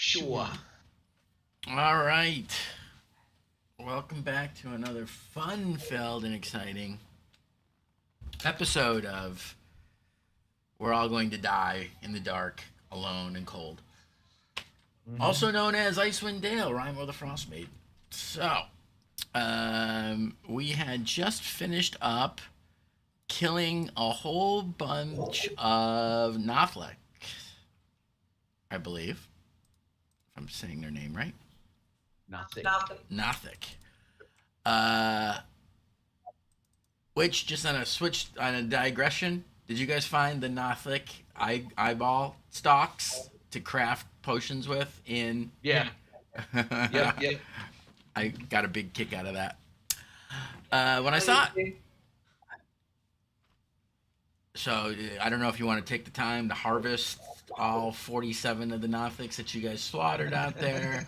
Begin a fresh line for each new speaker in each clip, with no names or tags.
Sure.
All right. Welcome back to another fun-filled and exciting episode of We're All Going to Die in the Dark, Alone and Cold. Also known as Icewind Dale, Rime or the Frostmaiden. So, we had just finished up killing a whole bunch of Nothlek, I believe. If I'm saying their name right.
Nothing.
Nothing. Which, just on a digression, did you guys find the Nothic eyeball stalks to craft potions with in?
Yeah. Yep.
I got a big kick out of that. When I saw it. So, I don't know if you want to take the time to harvest all 47 of the Nothics that you guys slaughtered out there.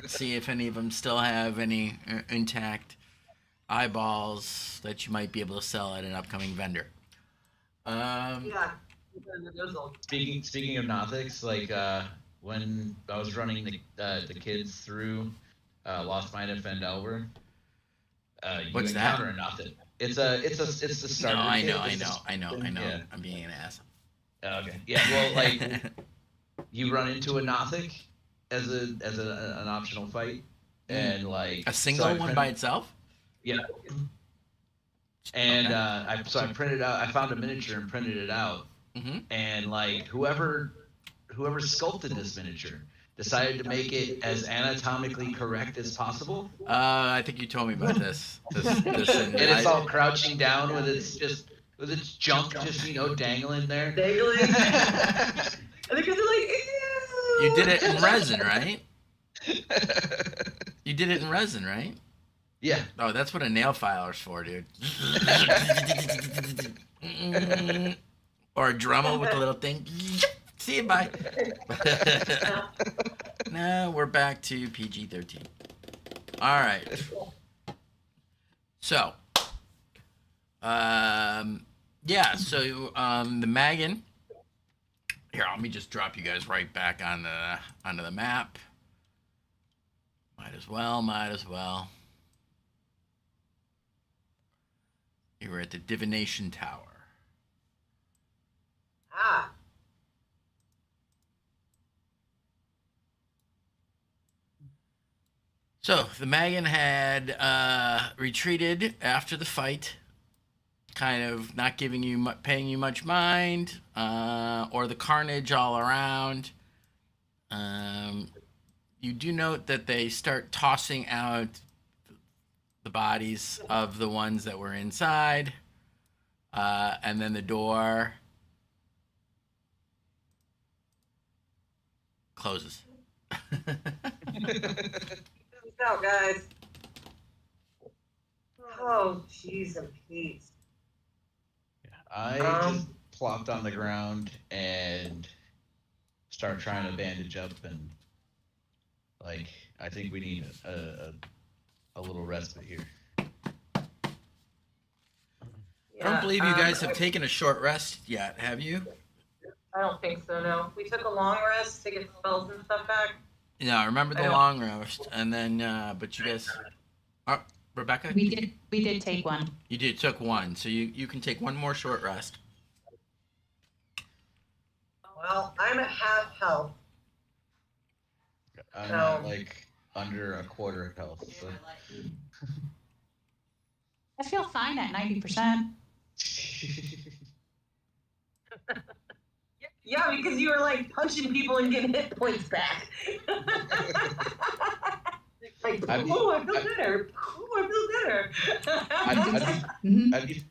See if any of them still have any intact eyeballs that you might be able to sell at an upcoming vendor.
Yeah.
Speaking of Nothics, like when I was running the kids through Lost Mine of Fendelver, you
What's that?
encounter a Nothic. It's the starter.
No, I
kit.
know.
Yeah.
I'm being an ass.
Okay. Yeah. Well, like you run into a Nothic as an optional fight, and like
a single one by itself.
Yeah. And I printed out. I found a miniature and printed it out.
Mm-hmm.
And like whoever sculpted this miniature decided to make it as anatomically correct as possible.
I think you told me about this.
And it's all crouching down with its junk just dangling there.
Dangling. And the kids are like, ew.
You did it in resin, right? You did it in resin, right?
Yeah.
Oh, that's what a nail filer's for, dude. Or a Dremel with a little thing. See you, bye. Now we're back to PG-13. All right. So, yeah. So, the Magan. Here, let me just drop you guys right back onto the map. Might as well. You were at the Divination Tower.
Ah.
So the Magan had retreated after the fight, kind of not paying you much mind, or the carnage all around. You do note that they start tossing out the bodies of the ones that were inside, and then the door closes.
Go, guys. Oh, jeez and Pete.
I just plopped on the ground and started trying to bandage up, and like I think we need a little respite here.
I don't believe you guys have taken a short rest yet, have you?
I don't think so, no. We took a long rest to get spells and stuff back.
No, I remember the long rest, and then, but you guys, Rebecca?
We did take one.
You took one, so you can take one more short rest.
Well, I'm at half health.
I'm at like under a quarter of health. So.
I feel fine at 90%.
Yeah, because you were like punching people and getting hit points back. Like, I feel better.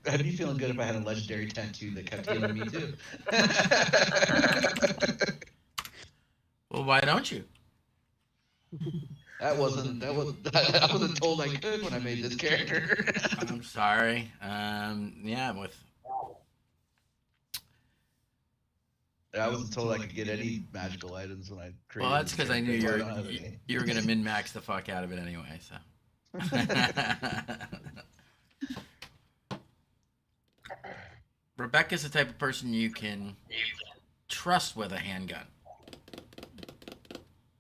I'd be feeling good if I had a legendary tattoo that kept healing me too.
Well, why don't you?
I wasn't told I could when I made this character.
I'm sorry. Yeah,
I wasn't told I could get any magical items when I created.
Well, that's because I knew
you
you were gonna min-max the fuck out of it anyway. So. Rebecca's the type of person you can trust with a handgun.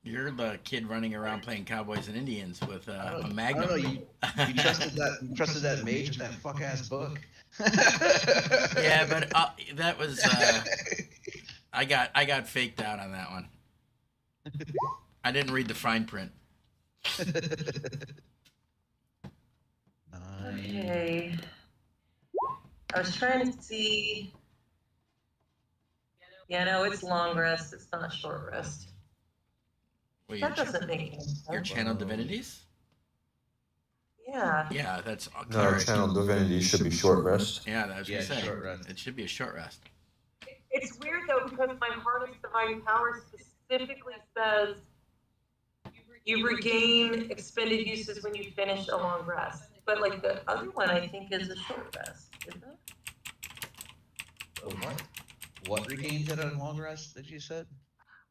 You're the kid running around playing Cowboys and Indians with
I
a
don't
Magnum.
know. You trusted that mage with that fuck ass book.
Yeah, but that was I got faked out on that one. I didn't read the fine print.
Okay. I was trying to see. Yeah, no, it's long rest. It's not short rest.
Well,
That doesn't make any
your
sense.
channel divinities?
Yeah.
Yeah, that's
No,
cleric.
channel divinity should be short rest.
Yeah, that was
Yeah,
gonna say.
short rest.
It should be a short rest.
It's weird though because my Harness Divine Power specifically says you regain expended uses when you finish a long rest. But like the other one, I think is a short rest, isn't it?
What? What regains at a long rest that you said?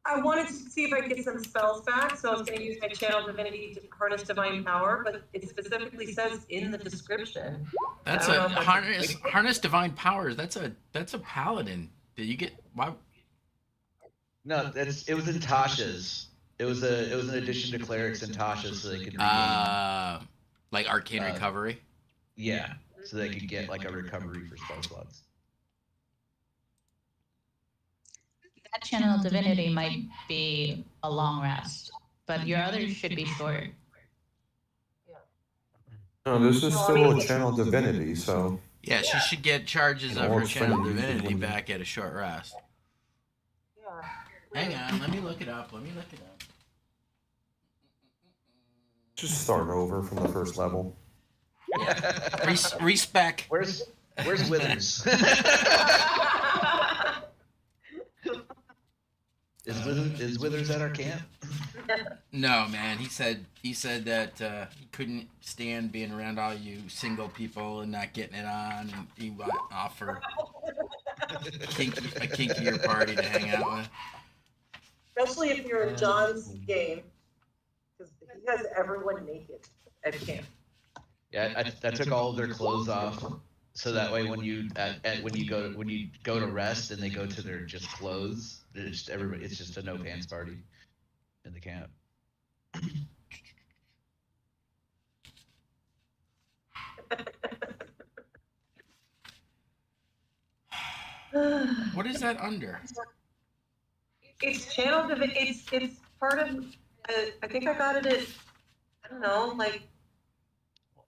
I wanted to see if I could get some spells back, so I was going to use my Channel Divinity to harness Divine Power, but it specifically says in the description.
That's
I
a
don't know if I can-
harness divine powers. That's a paladin. Did you get why?
No, it was in Tasha's. It was an addition to clerics in Tasha's, so they could regain.
Like arcane
Uh,
recovery.
Yeah, so they could get like a recovery for spell slots.
That channel divinity might be a long rest, but your others should be short.
No, this is
No, I
still
mean-
a channel divinity, so
Yeah, she should get charges of
All
her
it's
channel
trying to use is
divinity
one-
back at a short rest.
Yeah.
Hang on, let me look it up.
just start over from the first level.
Respec.
Where's Withers? Is Withers at our camp?
No, man. He said that he couldn't stand being around all you single people and not getting it on, and he would offer a kinkier party to hang out with.
Especially if you're in John's game, because he has everyone naked at camp.
Yeah, I took all of their clothes off, so that way when you go to rest and they go to their just clothes, it's just a no pants party in the camp.
What is that under?
It's channel divinity. It's part of. I think I got it at. I don't know, like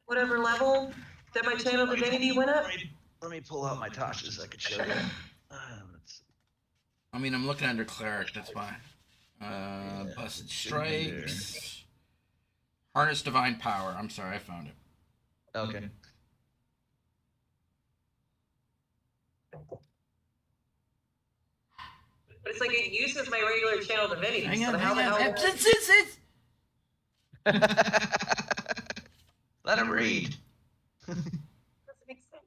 whatever level that my channel divinity went up.
Let me pull out my Tasha so I can show you.
I mean, I'm looking under cleric. That's why. Busted strikes. Harness divine power. I'm sorry, I found it.
Okay.
But it's like it uses my regular channel divinity.
Hang
so
on,
how the hell?
hang on.
Let him read.
Doesn't make sense.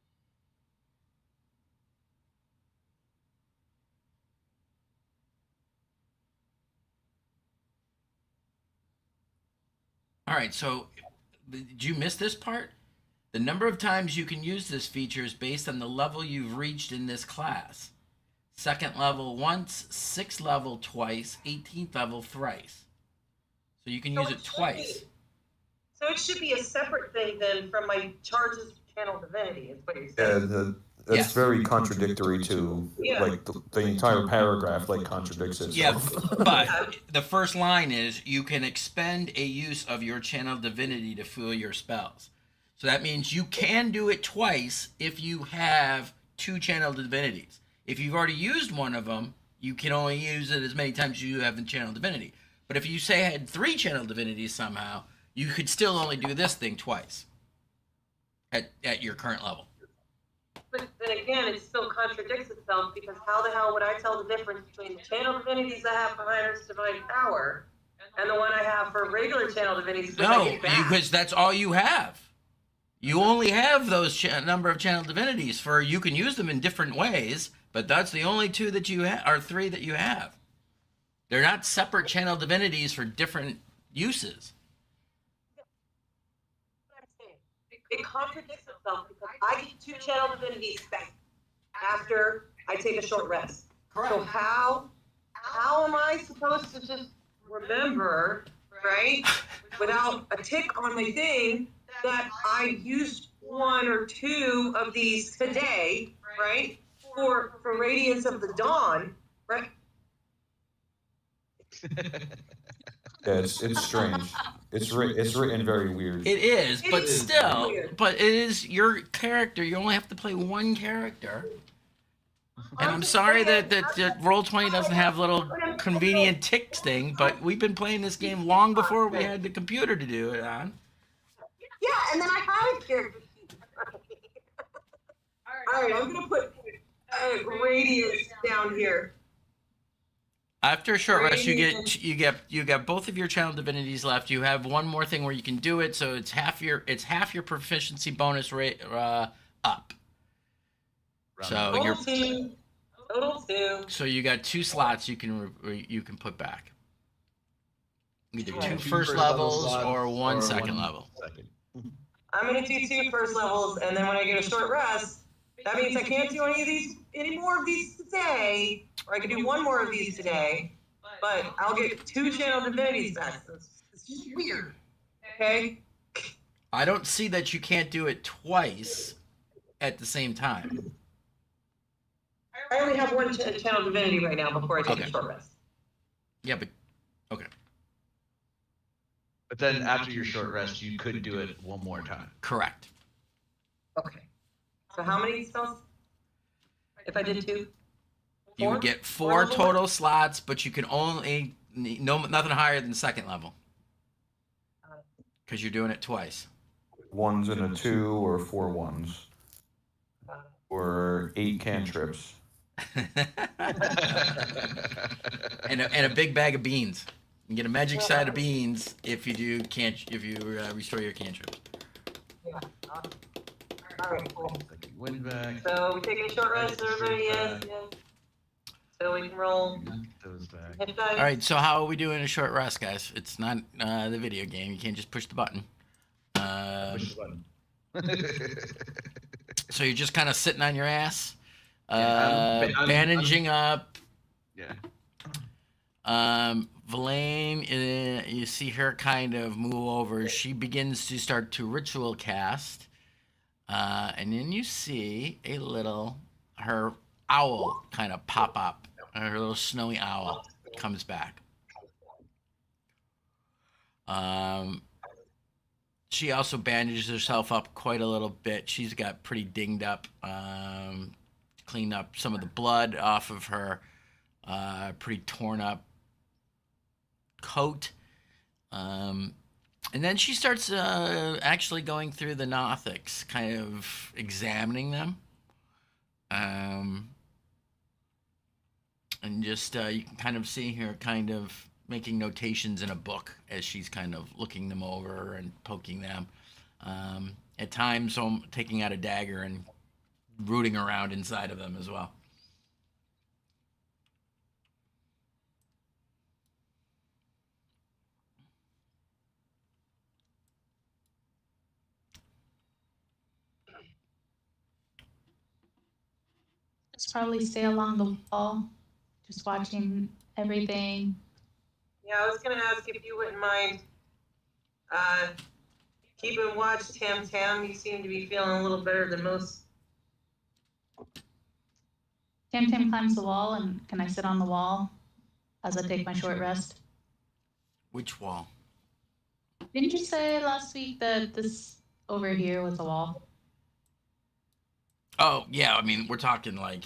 All right, so did you miss this part? The number of times you can use this feature is based on the level you've reached in this class. 2nd level once, 6th level twice, 18th level thrice. So you can use it twice.
So it should be a separate thing then from my charges of channel divinity, is what you're
Yeah,
saying.
that's
Yes.
very contradictory to
Yeah.
like the entire paragraph like contradicts
Yeah,
itself.
but the first line is you can expend a use of your channel divinity to fuel your spells. So that means you can do it twice if you have 2 channel divinities. If you've already used one of them, you can only use it as many times as you have the channel divinity. But if you say had 3 channel divinities somehow, you could still only do this thing twice at your current level.
But then again, it still contradicts itself because how the hell would I tell the difference between the channel divinities I have for Heiner's divine power and the one I have for regular channel divinities? Which I
No,
get back?
because that's all you have. You only have those number of channel divinities for you can use them in different ways, but that's the only 2 that you have, or 3 that you have. They're not separate channel divinities for different uses.
It contradicts itself because I get 2 channel divinities back after I take a short rest. So how am I supposed to just remember, right, without a tick on my thing, that I used 1 or 2 of these today, right, for Radiance of the Dawn, right?
Yeah, it's strange. It's written very weird.
It is,
It
but
is
still,
weird.
but it is your character. You only have to play one character. And I'm
just
sorry
saying,
that Roll20 doesn't have little convenient ticks thing, but we've been playing this game long before we had the computer to do it on.
Yeah, and then I had a character sheet. All right, I'm gonna put Radiance down here.
After a short rest, you get both of your channel divinities left. You have one more thing where you can do it, so it's half your proficiency bonus rate up. So you're
Total 2.
so you got 2 slots you can put back. Either
Right.
2
2
first levels
slots
or one
or
second
one
level.
second.
I'm gonna do 2 first levels, and then when I get a short rest, that means I can't do any more of these today, or I can do 1 more of these today, but I'll get 2 channel divinities back. It's just weird. Okay?
I don't see that you can't do it twice at the same time.
I only have 1 channel divinity right now before I take
Okay.
a short rest.
Yeah, but okay.
But then after your short rest, you could do it one more time.
Correct.
Okay. So how many spells? If I did 2?
You would get 4 total slots, but you can only nothing higher than second level. Because you're doing it twice.
1s and a 2 or 4 1s. Or 8 cantrips.
and a big bag of beans. You get a magic side of beans if you restore your cantrip.
Yeah. All right, cool.
Wind back.
So we taking a short rest, everybody? Yes, yes. So we can roll.
Knock those back.
Hit dice.
All right, so how are we doing a short rest, guys? It's not the video game. You can't just push the button.
Push the button.
So you're just kind of sitting on your ass,
I'm
bandaging up.
Yeah.
Verlaine, you see her kind of move over. She begins to start to ritual cast. And then you see her owl kind of pop up. Her little snowy owl comes back. She also bandages herself up quite a little bit. She's got pretty dinged up, cleaned up some of the blood off of her pretty torn up coat. And then she starts actually going through the Nothics, kind of examining them. And just, you can kind of see her kind of making notations in a book as she's kind of looking them over and poking them. At times, taking out a dagger and rooting around inside of them as well.
Just probably stay along the wall, just watching everything.
Yeah, I was gonna ask if you wouldn't mind keeping watch, Tam. You seem to be feeling a little better than most.
Tim climbs the wall, and can I sit on the wall as I take my short rest?
Which wall?
Didn't you say last week that this over here was a wall?
Oh, yeah, I mean, we're talking like,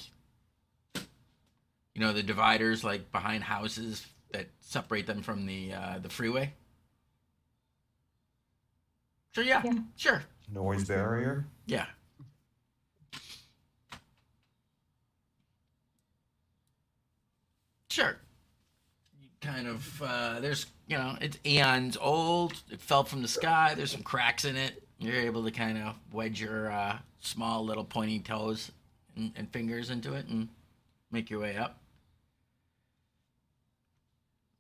the dividers like behind houses that separate them from the freeway. Sure, yeah, sure.
Noise barrier?
Yeah. Sure. Kind of, there's, it's eons old. It fell from the sky. There's some cracks in it. You're able to kind of wedge your small little pointy toes and fingers into it and make your way up.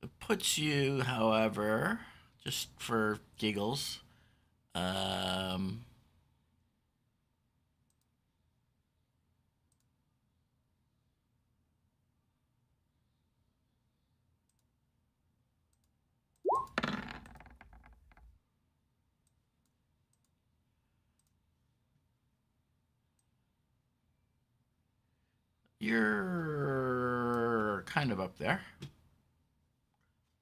It puts you, however, just for giggles, You're kind of up there.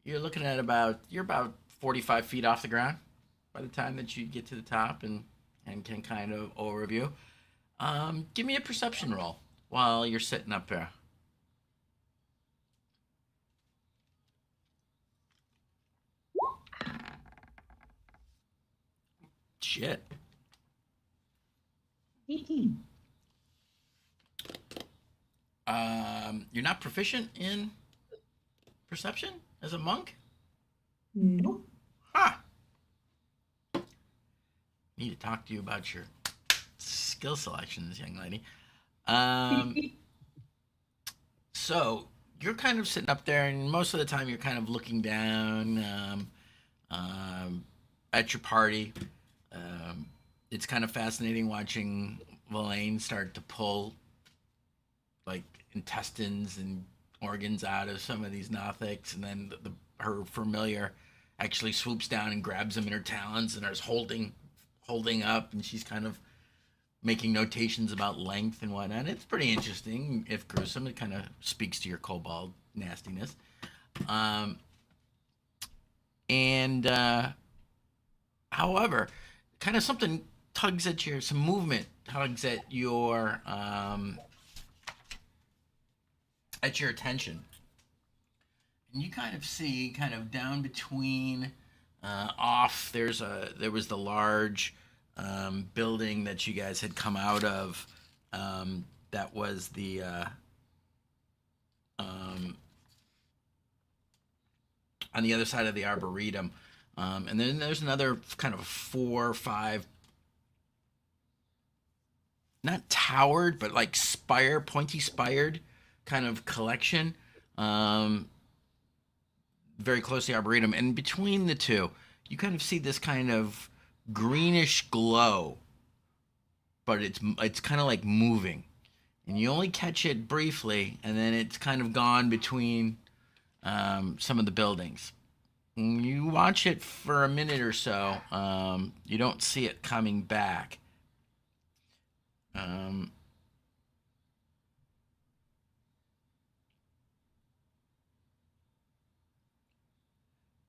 You're looking at you're about 45 feet off the ground by the time that you get to the top and can kind of overview. Give me a perception roll while you're sitting up there. Shit.
18.
You're not proficient in perception as a monk?
Nope.
Ha! Need to talk to you about your skill selections, young lady. So you're kind of sitting up there, and most of the time you're kind of looking down at your party. It's kind of fascinating watching Villain start to pull like intestines and organs out of some of these Nothics, and then her familiar actually swoops down and grabs them in her talons and is holding up, and she's kind of making notations about length and whatnot. It's pretty interesting, if gruesome. It kind of speaks to your kobold nastiness. However, kind of something tugs at some movement tugs at your attention. And you kind of see, kind of down between, there was the large building that you guys had come out of. That was the on the other side of the arboretum. And then there's another kind of 4 or 5, not towered, but like pointy spired kind of collection. Very close to the arboretum. And between the two, you kind of see this kind of greenish glow, but it's kind of like moving. And you only catch it briefly, and then it's kind of gone between some of the buildings. When you watch it for a minute or so, you don't see it coming back.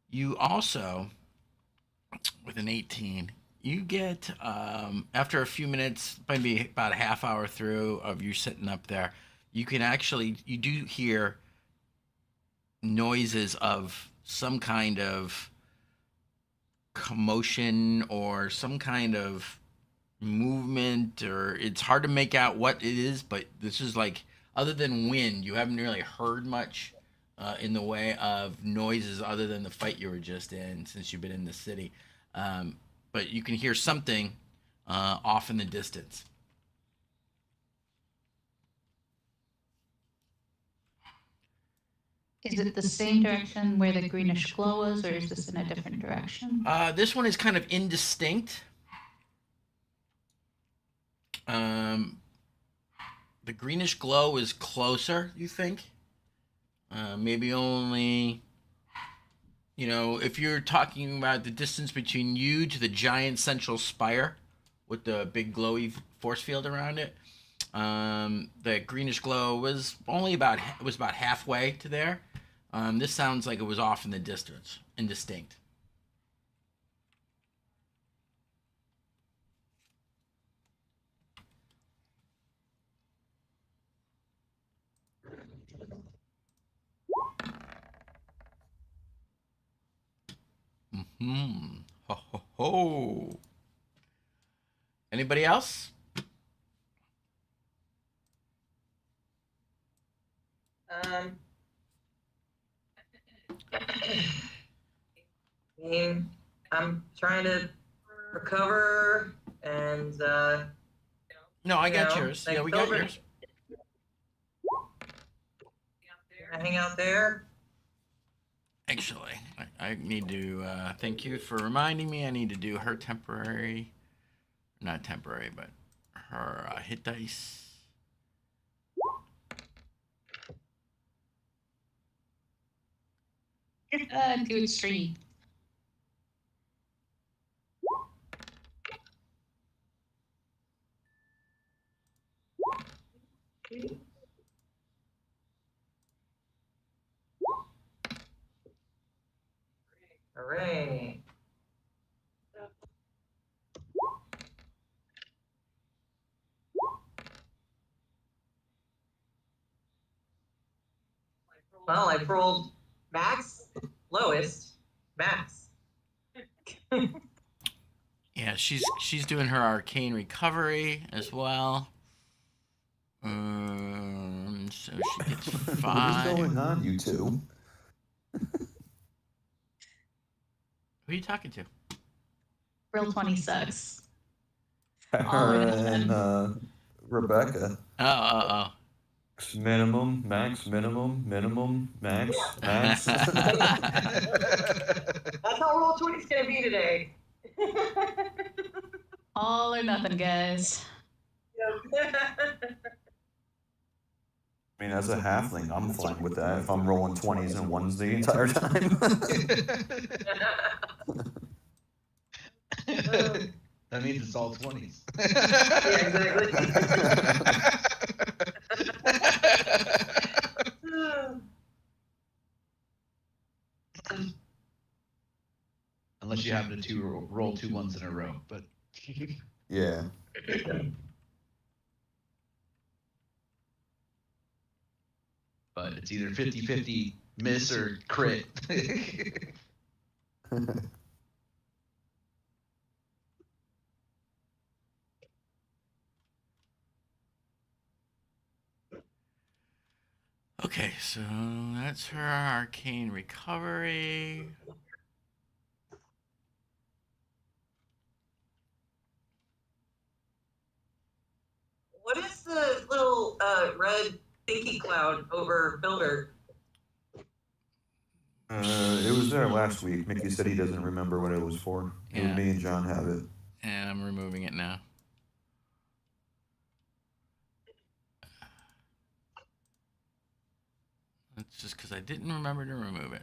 You also, with an 18, you get, after a few minutes, maybe about a half hour through of you sitting up there, you do hear noises of some kind of commotion or some kind of movement, or it's hard to make out what it is, but this is like, other than wind, you haven't really heard much in the way of noises other than the fight you were just in, since you've been in the city. But you can hear something off in the distance.
Is it the same direction where the greenish glow was, or is this in a different direction?
This one is kind of indistinct. The greenish glow is closer, you think? Maybe only, if you're talking about the distance between you to the giant central spire with the big glowy force field around it, the greenish glow was about halfway to there. This sounds like it was off in the distance, indistinct. Hmm. Ho ho ho. Anybody else?
I'm trying to recover and
No, I got yours. Yeah, we got yours.
I hang out there.
Actually, I need to thank you for reminding me. I need to do her temporary, not temporary, but her hit dice.
Good street.
Hooray. Well, I've rolled max, lowest, max.
Yeah, she's doing her arcane recovery as well. So she gets 5.
What is going on, you two?
Who are you talking to?
Real 26.
Her and Rebecca.
Oh.
Minimum, max, minimum, minimum, max, max.
That's how Roll20's gonna be today.
All or nothing, guys.
I mean, as a halfling, I'm fine with that if I'm rolling 20s and 1s the entire time.
That means it's all 20s.
Yeah, exactly.
Unless you happen to roll 2 1s in a row, but
Yeah.
but it's either 50-50 miss or crit.
Okay, so that's her arcane recovery.
What is the little red thinky cloud over Filbert?
It was there last week. Mickey said he doesn't remember what it was for.
Yeah.
Me and John have it.
And I'm removing it now. That's just because I didn't remember to remove it.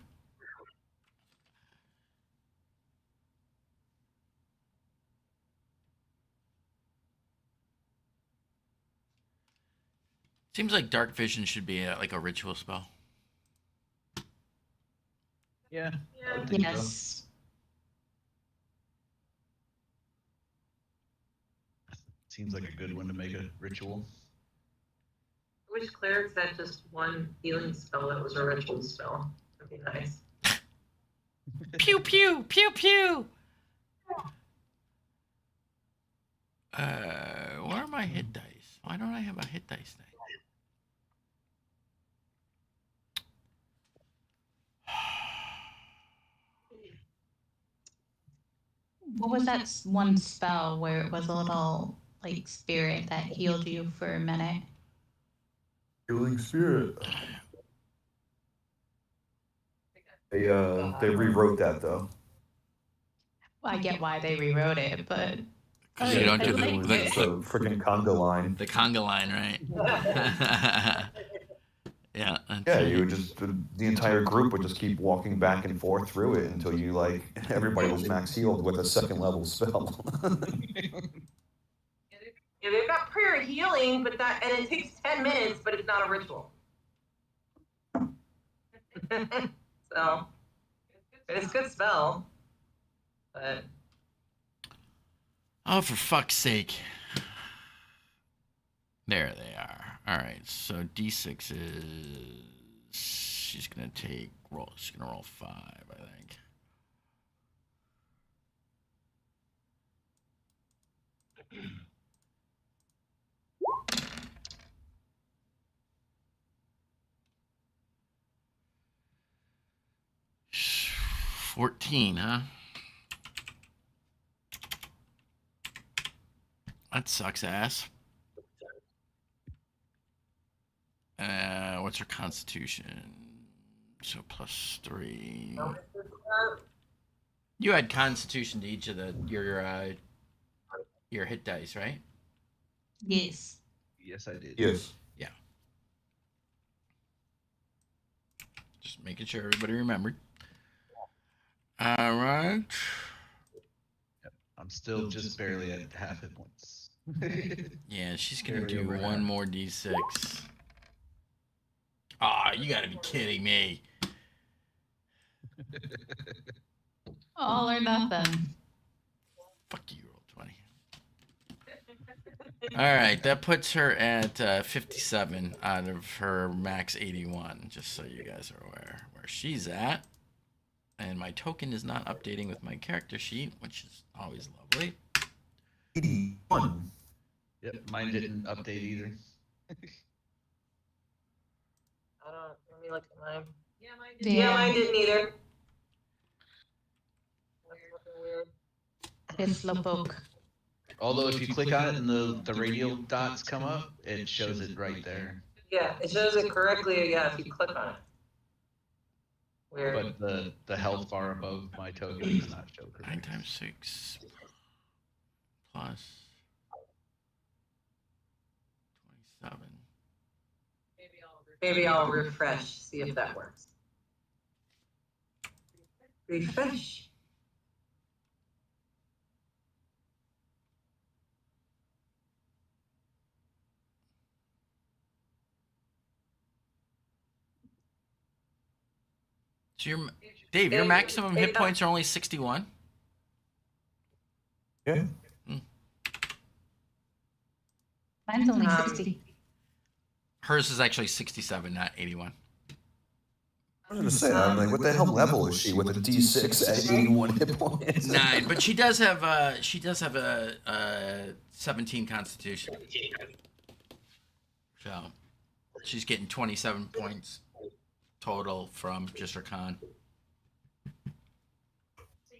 Seems like dark vision should be like a ritual spell.
Yeah.
Yes.
Seems like a good one to make a ritual.
I wish clerics had just one healing spell that was a ritual spell. That'd be nice.
Pew pew pew pew. Where are my hit dice? Why don't I have a hit dice thing?
What was that one spell where it was a little like spirit that healed you for a minute?
Healing spirit. They rewrote that though.
I get why they rewrote it, but
Because you don't do
It's a freaking conga line.
the conga line, right? Yeah.
Yeah, you would just the entire group would just keep walking back and forth through it until you like everybody was max healed with a 2nd level spell.
Yeah, they've got prayer healing, but and it takes 10 minutes, but it's not a ritual. So, it's a good spell, but.
Oh, for fuck's sake. There they are. All right, so D6 is... She's going to roll 5, I think. $14, huh? That sucks ass. What's her constitution? So +3. You had constitution to each of your hit dice, right?
yes.
Yes, I did.
Yes.
Yeah. Just making sure everybody remembered. All right.
I'm still just barely at half hit points.
Yeah, she's gonna
Carry
do
over
one
half.
more D6. Ah, you gotta be kidding me.
All or nothing.
Fuck you, roll 20. All right, that puts her at 57 out of her max 81, just so you guys are aware where she's at. And my token is not updating with my character sheet, which is always lovely.
81.
Yep, mine didn't update either.
Let me look at mine.
Damn.
Yeah, mine didn't either. That's looking weird.
It's slowpoke.
Although if you click on it and the radial dots come up, it shows it right there.
Yeah, it shows it correctly, yeah, if you click on it. Weird.
But the health bar above my token does not show
9
correct.
times 6 plus 27.
Maybe I'll refresh, see if that works. Refresh.
So Dave, your maximum hit points are only 61?
Yeah.
Mine's only 60.
Hers is actually 67, not 81.
I was gonna say, I'm like, what the hell level is she with a D6 at 81 hit points?
9, but she does have a 17 Constitution. So she's getting 27 points total from just her con.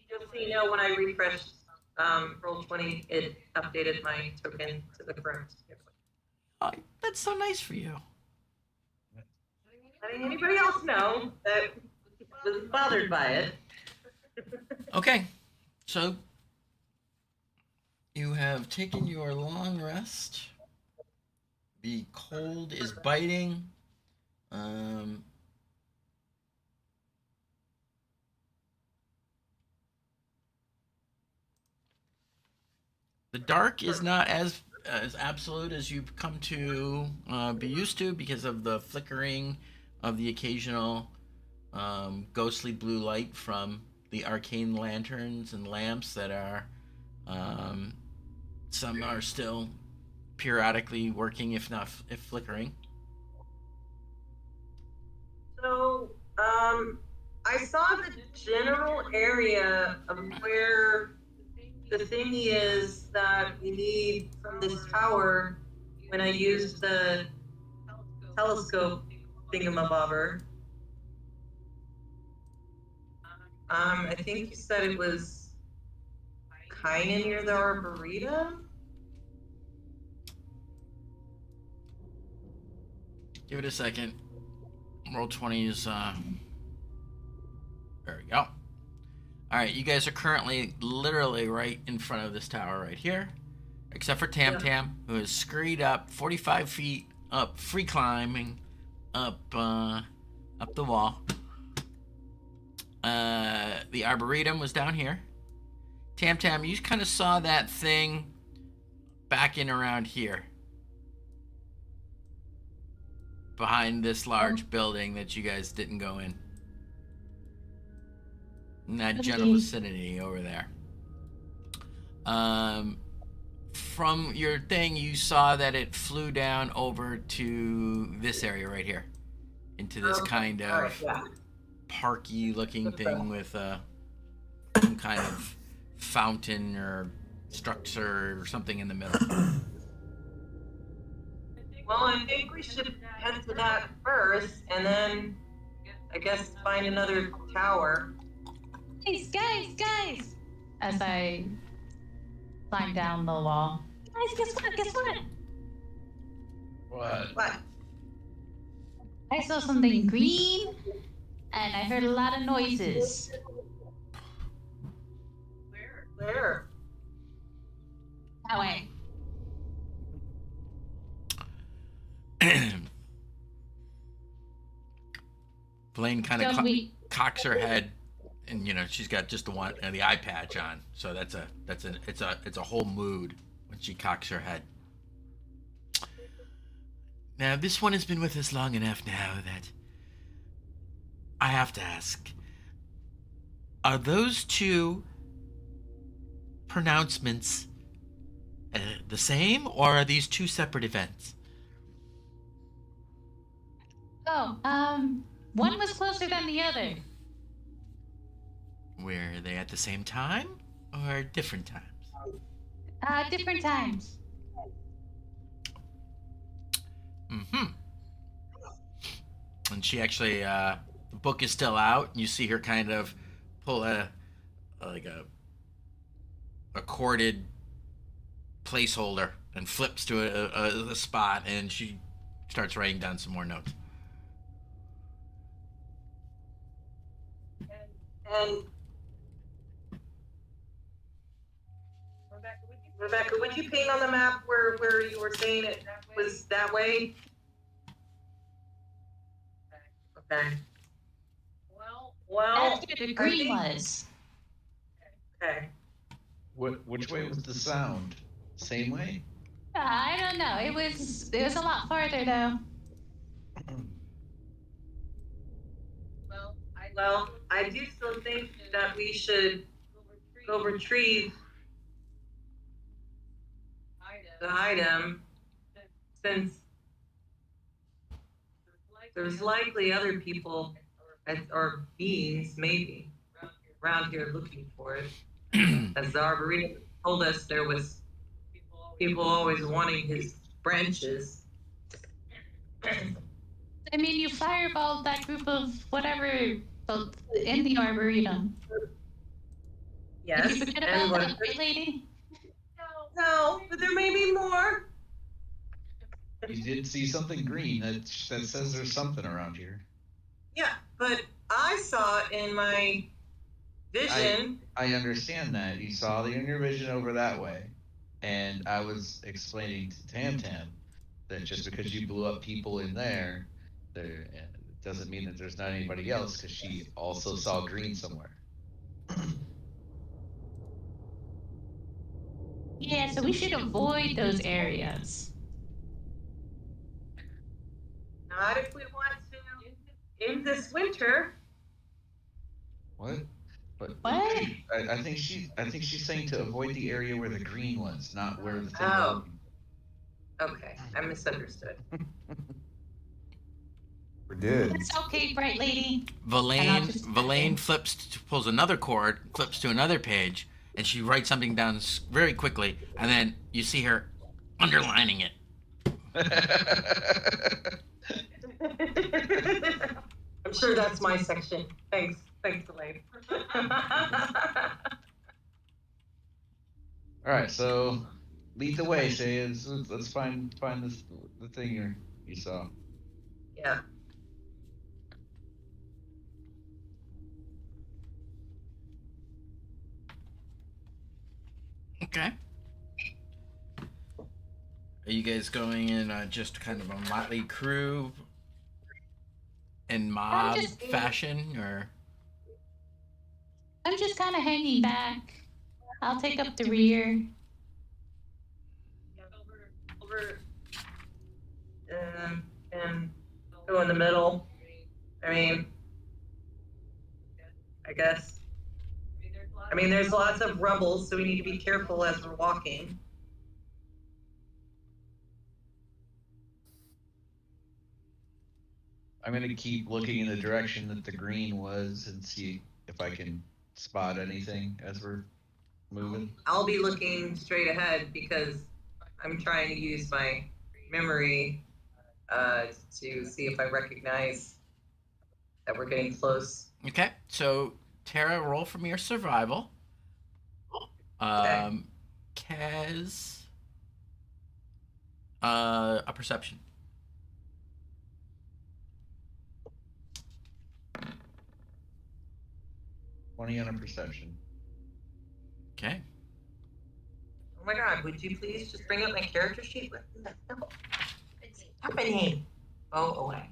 Just so you know, when I refreshed Roll20, it updated my token to the correct.
Oh, that's so nice for you.
Letting anybody else know that was bothered by it.
Okay, so you have taken your long rest. The cold is biting. The dark is not as absolute as you've come to be used to because of the flickering of the occasional ghostly blue light from the arcane lanterns and lamps that are some are still periodically working, if flickering.
So, I saw the general area of where the thingy is that we need from this tower when I used the telescope thingamabobber. I think you said it was kind of near the Arboretum.
Give it a second. Roll20 is there we go. Alright, you guys are currently literally right in front of this tower right here. Except for Tam Tam, who is scurried up 45 feet up, free climbing up the wall. The Arboretum was down here. Tam Tam, you kind of saw that thing back in around here. Behind this large building that you guys didn't go in. In that general vicinity over there. From your thing, you saw that it flew down over to this area right here. Into this kind of parky looking thing with some kind of fountain or structure or something in the middle.
Well, I think we should head to that first, and then I guess find another tower.
Guys! As I climb down the wall. Guys, guess what?
What?
I saw something green, and I heard a lot of noises.
Where?
That way.
Blaine kind of cocks her head, and she's got just the eye patch on, so it's a whole mood when she cocks her head. Now this one has been with us long enough now that I have to ask, Are those two pronouncements the same, or are these two separate events?
Oh, one was closer than the other.
Were they at the same time or different times?
Different times.
Mm-hmm. And she actually, the book is still out. You see her kind of pull a corded placeholder and flips to a spot, and she starts writing down some more notes.
And Rebecca, would you paint on the map where you were saying it was that way? Okay. Well,
That's where the green was.
Okay.
Which way was the sound? Same way?
I don't know. It was a lot farther though.
Well, I do still think that we should go retrieve the item, since there's likely other people or beings maybe around here looking for it. As the Arboretum told us, there was people always wanting his branches.
I mean, you fireballed that group of whatever in the Arboretum.
Yes.
Did you forget
and
about
what-
that, right, lady?
No, but there may be more.
You did see something green that says there's something around here.
Yeah, but I saw in my vision.
I understand that. You saw in your vision over that way. And I was explaining to Tam Tam that just because you blew up people in there doesn't mean that there's not anybody else, because she also saw green somewhere.
Yeah, so we should avoid those areas.
Not if we want to in this winter.
What? But
What?
I think she's saying to avoid the area where the green was, not where the thing
Oh.
was.
Okay, I misunderstood.
We did.
That's okay, bright lady. And I'll just-
Verlaine pulls another cord, flips to another page, and she writes something down very quickly, and then you see her underlining it.
I'm sure that's my section. Thanks, Elaine.
All right, so lead the way, Shay. Let's find the thing you saw.
Yeah.
Okay. Are you guys going in just kind of a motley crew in mob
just-
fashion, or?
I'm just kind of hanging back. I'll take up the rear.
Over. And go in the middle. I mean, I guess. I mean, there's lots of rubble, so we need to be careful as we're walking.
I'm gonna keep looking in the direction that the green was and see if I can spot anything as we're moving.
I'll be looking straight ahead because I'm trying to use my memory to see if I recognize that we're getting close.
Okay, so Tara, roll from your survival. Kaz, a perception.
On a perception.
Okay.
Oh my God, would you please just bring up my character sheet? What the hell? It's happening. Go away.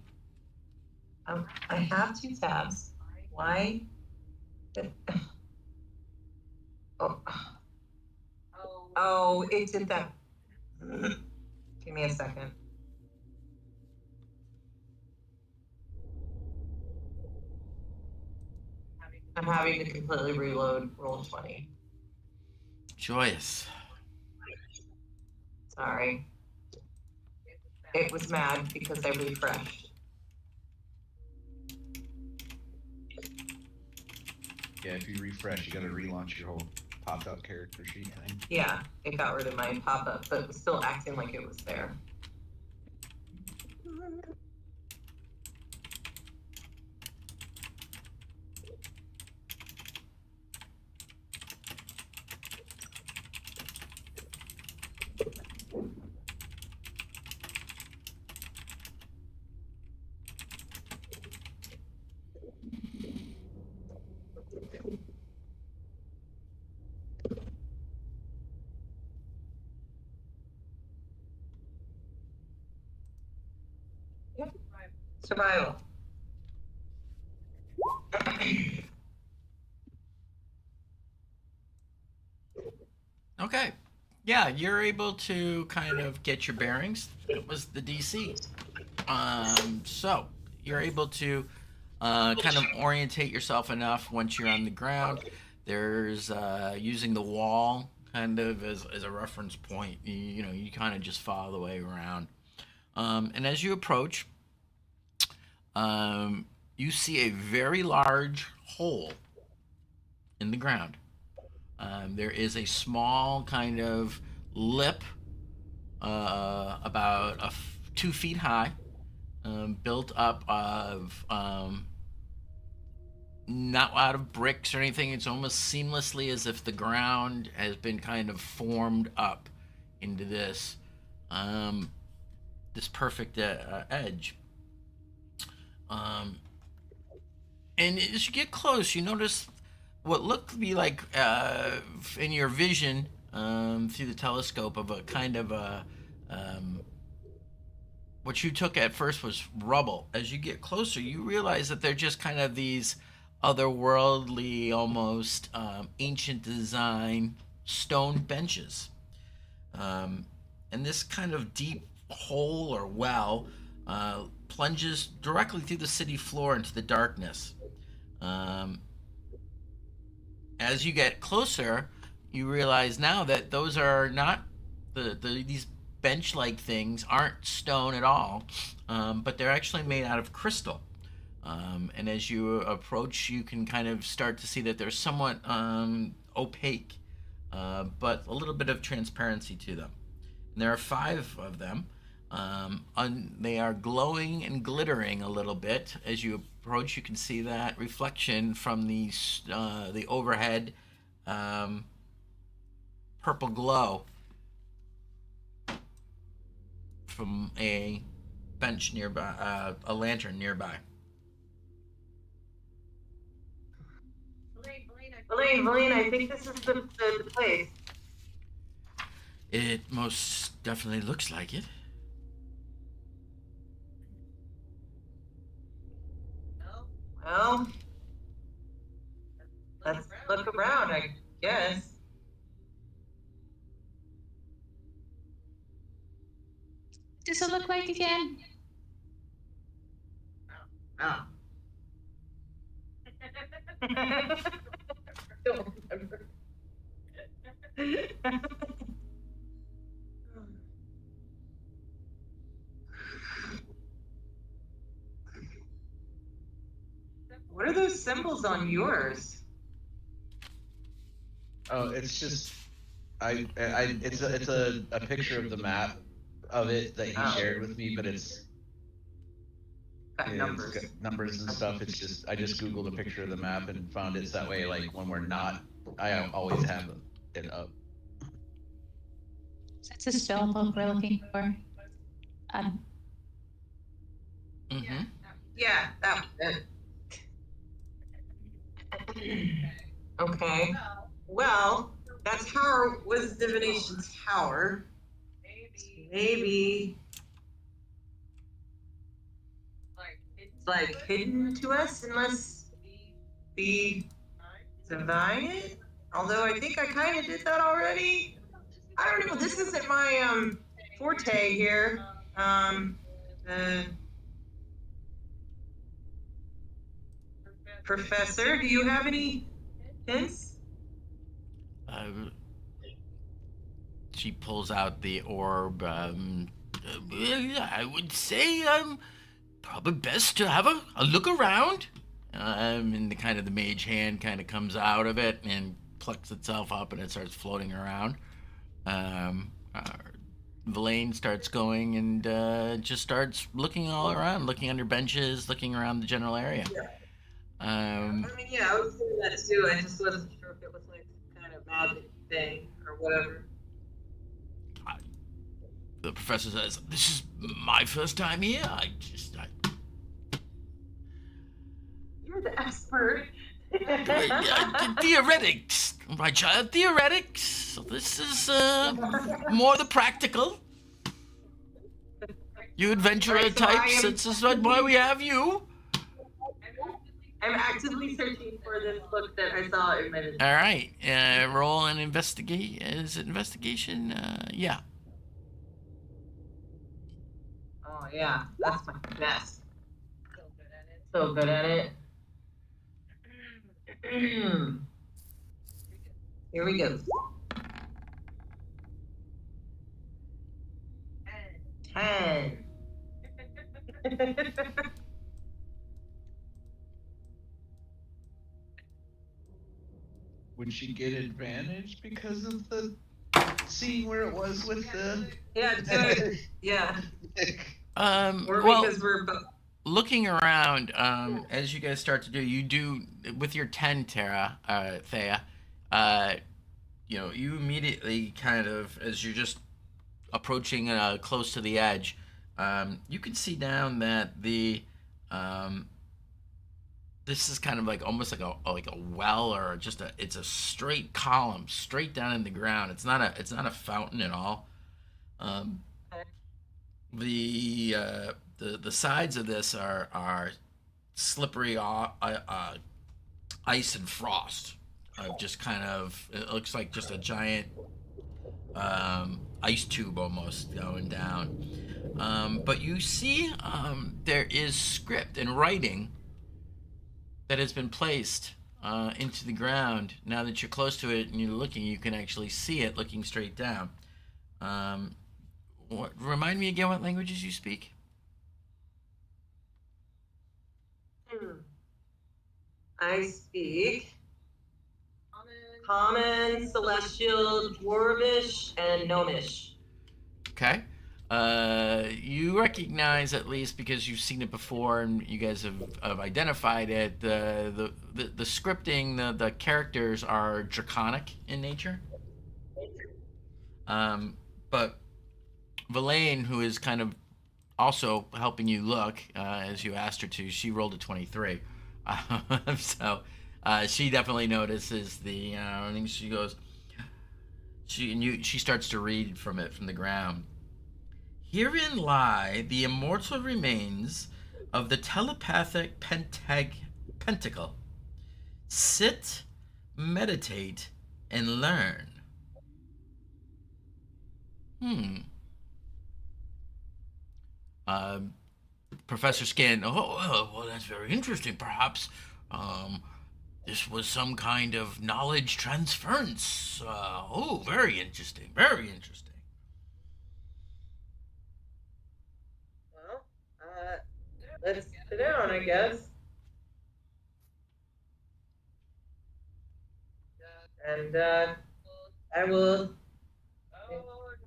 I have 2 tabs. Why? Oh, it's in that. Give me a second. I'm having to completely reload roll 20.
Joyous.
Sorry. It was mad because I refreshed.
Yeah, if you refresh, you gotta relaunch your whole popped up character sheet thing.
Yeah, it got rid of my pop-up, but it was still acting like it was there. Survival.
Okay. Yeah, you're able to kind of get your bearings. That was the DC. So you're able to kind of orientate yourself enough once you're on the ground. There's using the wall kind of as a reference point. You know, you kind of just follow the way around. And as you approach, you see a very large hole in the ground. There is a small kind of lip, about 2 feet high, built up of not out of bricks or anything. It's almost seamlessly as if the ground has been kind of formed up into this perfect edge. Um, and as you get close, you notice what looked to be like in your vision through the telescope of a kind of a what you took at first was rubble. As you get closer, you realize that they're just kind of these otherworldly, almost ancient design stone benches. And this kind of deep hole or well plunges directly through the city floor into the darkness. Um, as you get closer, you realize now that those are not these bench-like things aren't stone at all, but they're actually made out of crystal. And as you approach, you can kind of start to see that they're somewhat opaque, but a little bit of transparency to them. And there are 5 of them. They are glowing and glittering a little bit. As you approach, you can see that reflection from the overhead purple glow from a bench nearby, a lantern nearby.
Elaine, I think this is the place.
It most definitely looks like it.
Well, let's look around, I guess.
Does it look like again?
Oh. Don't remember. What are those symbols on yours?
Oh, it's just it's a picture of the map of it that he shared with me, but it's
Got numbers.
it's got numbers and stuff. It's just I just googled a picture of the map and found it's that way. Like when we're not, I always have it up.
That's a spell book we're looking for.
Mm-hmm.
Yeah, that was it. Okay. Well, that tower was divination's tower. Maybe it's like hidden to us unless we divine it. Although I think I kind of did that already. I don't know. This isn't my forte here. Professor, do you have any hints?
She pulls out the orb. I would say probably best to have a look around. And the mage hand kind of comes out of it and plucks itself up and it starts floating around. Verlaine starts going and just starts looking all around, looking under benches, looking around the general area.
I was doing that too. I just wasn't sure if it was like some kind of magic thing or whatever.
The professor says, "This is my first time here.
You're the expert.
Theoretics, my child, theoretics. So this is more the practical. You adventurer
Right, so
types, this is why we have you."
I'm actively searching for this book that I saw in my.
All right, roll and investigate. Is it investigation? Yeah.
Oh yeah, that's my best. So good at it. Here we go. 10.
Would she get advantage because of the scene where it was with the?
Yeah, good. Yeah. Or
Well,
because we're
looking around, as you guys start to do, you do with your 10, Thea. You immediately kind of, as you're just approaching close to the edge, you can see down that the this is kind of like almost like a well, or it's a straight column straight down in the ground. It's not a fountain at all. The sides of this are slippery ice and frost. Just kind of, it looks like just a giant ice tube almost going down. But you see there is script and writing that has been placed into the ground. Now that you're close to it and you're looking, you can actually see it looking straight down. Remind me again what languages you speak?
I speak Common, Celestial, Dwarvish, and Gnomish.
Okay. You recognize, at least because you've seen it before and you guys have identified it, the scripting, the characters are draconic in nature. But Verlaine, who is kind of also helping you look, as you asked her to, she rolled a 23. So she definitely notices the and she goes, she starts to read from the ground. Herein lie the immortal remains of the telepathic pentacle. Sit, meditate, and learn. Professor Skin, well, that's very interesting. Perhaps this was some kind of knowledge transference. Very interesting, very interesting.
Well, let's sit down, I guess. And I will.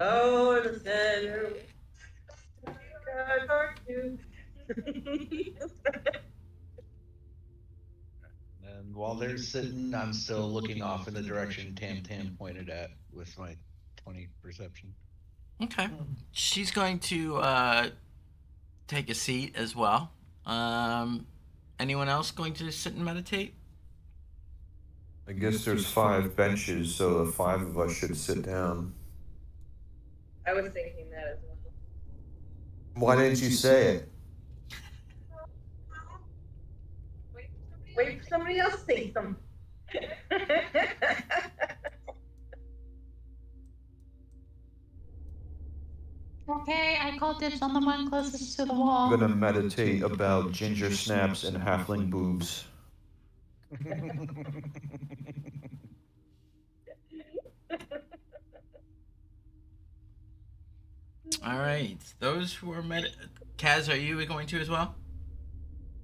Oh, the center.
And while they're sitting, I'm still looking off in the direction Tam pointed at with my 20 perception.
Okay. She's going to take a seat as well. Anyone else going to sit and meditate?
I guess there's 5 benches, so the 5 of us should sit down.
I was thinking that as well.
Why didn't you say it?
Wait for somebody else to say something.
Okay, I call dibs on the one closest to the wall.
I'm gonna meditate about ginger snaps and halfling boobs.
All right. Those who are Kaz, are you going to as well?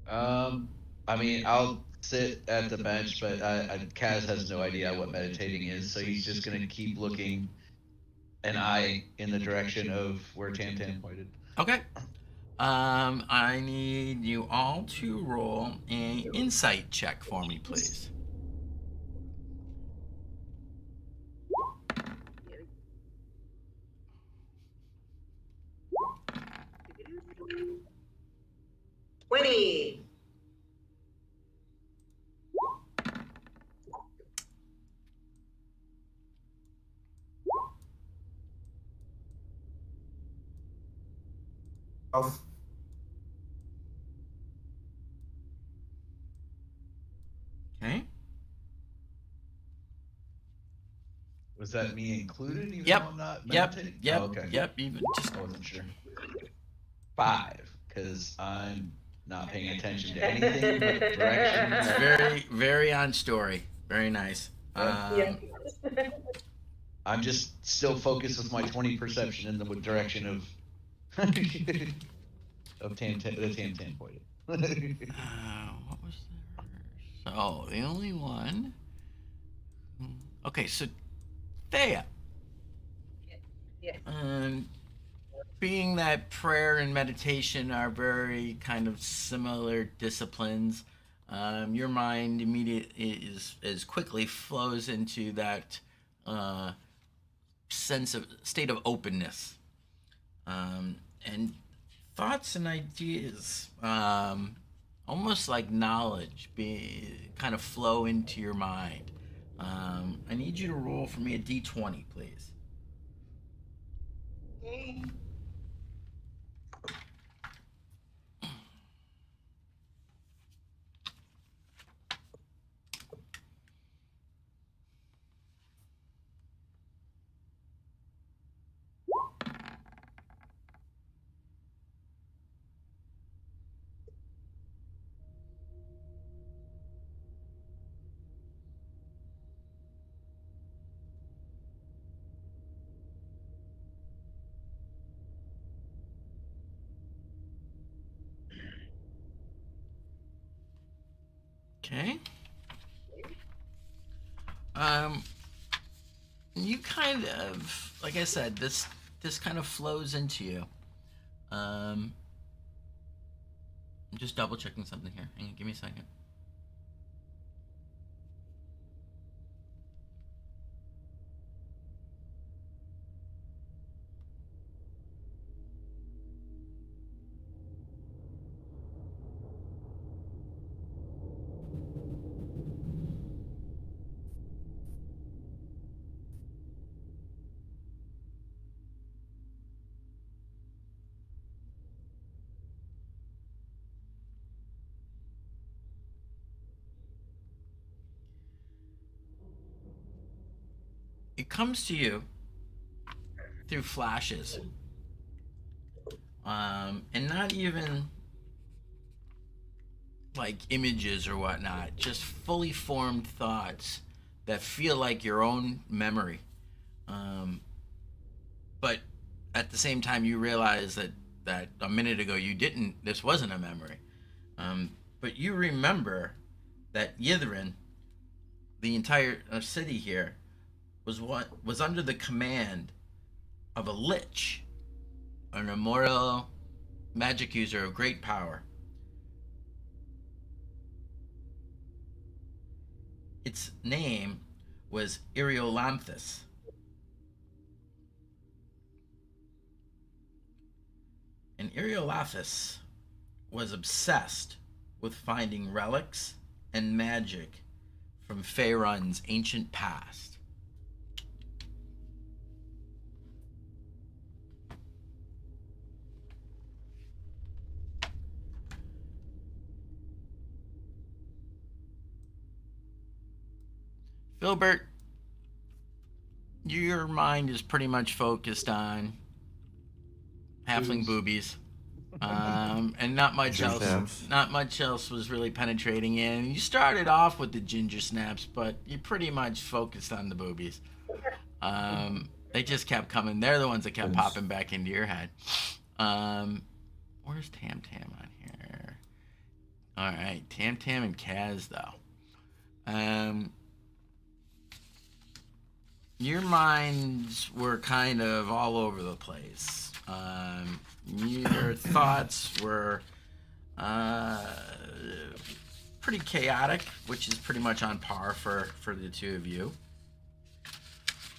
I mean, I'll sit at the bench, but Kaz has no idea what meditating is, so he's just gonna keep looking an eye in the direction of where Tantan pointed.
Okay. I need you all to roll an insight check for me, please.
Winnie.
Off.
Okay.
Was that me included, even
Yep.
though I'm not
Yep.
meditating?
Yep.
Oh, okay.
Yep. Even just.
I wasn't sure. 5, because I'm not paying attention to anything but directions.
It's very, very on story. Very nice.
Yeah.
I'm just still focused with my 20 perception in the direction of Tantan, the Tantan pointed.
What was there? So the only one. Okay, so Thea.
Yeah.
Being that prayer and meditation are very kind of similar disciplines, your mind immediately is quickly flows into that sense of state of openness, and thoughts and ideas, almost like knowledge, kind of flow into your mind. I need you to roll for me a d20, please. Okay. You kind of, like I said, this kind of flows into you. I'm just double checking something here. Hang on, give me a second. It comes to you through flashes, and not even like images or whatnot, just fully formed thoughts that feel like your own memory. But at the same time, you realize that a minute ago you didn't. This wasn't a memory, but you remember that Yithrin, the entire city here, was under the command of a lich, an immortal magic user of great power. Its name was Eriolanthus. And Eriolanthus was obsessed with finding relics and magic from Faerun's ancient past. Filbert, your mind is pretty much focused on halfling boobies. And not much
Ginger
else.
snaps.
Not much else was really penetrating in. You started off with the ginger snaps, but you pretty much focused on the boobies. They just kept coming. They're the ones that kept
It's-
popping back into your head. Where's Tam Tam on here? All right, Tam Tam and Kaz though. Your minds were kind of all over the place. Your thoughts were pretty chaotic, which is pretty much on par for the two of you.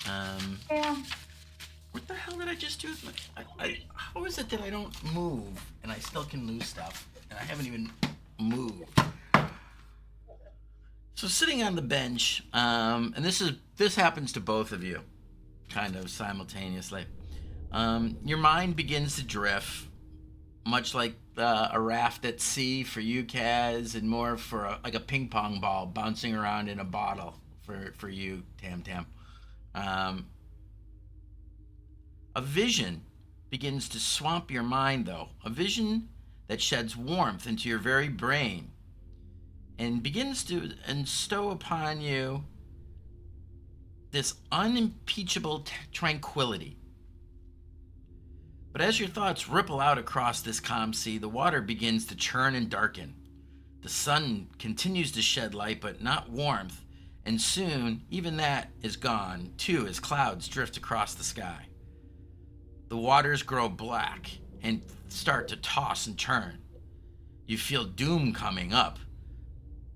Yeah.
What the hell did I just do? How is it that I don't move and I still can lose stuff and I haven't even moved? So sitting on the bench, and this happens to both of you, kind of simultaneously. Your mind begins to drift, much like a raft at sea for you, Kaz, and more for like a ping pong ball bouncing around in a bottle for you, Tam Tam. A vision begins to swamp your mind, though. A vision that sheds warmth into your very brain and begins to instow upon you this unimpeachable tranquility. But as your thoughts ripple out across this calm sea, the water begins to churn and darken. The sun continues to shed light, but not warmth, and soon even that is gone, too, as clouds drift across the sky. The waters grow black and start to toss and turn. You feel doom coming up,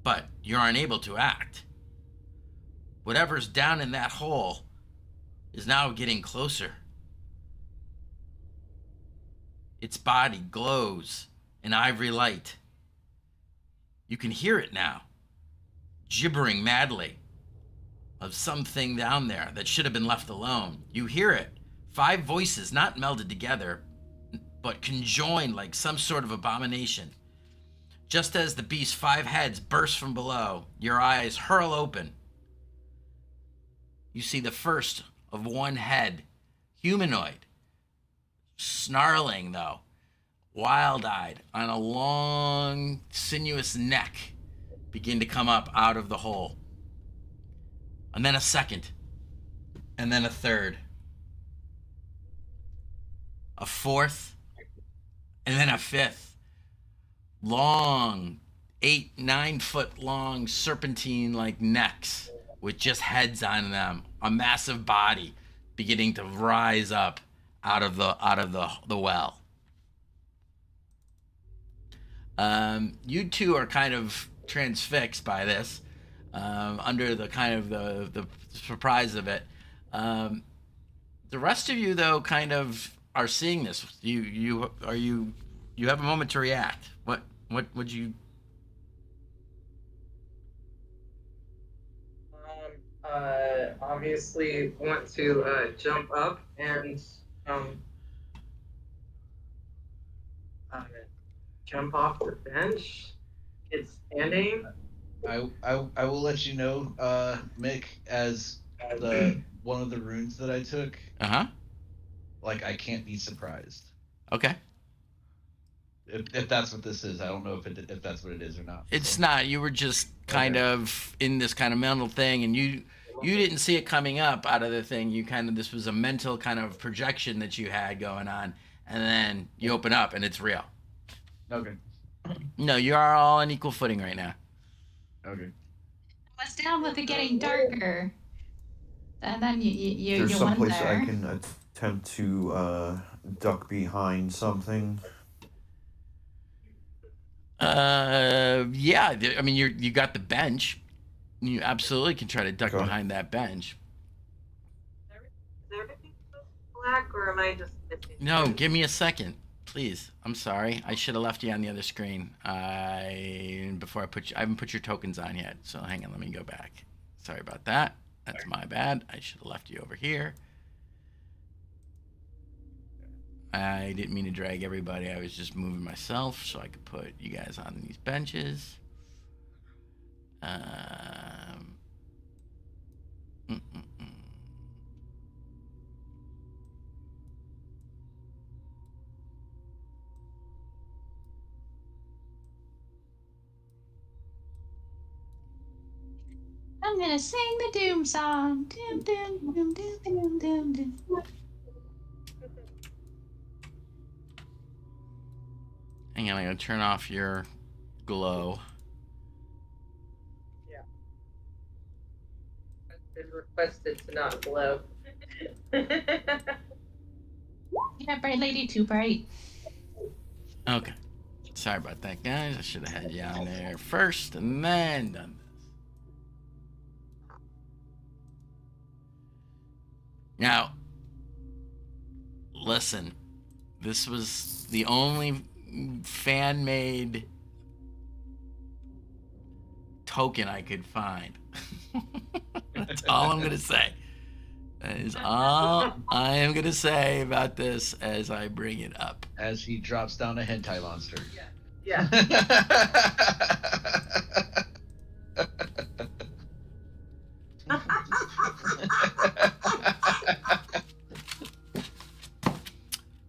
but you're unable to act. Whatever's down in that hole is now getting closer. Its body glows in ivory light. You can hear it now, gibbering madly of something down there that should have been left alone. You hear it. 5 voices, not melded together, but conjoined like some sort of abomination. Just as the beast's 5 heads burst from below, your eyes hurl open. You see the first of one head, humanoid, snarling though, wild-eyed, on a long, sinuous neck, begin to come up out of the hole. And then a second, and then a third, a fourth, and then a fifth. Long, 8-9 foot long serpentine like necks with just heads on them, a massive body beginning to rise up out of the well. You two are kind of transfixed by this, under the kind of the surprise of it. The rest of you, though, kind of are seeing this. You have a moment to react. What would you?
Obviously want to jump up and jump off the bench. It's standing.
I will let you know, Mick, as one of the runes that I took. Like, I can't be surprised.
Okay.
If that's what this is, I don't know if that's what it is or not.
It's not. You were just kind of in this kind of mental thing, and you didn't see it coming up out of the thing. This was a mental kind of projection that you had going on, and then you open up and it's real.
Okay.
No, you are all on equal footing right now.
Okay.
What's down with it getting darker? And then you
There's
you
some
wonder.
place I can attempt to duck behind something.
Yeah. I mean, you got the bench. You absolutely can try to duck
Okay.
behind that bench.
Is everything black, or am I just missing?
No, give me a second, please. I'm sorry. I should have left you on the other screen. Before I haven't put your tokens on yet. So hang on, let me go back. Sorry about that. That's my bad. I should have left you over here. I didn't mean to drag everybody. I was just moving myself so I could put you guys on these benches.
I'm gonna sing the doom song. Doom, doom, doom, doom, doom, doom, doom.
Hang on, I'm gonna turn off your glow.
It's requested to not glow.
Yeah, bright lady, too bright.
Okay. Sorry about that, guys. I should have had you on there first and then done this. Now, listen. This was the only fan-made token I could find. That's all I'm gonna say. That is all I am gonna say about this as I bring it up.
As he drops down a hentai monster.
Yeah.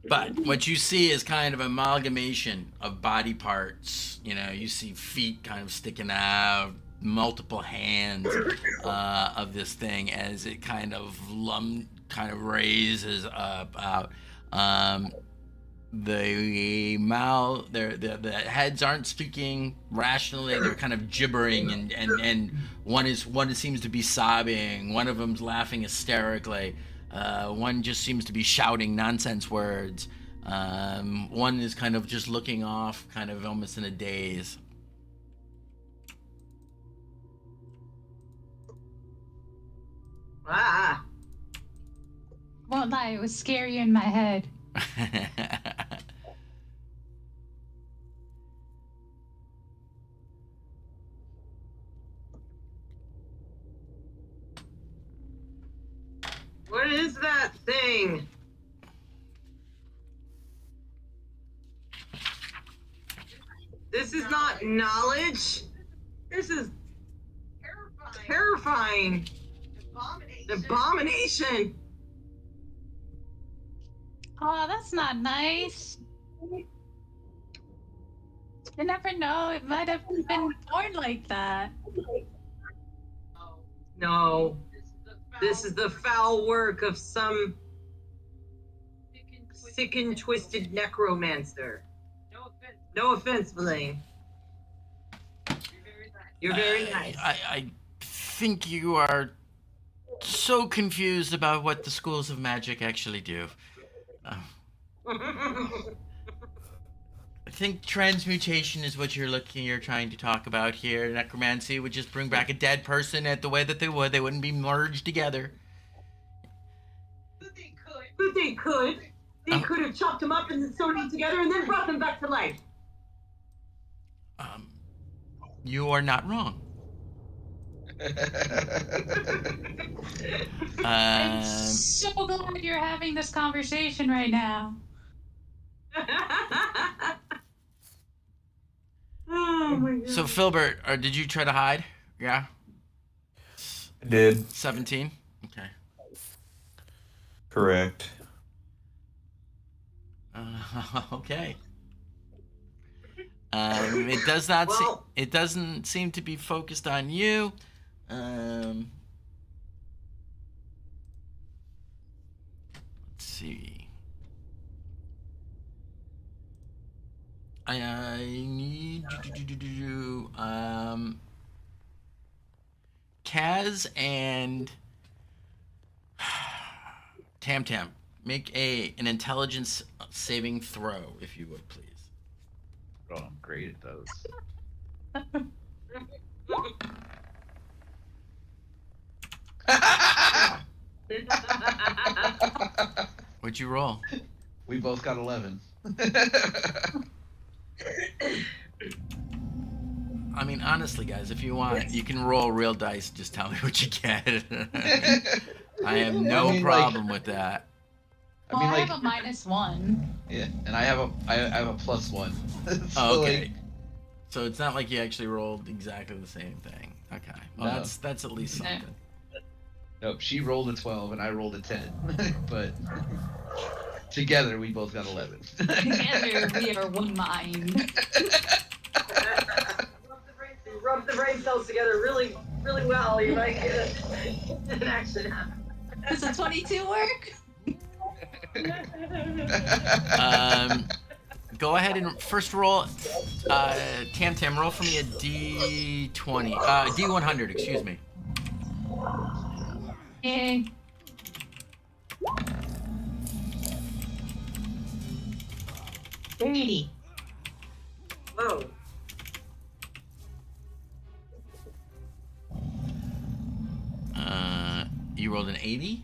But what you see is kind of amalgamation of body parts. You know, you see feet kind of sticking out, multiple hands of this thing as it kind of raises up out. The mouth, the heads aren't speaking rationally. They're kind of gibbering, and one seems to be sobbing. One of them's laughing hysterically. One just seems to be shouting nonsense words. One is kind of just looking off, kind of almost in a daze.
Ah.
Won't lie, it was scary in my head.
What is that thing? This is not knowledge. This is terrifying. Abomination.
Oh, that's not nice. You never know, it might have been born like that.
No. This is the foul work of some sick and twisted necromancer. No offense, Blaine. You're very nice.
I think you are so confused about what the schools of magic actually do. I think transmutation is what you're trying to talk about here. Necromancy would just bring back a dead person at the way that they would. They wouldn't be merged together.
But they could. They could have chopped them up and then sewed them together and then brought them back to life.
You are not wrong.
I'm so glad you're having this conversation right now.
Oh my god.
So Filbert, did you try to hide? Yeah.
I did.
17. Okay.
Correct.
Okay. It does not. It doesn't seem to be focused on you. Let's see. I need Kaz and Tam Tam. Make an intelligence saving throw, if you would, please.
Oh, I'm great at those.
What'd you roll?
We both got 11.
I mean, honestly, guys, if you want, you can roll real dice. Just tell me what you get. I have no problem with that.
Well, I have a -1.
Yeah, and I have a +1. So,
Oh, okay.
like,
So it's not like you actually rolled exactly the same thing. Okay. Well,
No.
that's at least something.
nope, she rolled a 12 and I rolled a 10. But together we both got 11.
Together we are one mind.
Rub the brain cells together really really well. You might get an action.
Does a 22 work?
Go ahead and first roll. Tam, roll for me a D20. D100, excuse me.
Yay. $30.
Whoa.
You rolled an 80?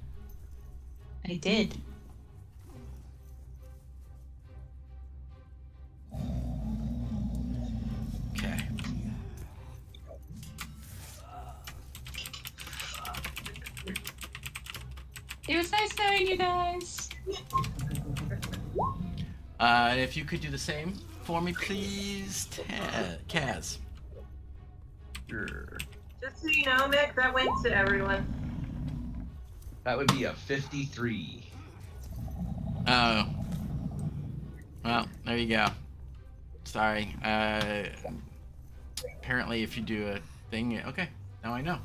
I did.
Okay.
It was nice knowing you guys.
If you could do the same for me, please, Kaz.
Sure.
Just so you know, Mick, that went to everyone.
That would be a 53.
Oh. Well, there you go. Sorry. Apparently, if you do a thing, okay. Now I know.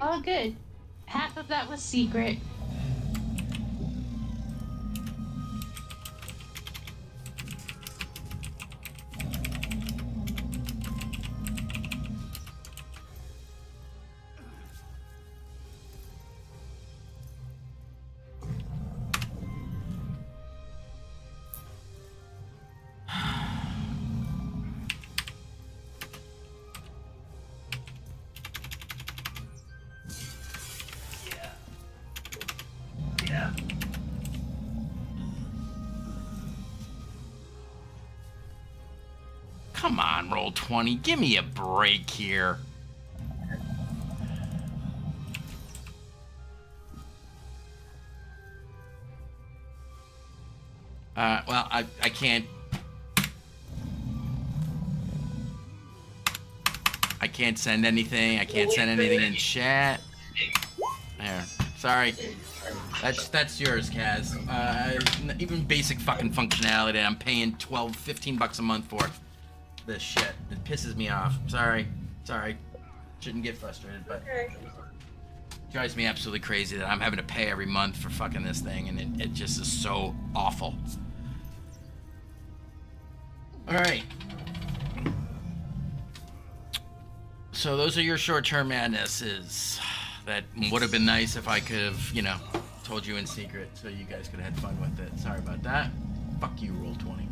All good. Half of that was secret.
Come on, roll 20. Give me a break here. Well, I can't. I can't send anything. I can't send anything in chat. There. Sorry. That's yours, Kaz. Even basic fucking functionality, I'm paying $15 a month for this shit. It pisses me off. Sorry. Shouldn't get frustrated, but it drives me absolutely crazy that I'm having to pay every month for fucking this thing, and it just is so awful. Alright. So those are your short-term madnesses. That would have been nice if I could have, told you in secret so you guys could have had fun with it. Sorry about that. Fuck you, roll 20.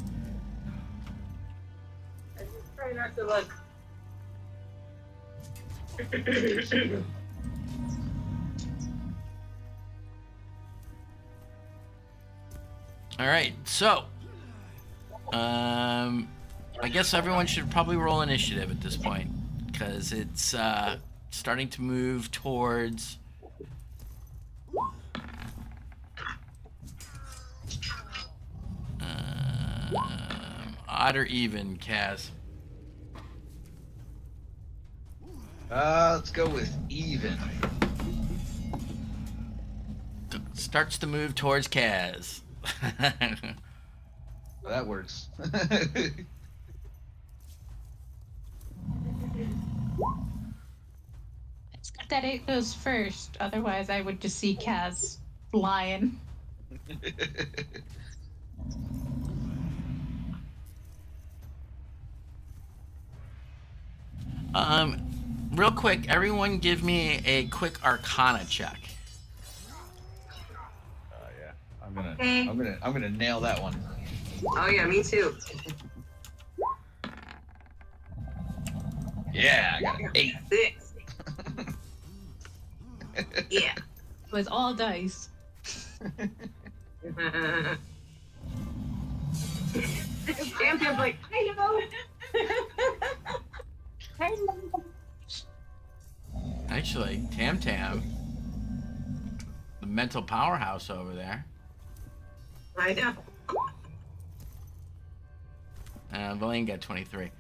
I just try not to look.
All right, so I guess everyone should probably roll initiative at this point because it's starting to move towards odd or even, Kaz.
Let's go with even.
Starts to move towards Kaz.
That works.
It's good that it goes first. Otherwise, I would just see Kaz flying.
Real quick, everyone give me a quick Arcana check.
Yeah.
Okay.
I'm gonna nail that one.
Oh yeah, me too.
Yeah, I got an 8.
6. Yeah.
It was all dice.
Champion's like, I know.
Actually, Tam, the mental powerhouse over there.
I know.
Valine got 23.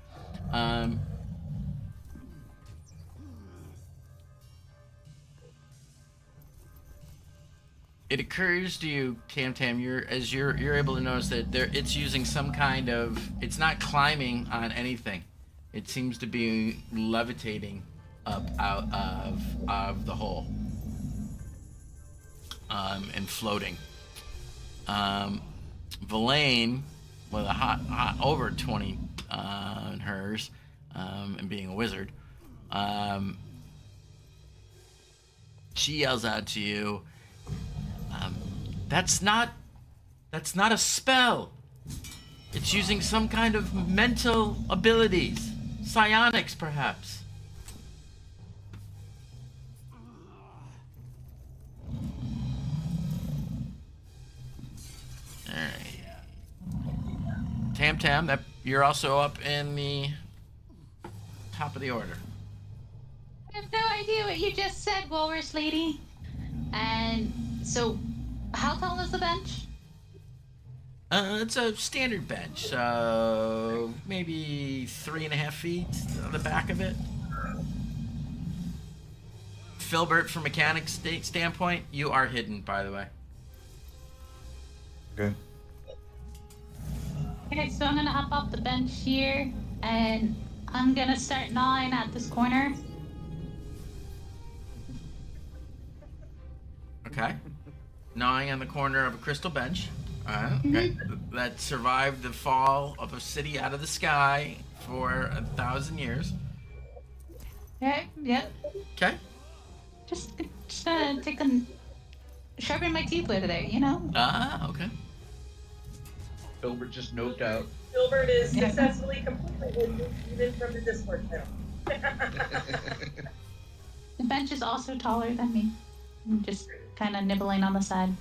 It occurs to you, Tam, you're able to notice that it's using some kind of. It's not climbing on anything. It seems to be levitating up out of the hole, and floating. Verlaine, with a hot over 20 in hers, and being a wizard, she yells out to you, that's not a spell. It's using some kind of mental abilities. Psionics, perhaps. Alright. Tam, that you're also up in the top of the order.
I have no idea what you just said, Walrus Lady. And so, how tall is the bench?
It's a standard bench, so maybe 3.5 feet on the back of it. Filbert, from mechanics standpoint, you are hidden, by the way.
Okay.
Okay, so I'm gonna hop off the bench here, and I'm gonna start gnawing at this corner.
Okay. Gnawing on the corner of a crystal bench. Okay. That survived the fall of a city out of the sky for 1,000 years.
Okay, yep.
Okay.
Just gonna sharpen my teeth with it, you know?
Okay.
Filbert just noped out.
Gilbert is
Yeah.
successfully completely hidden, even from the Discord channel.
The bench is also taller than me. I'm just kind of nibbling on the side.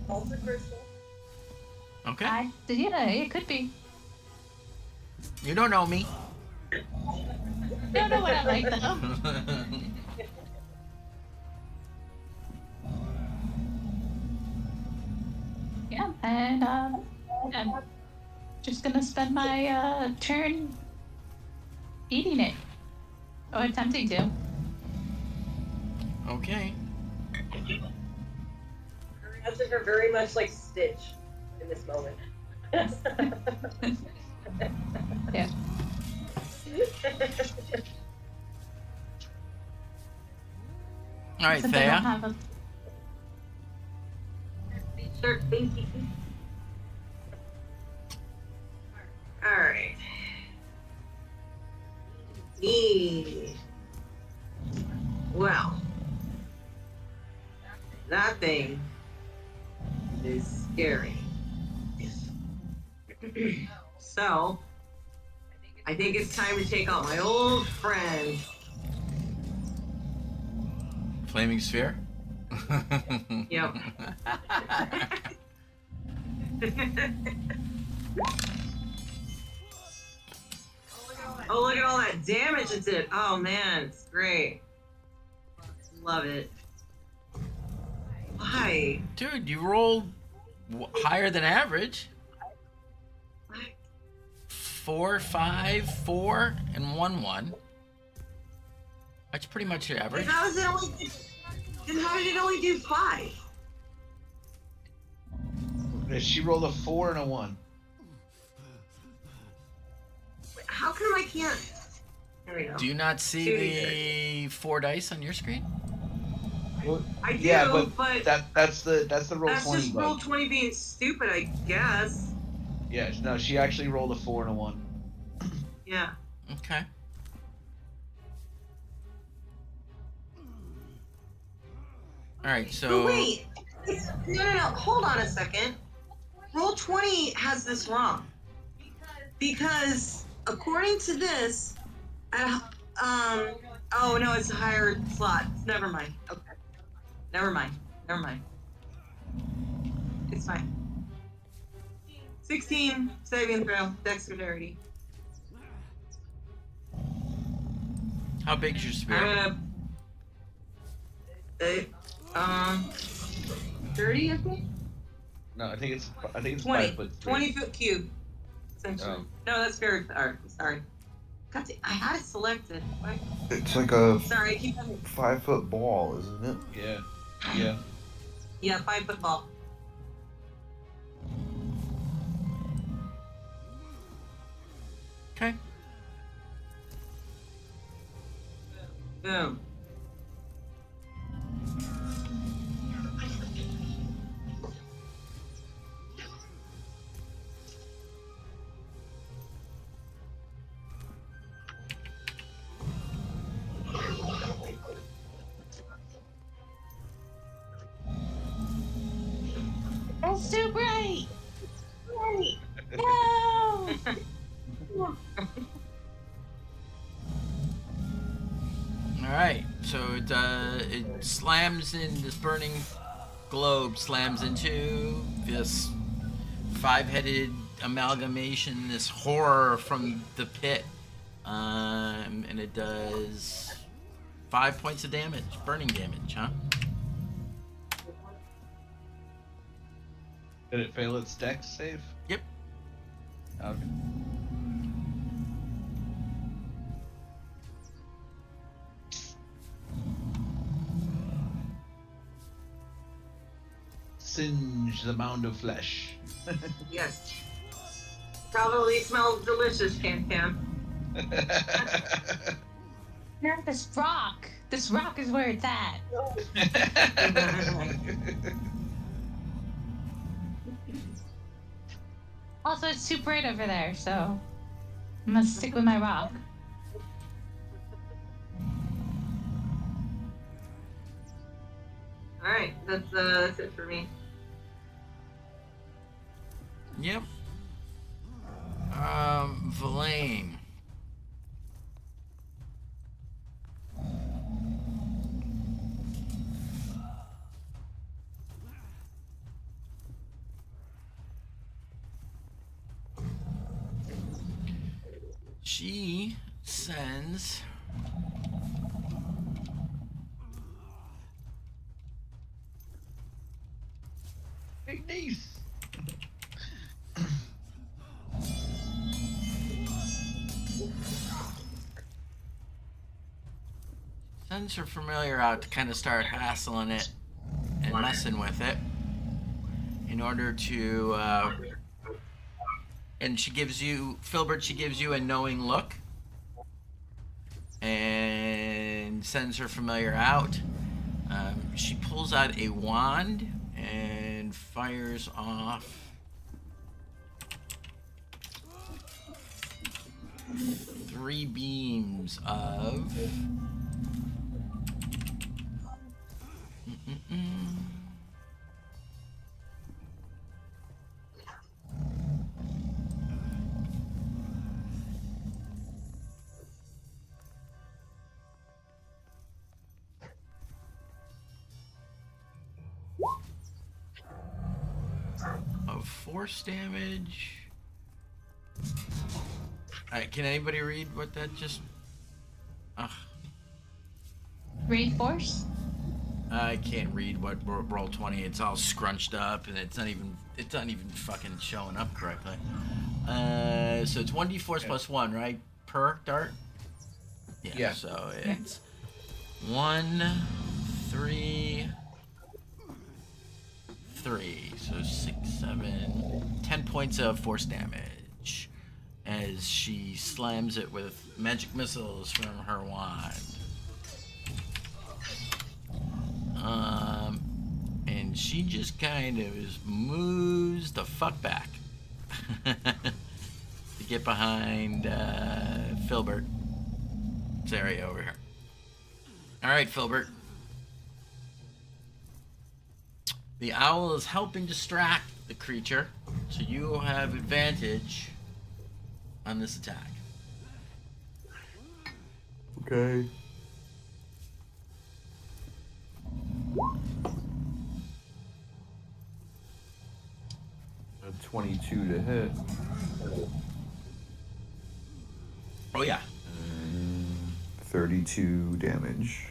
Also crystal.
Okay.
Yeah, it could be.
You don't know me.
I don't know what I like though. Yeah, and I'm just gonna spend my turn eating it, or attempting to.
Okay.
Her reactions are very much like Stitch in this moment.
Yeah.
All right,
Since I don't
Thea.
have a
Sure, thank you. Alright. Well, that thing is scary. So, I think it's time to take out my old friend.
Flaming sphere.
Yep. Oh, look at all that damage it did. Oh, man, it's great. Love it. Why?
Dude, you rolled higher than average. 4, 5, 4, and 1, 1. That's pretty much your average.
Then how did it only do 5?
She rolled a 4 and a 1.
How come I can't? There we go.
Do you not see the 4 dice on your screen?
Well,
I do,
yeah,
but
that's the roll
that's
20.
just
bug.
roll 20 being stupid, I guess.
Yeah, no, she actually rolled a 4 and a 1.
Yeah.
Okay. All right, so
But wait. No. Hold on a second. Roll 20 has this wrong. Because according to this, oh no, it's a higher slot. Never mind. Okay. Never mind. It's fine. 16 saving throw, dexterity.
how big is your spear?
I'm gonna 30, I think.
No, I think it's
20.
5 foot 3.
20 foot cube. Essentially.
Oh.
No, that's very. Sorry. God, I had it selected. Why?
It's like a
Sorry, I keep having.
5-foot ball, isn't it?
Yeah.
Yeah, 5 foot ball.
Okay.
Boom.
That's too bright. No.
All right. So it slams in this burning globe, slams into this five-headed amalgamation, this horror from the pit, and it does 5 points of damage, burning damage, huh?
Did it fail its dex save?
Yep.
Okay. Singe the mound of flesh.
Yes. Probably smells delicious, Cam.
Not this rock. This rock is where it's at. Also, it's too bright over there, so I'm gonna stick with my rock.
All right, that's it for me.
Yep. Verlaine. She sends
Big niece.
sends her familiar out to kind of start hassling it and messing with it in order to and she gives you Filbert, she gives you a knowing look and sends her familiar out. She pulls out a wand and fires off 3 beams of force damage. Alright, can anybody read what that just... Ugh.
Raid force?
I can't read what roll 20. It's all scrunched up and it's not even fucking showing up correctly. So it's 1d4 plus 1, right? Per dart?
Yeah.
So it's 1, 3, 3. So 6, 7, 10 points of force damage as she slams it with magic missiles from her wand. And she just kind of moves the fuck back to get behind Filbert's area over here. All right, Filbert. The owl is helping distract the creature, so you have advantage on this attack.
Okay. A 22 to hit.
Oh yeah.
And 32 damage.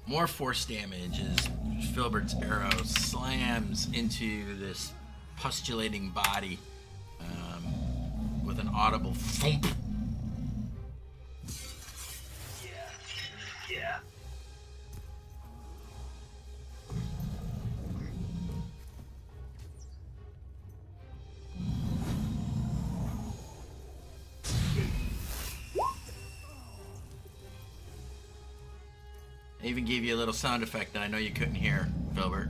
More force damage as Filbert's arrow slams into this postulating body with an audible thump. Yeah. I even gave you a little sound effect that I know you couldn't hear, Filbert.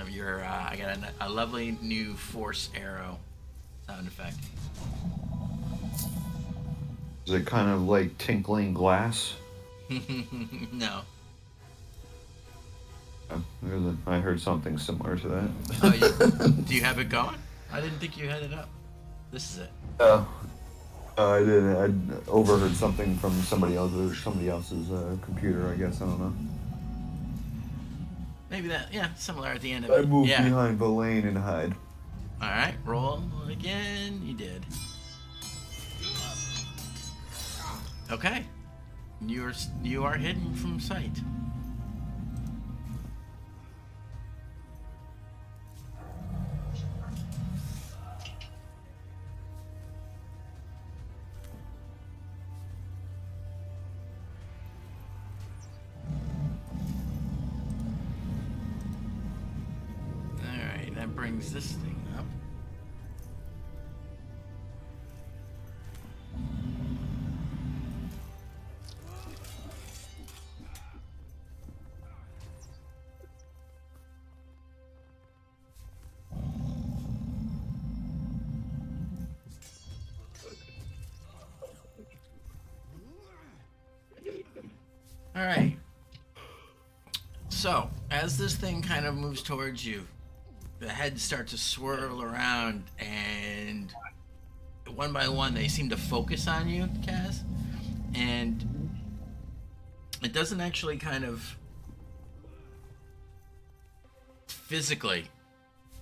Of your, I got a lovely new force arrow sound effect.
Is it kind of like tinkling glass?
No.
I heard something similar to that.
Oh, do you have it going? I didn't think you had it up. This is it.
I did. I overheard something from somebody else's computer. I guess I don't know.
Maybe that. Yeah, similar at the end of
I
it.
moved
Yeah.
behind the lane and hide.
All right, roll again. You did. Okay. You are hidden from sight. Alright, that brings this thing up. Alright. So, as this thing kind of moves towards you, the heads start to swirl around, and one by one they seem to focus on you, Kaz. And it doesn't actually kind of physically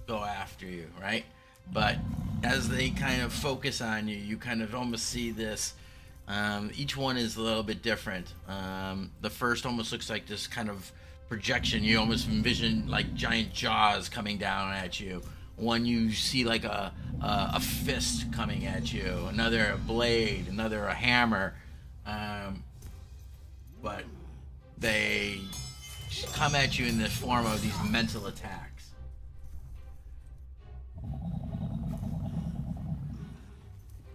go after you, right? But as they kind of focus on you, you kind of almost see this. Each one is a little bit different. The first almost looks like this kind of projection. You almost envision like giant jaws coming down at you. One you see like a fist coming at you. Another a blade. Another a hammer. But they come at you in the form of these mental attacks.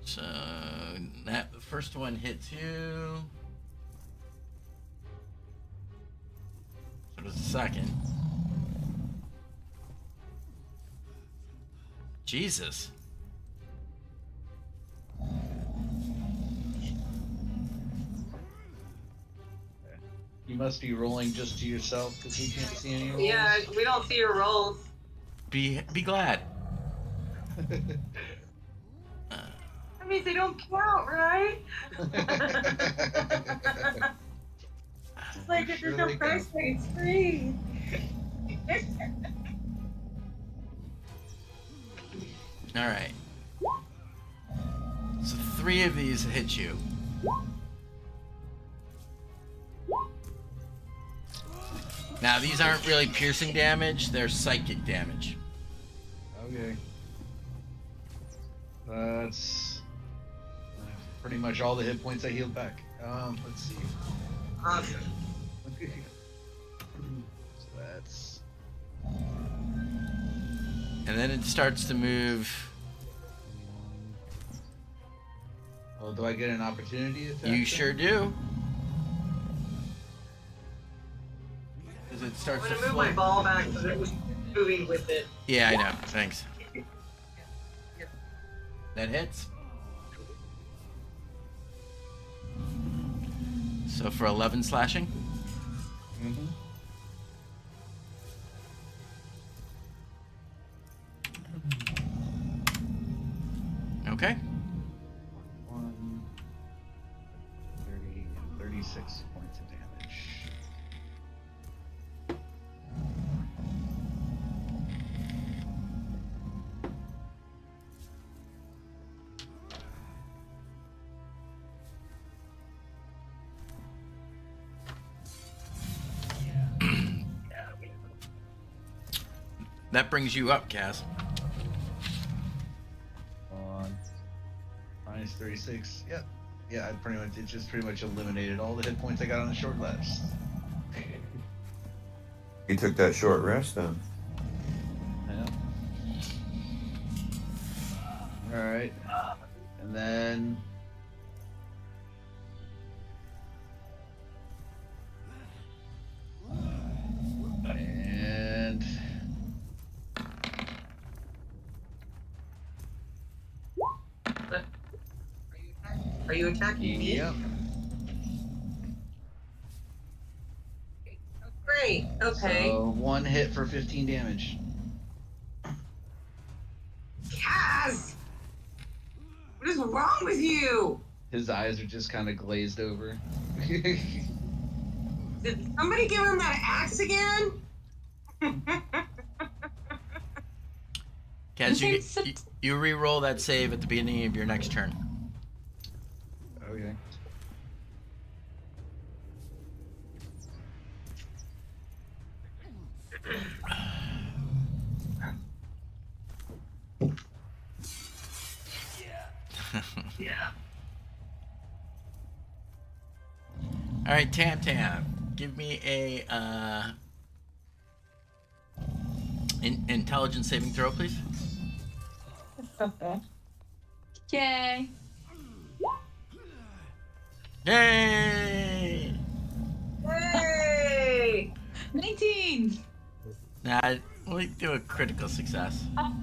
So that the first one hits you. So does the second. Jesus.
You must be rolling just to yourself because we can't see any rolls.
Yeah, we don't see your rolls.
Be glad.
That means they don't count, right? It's like if there's no price tag, it's free.
All right. So 3 of these hit you. Now these aren't really piercing damage; they're psychic damage.
Okay. That's pretty much all the hit points I healed back. Let's see.
Awesome.
So that's.
And then it starts to move.
Oh, do I get an opportunity attack?
You sure do. As it
I'm
starts to
gonna move
float.
my ball back so that it was moving with it.
Yeah, I know. Thanks. That hits. So for 11 slashing.
Mm-hmm.
Okay.
1, 30, and 36 points of damage.
That brings you up, Kaz.
On minus 36. Yep. Yeah, it just pretty much eliminated all the hit points I got on the short rest.
You took that short rest then.
Yeah. All right. And then
Are you attacking me?
Yep.
Great. Okay.
So 1 hit for 15 damage.
Kaz! What is wrong with you?
His eyes are just kind of glazed over.
Did somebody give him that axe again?
Kaz, you re-roll that save at the beginning of your next turn.
Okay.
Yeah.
All right, Tam Tam, give me a intelligence saving throw, please.
Yay.
Yay!
Hey!
19.
Nah, we do a critical success. All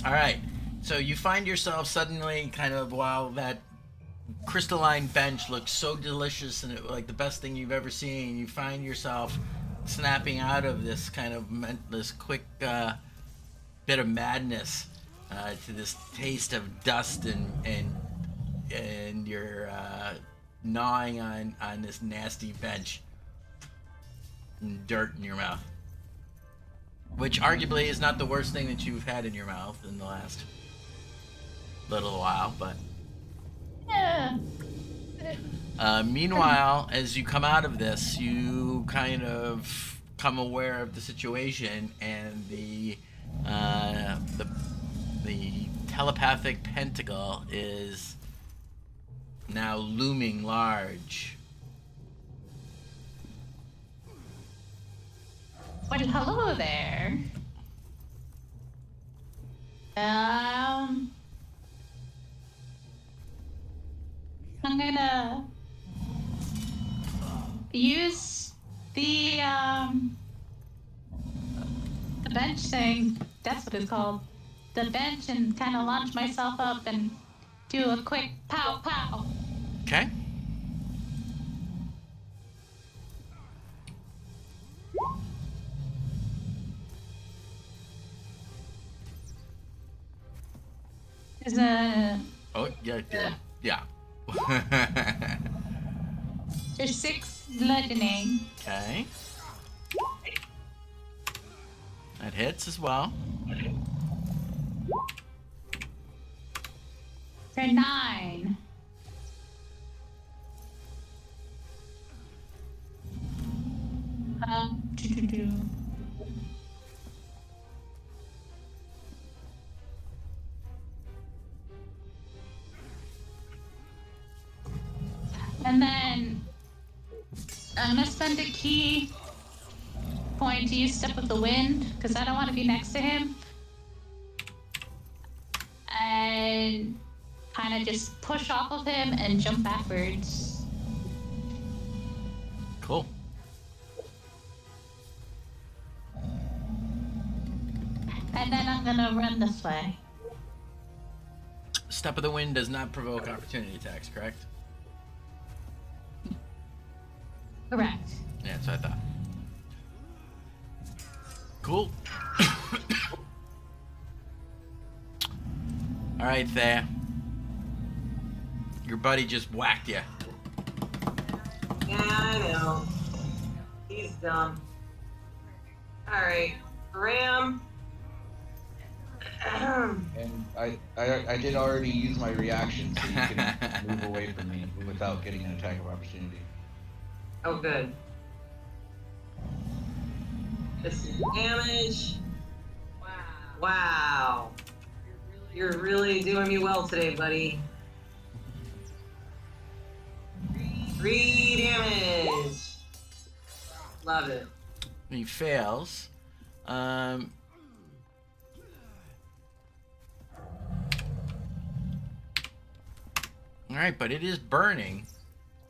right, so you find yourself suddenly kind of, while that crystalline bench looks so delicious and like the best thing you've ever seen, you find yourself snapping out of this kind of this quick bit of madness to this taste of dust and you're gnawing on this nasty bench and dirt in your mouth, which arguably is not the worst thing that you've had in your mouth in the last little while, but
Yeah.
meanwhile, as you come out of this, you kind of come aware of the situation, and the telepathic pentacle is now looming large.
Well, hello there. I'm gonna use the bench thing. That's what it's called. The bench, and kind of launch myself up and do a quick pow pow.
Okay.
Is a
Oh, yeah.
there's 6 bludgeoning.
Okay. That hits as well.
For 9. Do. And then I'm gonna spend a key point to use Step with the Wind, because I don't want to be next to him. And kind of just push off of him and jump backwards.
Cool.
And then I'm gonna run this way.
Step of the Wind does not provoke opportunity attacks, correct?
Correct.
Yeah, that's what I thought. Cool. All right, Thea. Your buddy just whacked you.
Yeah, I know. He's dumb. Alright. Ram.
And I did already use my reaction, so you can move away from me without getting an attack of opportunity.
Oh, good. This is damage. Wow. You're really doing me well today, buddy. 3 damage. Love it.
He fails. All right, but it is burning,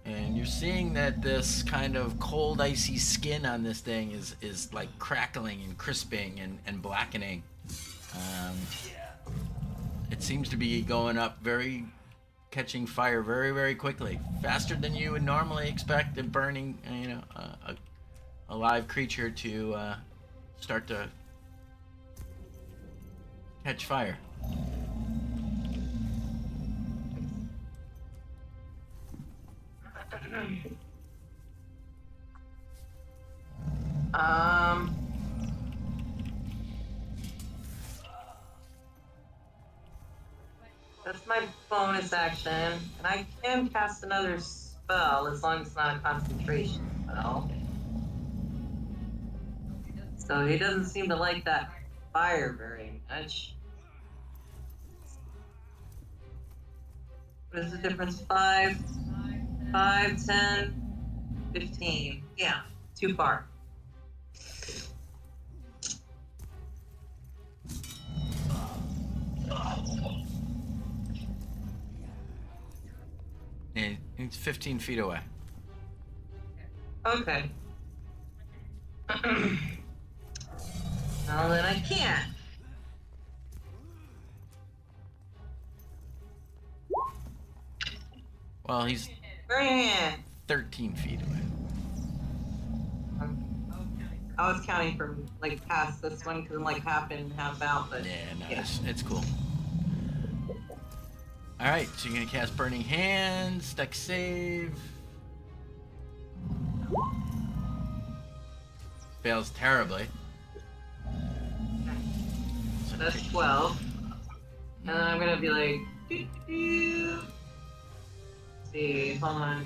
and you're seeing that this kind of cold, icy skin on this thing is like crackling and crisping and blackening. It seems to be going up very catching fire very, very quickly, faster than you would normally expect a burning, a live creature to start to catch fire.
That's my bonus action, and I can cast another spell as long as it's not a concentration spell. So he doesn't seem to like that fire very much. What is the difference? 5, 10, 15. Yeah, too far.
And it's 15 feet away.
Okay. Well, then I can't.
Well, he's
Burning hand.
13 feet away.
I was counting from like past this one because I'm like half in, half out, but
Yeah, no,
yeah.
It's cool. All right, so you're gonna cast Burning Hands, dex save. Fails terribly. So
That's 12. And then I'm gonna be like, doo-doo. Let's see, hold on.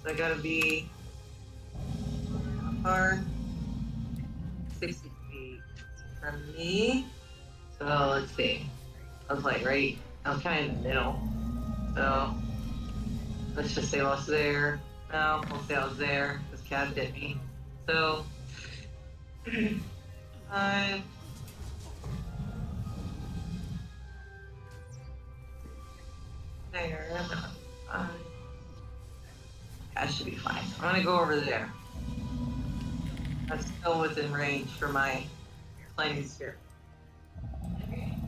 So I gotta be far 60 feet from me. So let's see. I was like, right? I was kind of in the middle. So let's just say I was there. No, we'll say I was there. This cat bit me. So 5. There. That should be fine. I'm gonna go over there. That's still within range for my lightning sphere.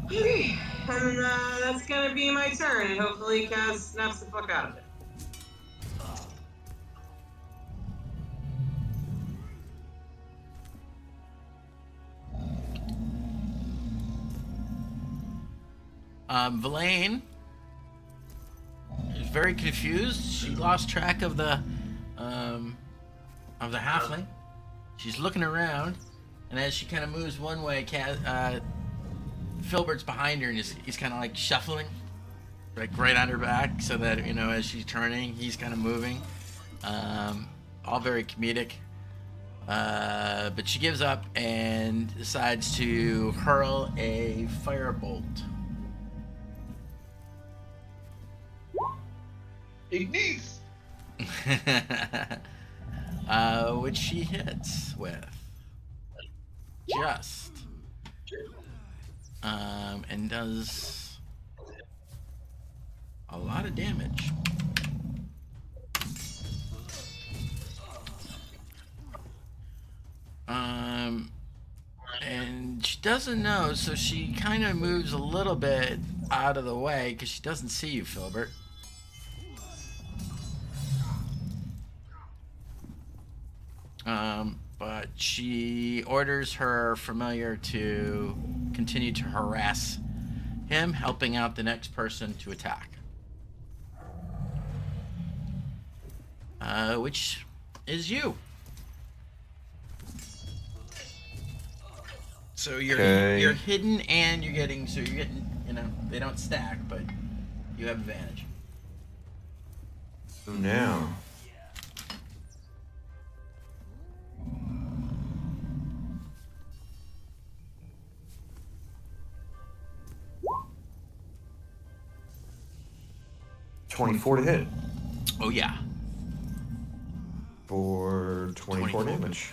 Okay, and that's gonna be my turn, and hopefully Kaz snaps the fuck out of it.
Villain is very confused. She lost track of the halfling. She's looking around, and as she kind of moves one way, Filbert's behind her, and he's kind of like shuffling, like right on her back, so that as she's turning, he's kind of moving. All very comedic. But she gives up and decides to hurl a firebolt.
Ignis!
Which she hits with. Just. And does a lot of damage. And she doesn't know, so she kind of moves a little bit out of the way because she doesn't see you, Filbert. But she orders her familiar to continue to harass him, helping out the next person to attack. Which is you. So you're hidden and you're getting they don't stack, but you have advantage.
So now. $24 to hit.
Oh yeah.
For 24 damage.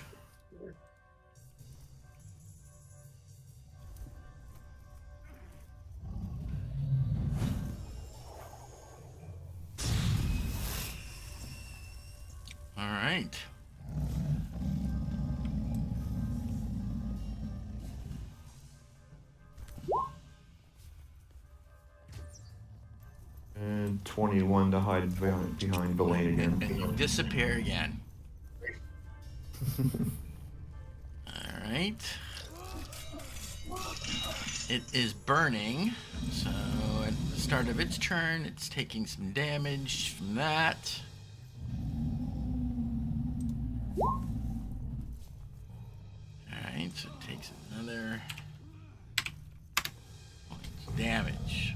All right.
And 21 to hide behind Villain again.
And you disappear again. Alright. It is burning, so at the start of its turn, it's taking some damage from that. Alright, so it takes another point of damage.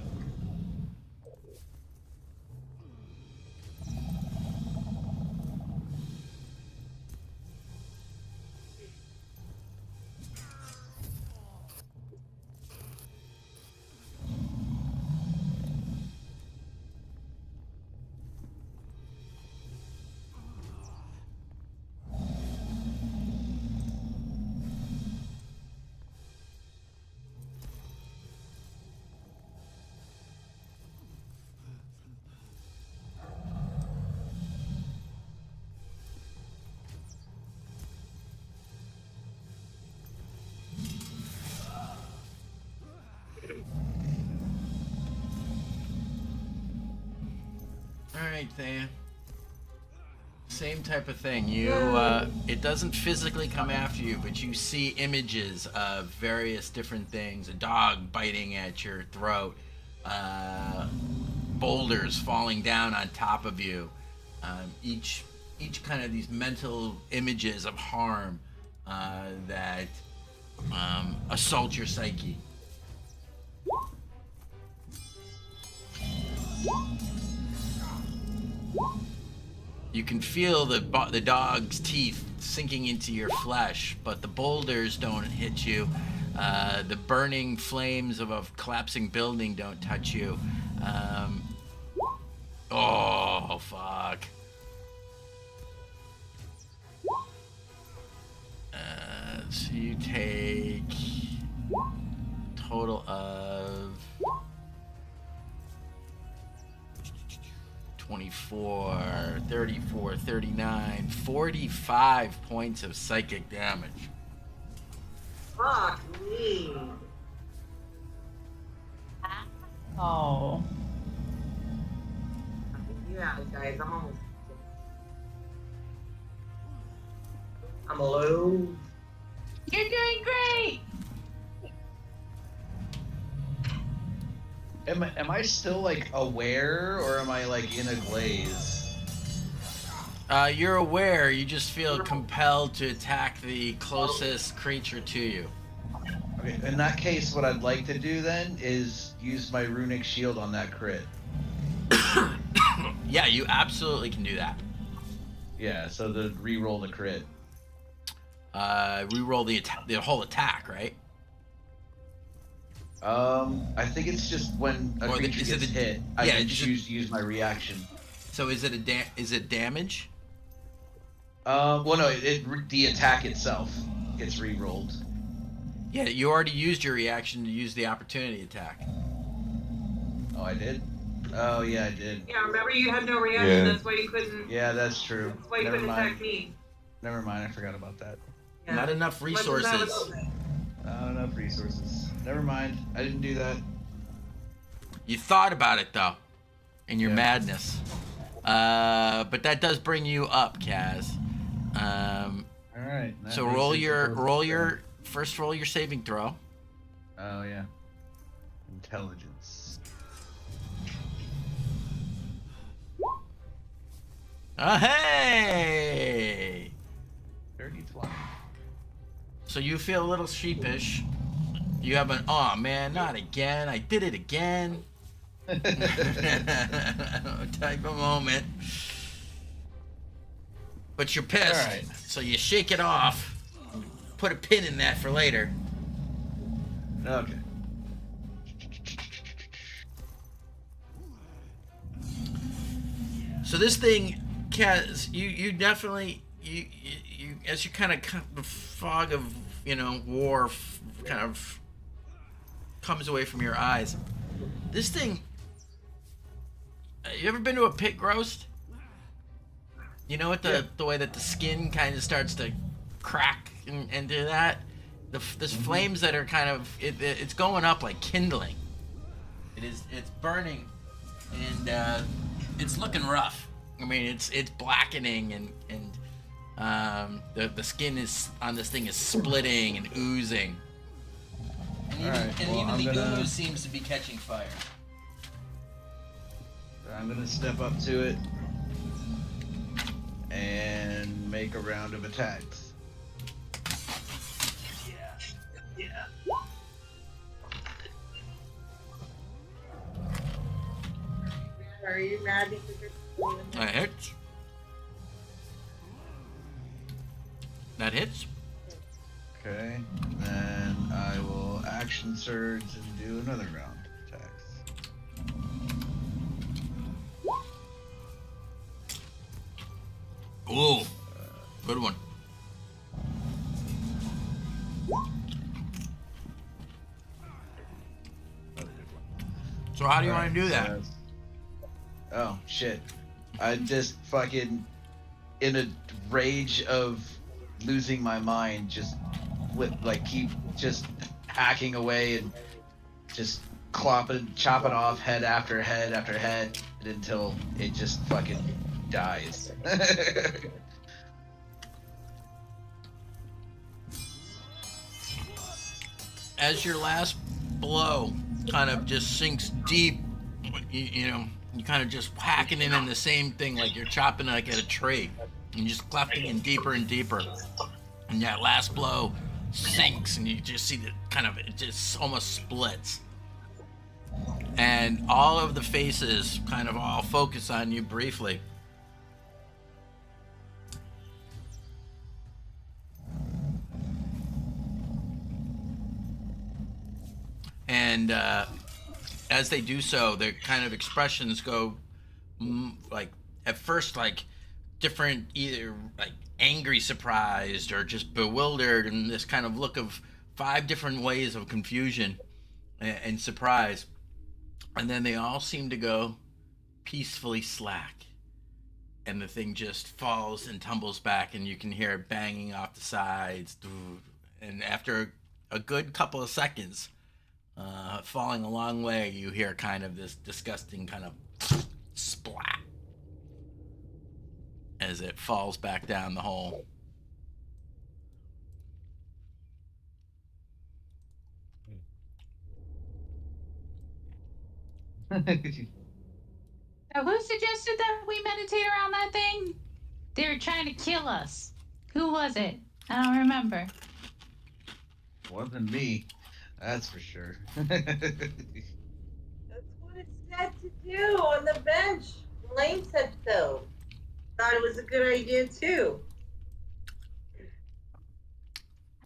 Alright, Thea. Same type of thing. It doesn't physically come after you, but you see images of various different things. A dog biting at your throat. Boulders falling down on top of you. Each kind of these mental images of harm that assault your psyche. You can feel the dog's teeth sinking into your flesh, but the boulders don't hit you. The burning flames of a collapsing building don't touch you. Oh, fuck. So you take total of 24, 34, 39, 45 points of psychic damage.
Fuck me.
Oh.
Yeah, guys, I'm alone.
You're doing great!
Am I still like aware, or am I like in a glaze?
You're aware, you just feel compelled to attack the closest creature to you.
Okay, in that case, what I'd like to do then is use my runic shield on that crit.
Yeah, you absolutely can do that.
Yeah, so to re-roll the crit.
Reroll the whole attack, right?
I think it's just when a creature gets hit, I can choose to use my reaction.
So is it damage?
Well, no, the attack itself gets re-rolled.
Yeah, you already used your reaction to use the opportunity attack.
Oh, I did? Oh, yeah, I did.
Yeah, remember you had no reaction,
Yeah.
that's why you couldn't.
Yeah, that's true.
That's why you
Never
couldn't
mind.
attack me.
Never mind, I forgot about that.
Yeah.
Not enough resources.
Not enough resources. Never mind, I didn't do that.
You thought about it though, in your
Yeah.
madness. But that does bring you up, Kaz.
All right.
So roll your saving throw.
Oh yeah. Intelligence.
Hey!
30-20.
So you feel a little sheepish. You have oh man, not again. I did it again. Type of moment. But you're pissed.
All right.
So you shake it off. Put a pin in that for later.
Okay.
So this thing, Kaz, you definitely you as you kind of the fog of war kind of comes away from your eyes. This thing. You ever been to a pig roast? You know what the way that the skin kind of starts to crack and do that. There's flames that are kind of it's going up like kindling. It's burning and it's looking rough. I mean, it's blackening, and the skin is on this thing is splitting and oozing, and even the ooze seems to be catching fire.
I'm gonna step up to it and make a round of attacks.
Yeah. Are you mad because you're
That hits. That hits.
Okay, then I will action surge and do another round of attacks.
Ooh, good one.
Another good one.
So how do you want to do that?
Oh shit! I just fucking, in a rage of losing my mind, just keep just hacking away and just chopping off head after head after head until it just fucking dies.
As your last blow kind of just sinks deep, you know, you kind of just hacking in the same thing like you're chopping like at a tree, and just clefting in deeper and deeper, and that last blow sinks, and you just see that kind of it just almost splits, and all of the faces kind of all focus on you briefly. And as they do so, their kind of expressions go like at first like different, either like angry, surprised, or just bewildered, and this kind of look of 5 different ways of confusion and surprise, and then they all seem to go peacefully slack, and the thing just falls and tumbles back, and you can hear it banging off the sides, and after a good couple of seconds, falling a long way, you hear kind of this disgusting kind of splat as it falls back down the hole.
Now, who suggested that we meditate around that thing? They were trying to kill us. Who was it? I don't remember.
Wasn't me, that's for sure.
That's what it said to do on the bench. Lane said so. Thought it was a good idea too.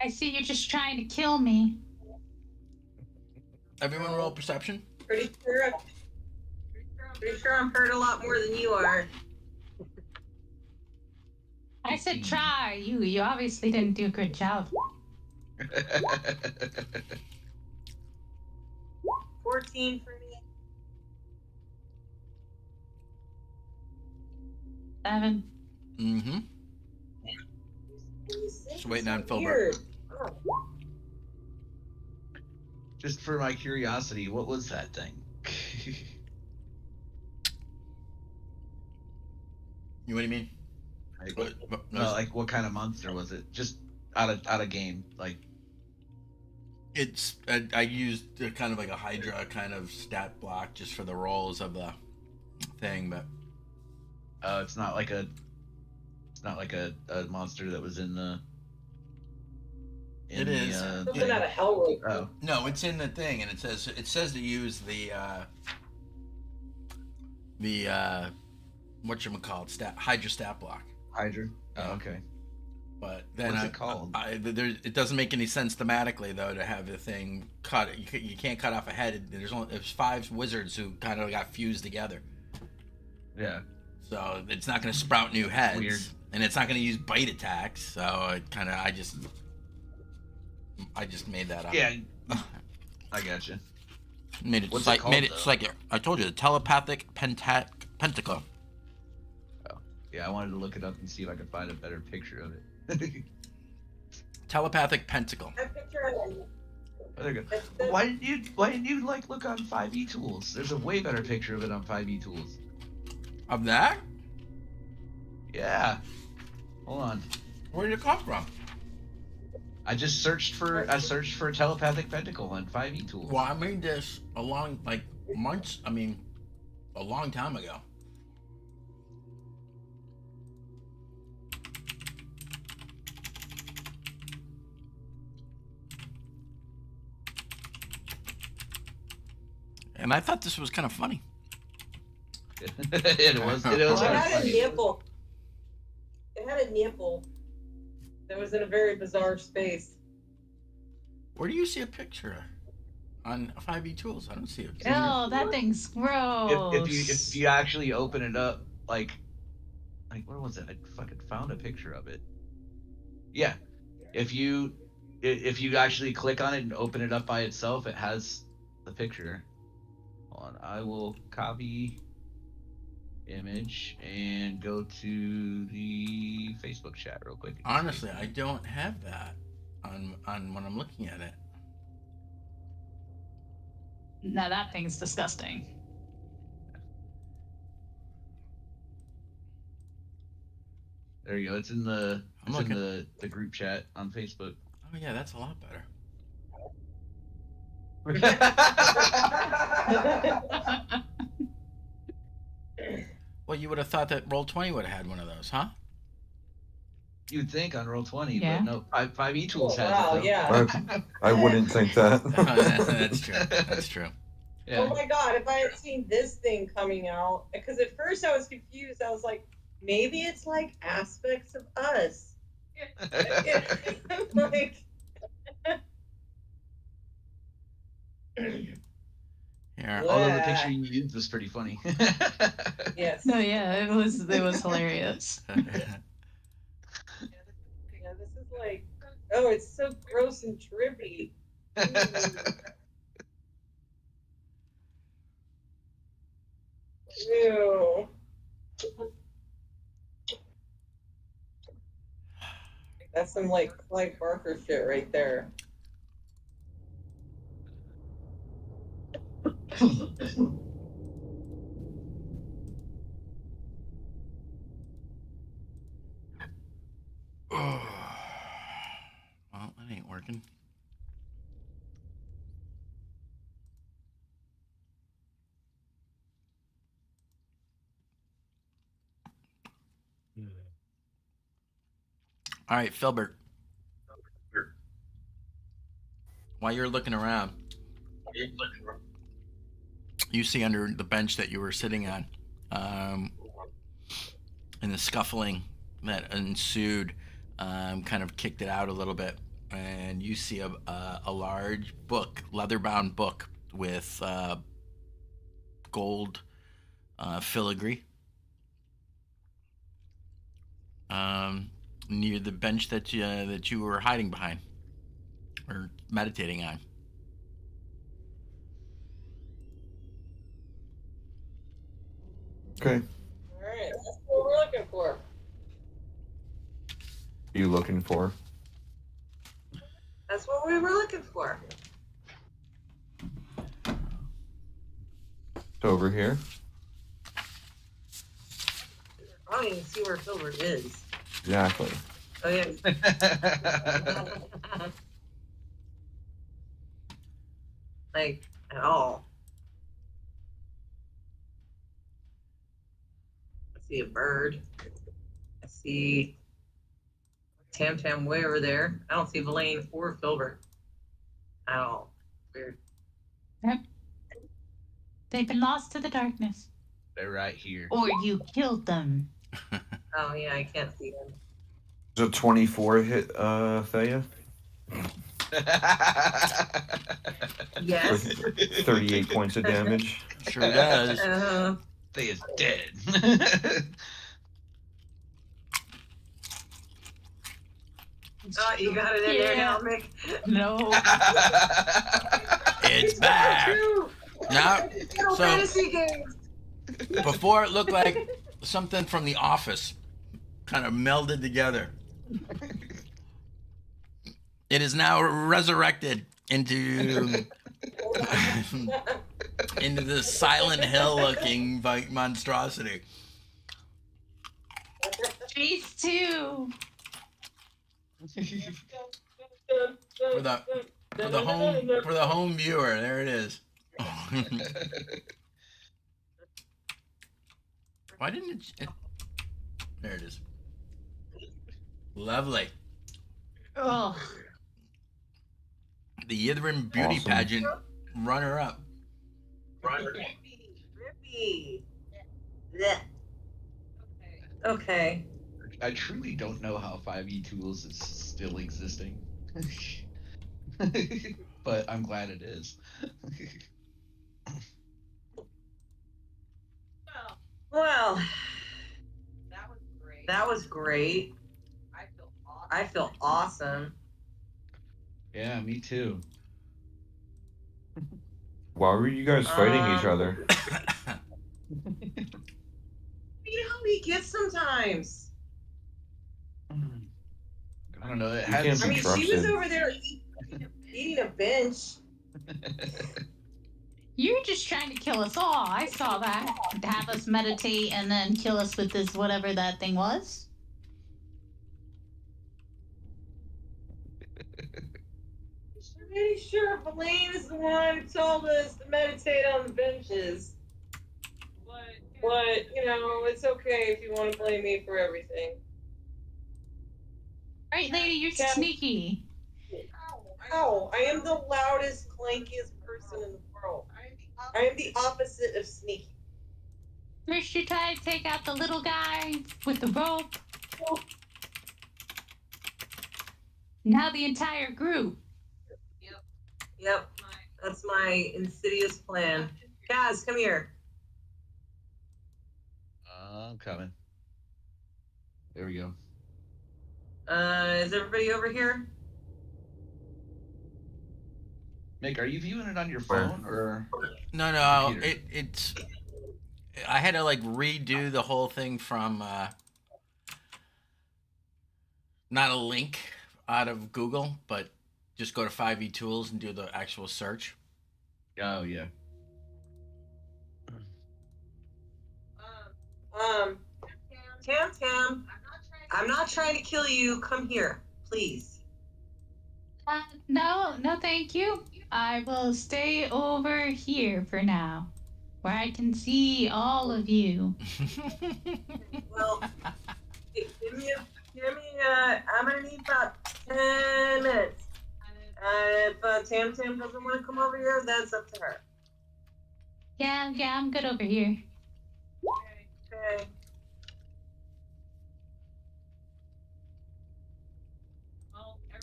I see you're just trying to kill me.
Everyone roll perception.
Pretty sure I'm hurt a lot more than you are.
I said try. You obviously didn't do a good job.
14 for me.
7.
Mm-hmm. Just waiting on Filbert.
Oh.
Just for my curiosity, what was that thing?
What do you mean?
Like what kind of monster was it? Just out of game, like.
It's I used kind of like a Hydra kind of stat block just for the rolls of the thing, but
It's not like a monster that was in the.
It is.
Something out of Hellraiser.
Oh.
No, it's in the thing, and it says to use the whatchamacallit, Hydra stat block.
Hydra. Oh, okay.
But then
What's it called?
It doesn't make any sense thematically though to have the thing cut. You can't cut off a head. There's 5 wizards who kind of got fused together.
Yeah.
So it's not going to sprout new heads.
Weird.
And it's not going to use bite attacks. So it kind of I just made that up.
Yeah. I gotcha.
Made it
What's
like
it called,
made it
though?
like I told you, the telepathic pentacle.
Yeah, I wanted to look it up and see if I could find a better picture of it.
Telepathic pentacle.
I picture it.
There you go. Why didn't you like look on 5e Tools? There's a way better picture of it on 5e Tools.
Of that?
Yeah. Hold on.
Where did it come from?
I just searched for a telepathic pentacle on 5e Tools.
Well, I made this a long time ago. And I thought this was kind of funny.
it was
It
kind of
had a
funny.
nipple. It had a nipple that was in a very bizarre space.
Where do you see a picture on 5e Tools? I don't see it.
Oh, that thing's gross.
If you actually open it up, like where was it? I fucking found a picture of it. Yeah, if you actually click on it and open it up by itself, it has the picture. Hold on, I will copy image and go to the Facebook chat real quick.
Honestly, I don't have that on when I'm looking at it.
Now that thing's disgusting.
There you go. It's in the group chat on Facebook.
Oh yeah, that's a lot better. Well, you would have thought that Roll20 would have had one of those, huh?
You'd think on Roll20,
Yeah.
but no. 5e Tools has
Wow,
it. Though.
yeah.
I wouldn't think that.
That's true. That's true.
Yeah.
Oh my god, if I had seen this thing coming out, because at first I was confused. I was like, maybe it's like aspects of us. Like,
Here.
Although the picture you used was pretty funny.
yes.
No, yeah, it was hilarious.
Yeah, this is like, oh, it's so gross and trippy. Ew. That's some like Clive Barker shit right there.
Well, that ain't working. All right, Filbert. While you're looking around, you see under the bench that you were sitting on, and the scuffling that ensued kind of kicked it out a little bit, and you see a large book, leather-bound book with gold filigree near the bench that you were hiding behind or meditating on.
Okay.
Alright, that's what we're looking for.
You looking for?
That's what we were looking for.
It's over here.
I don't even see where Filbert is.
Exactly.
Oh yeah. Like, at all. I see a bird. I see Tam Tam way over there. I don't see Villain or Filbert at all. Weird.
Yep. They've been lost to the darkness.
They're right here.
Or you killed them.
Oh yeah, I can't see him.
Does a 24 hit Thea?
Yes.
With 38 points of damage.
Sure does.
They is dead.
Oh, you got it in there
Yeah.
now, Mick.
No.
It's back.
True.
Now,
Little
so
fantasy games.
before it looked like something from The Office kind of melded together. It is now resurrected into into this Silent Hill looking monstrosity.
Trees too.
For the home viewer, there it is. Why didn't it? There it is. Lovely.
Oh,
The Ythryn Beauty
Awesome.
Pageant runner-up.
Rippy. Blech. Okay.
I truly don't know how 5e Tools is still existing. But I'm glad it is.
Well, that was great. I feel awesome.
Yeah, me too.
Why were you guys fighting each other?
You know how we get sometimes.
I don't know. It
You
had
can't
I
be
mean, she was
trusted.
over there eating a bench.
you were just trying to kill us all. I saw that. To have us meditate and then kill us with this whatever that thing was.
Pretty sure Blaine is the one who told us to meditate on the benches. But, you know, it's okay if you want to blame me for everything.
Right, lady, you're
Yeah.
sneaky.
Oh, I am the loudest, clankiest person in the world. I am the opposite of sneaky.
First you try to take out the little guy with the rope. Now the entire group.
Yep, that's my insidious plan. Kaz, come here.
I'm coming. There we go.
Is everybody over here?
Mick, are you viewing it on your phone or?
No,
Computer?
it's. I had to like redo the whole thing from not a link out of Google, but just go to 5e Tools and do the actual search.
Oh yeah.
Tam, I'm not trying to kill you. Come here, please.
No, thank you. I will stay over here for now, where I can see all of you.
Well, give me. I'm gonna need about 10 minutes. If Tam doesn't want to come over here, that's up to her.
Yeah, I'm good over here.
Okay.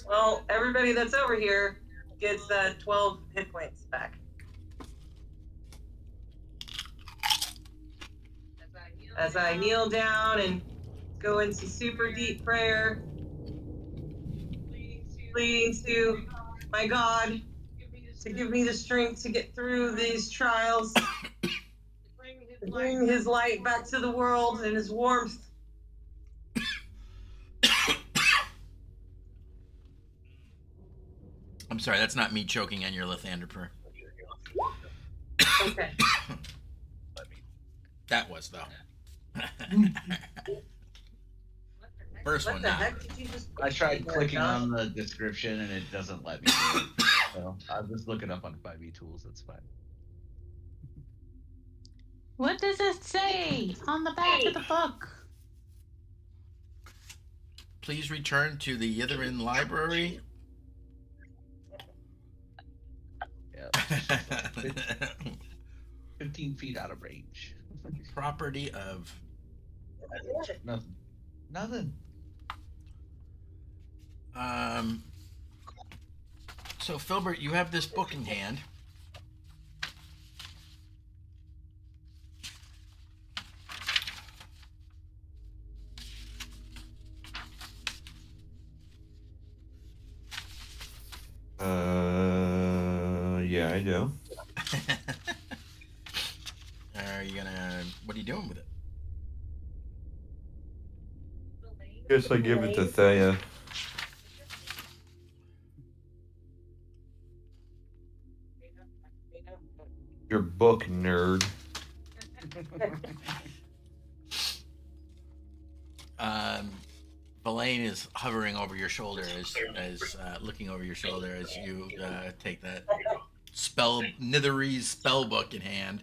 Well, everybody that's over here gets 12 hit points back. As I kneel down and go into super deep prayer, pleading to my God to give me the strength to get through these trials, to bring his light back to the world and his warmth.
I'm sorry, that's not me choking on your Lathander prayer.
Okay.
That was though. First
What
one
the
now.
heck did you just?
I tried clicking on the description and it doesn't let me do it. So I'll just look it up on 5e Tools. That's fine.
What does it say on the back of the book?
Please return to the Ythryn Library.
Yeah. 15 feet out of range.
Property of.
Nothing.
So Filbert, you have this book in hand.
Yeah, I do.
Are you gonna? What are you doing with it?
Guess I give it to Thea. Your book, nerd.
Verlaine is hovering over your shoulder as looking over your shoulder as you take that Nitherese spell book in hand.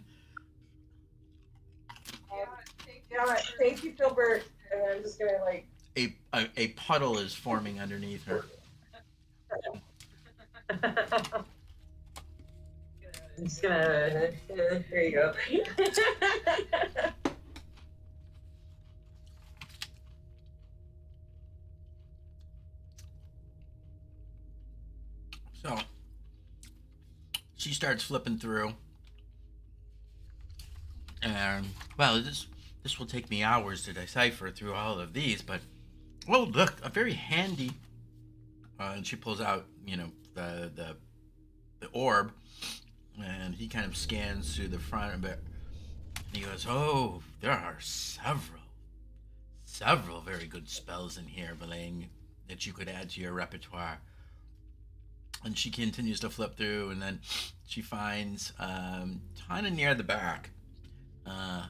Yeah, thank you, Filbert. And I'm just gonna like.
A puddle is forming underneath her.
I'm just gonna. There you go.
So she starts flipping through, and well, this will take me hours to decipher through all of these, but oh look, a very handy. And she pulls out, the orb, and he kind of scans through the front of it. And he goes, "Oh, there are several very good spells in here, Verlaine, that you could add to your repertoire." And she continues to flip through, and then she finds, kind of near the back, an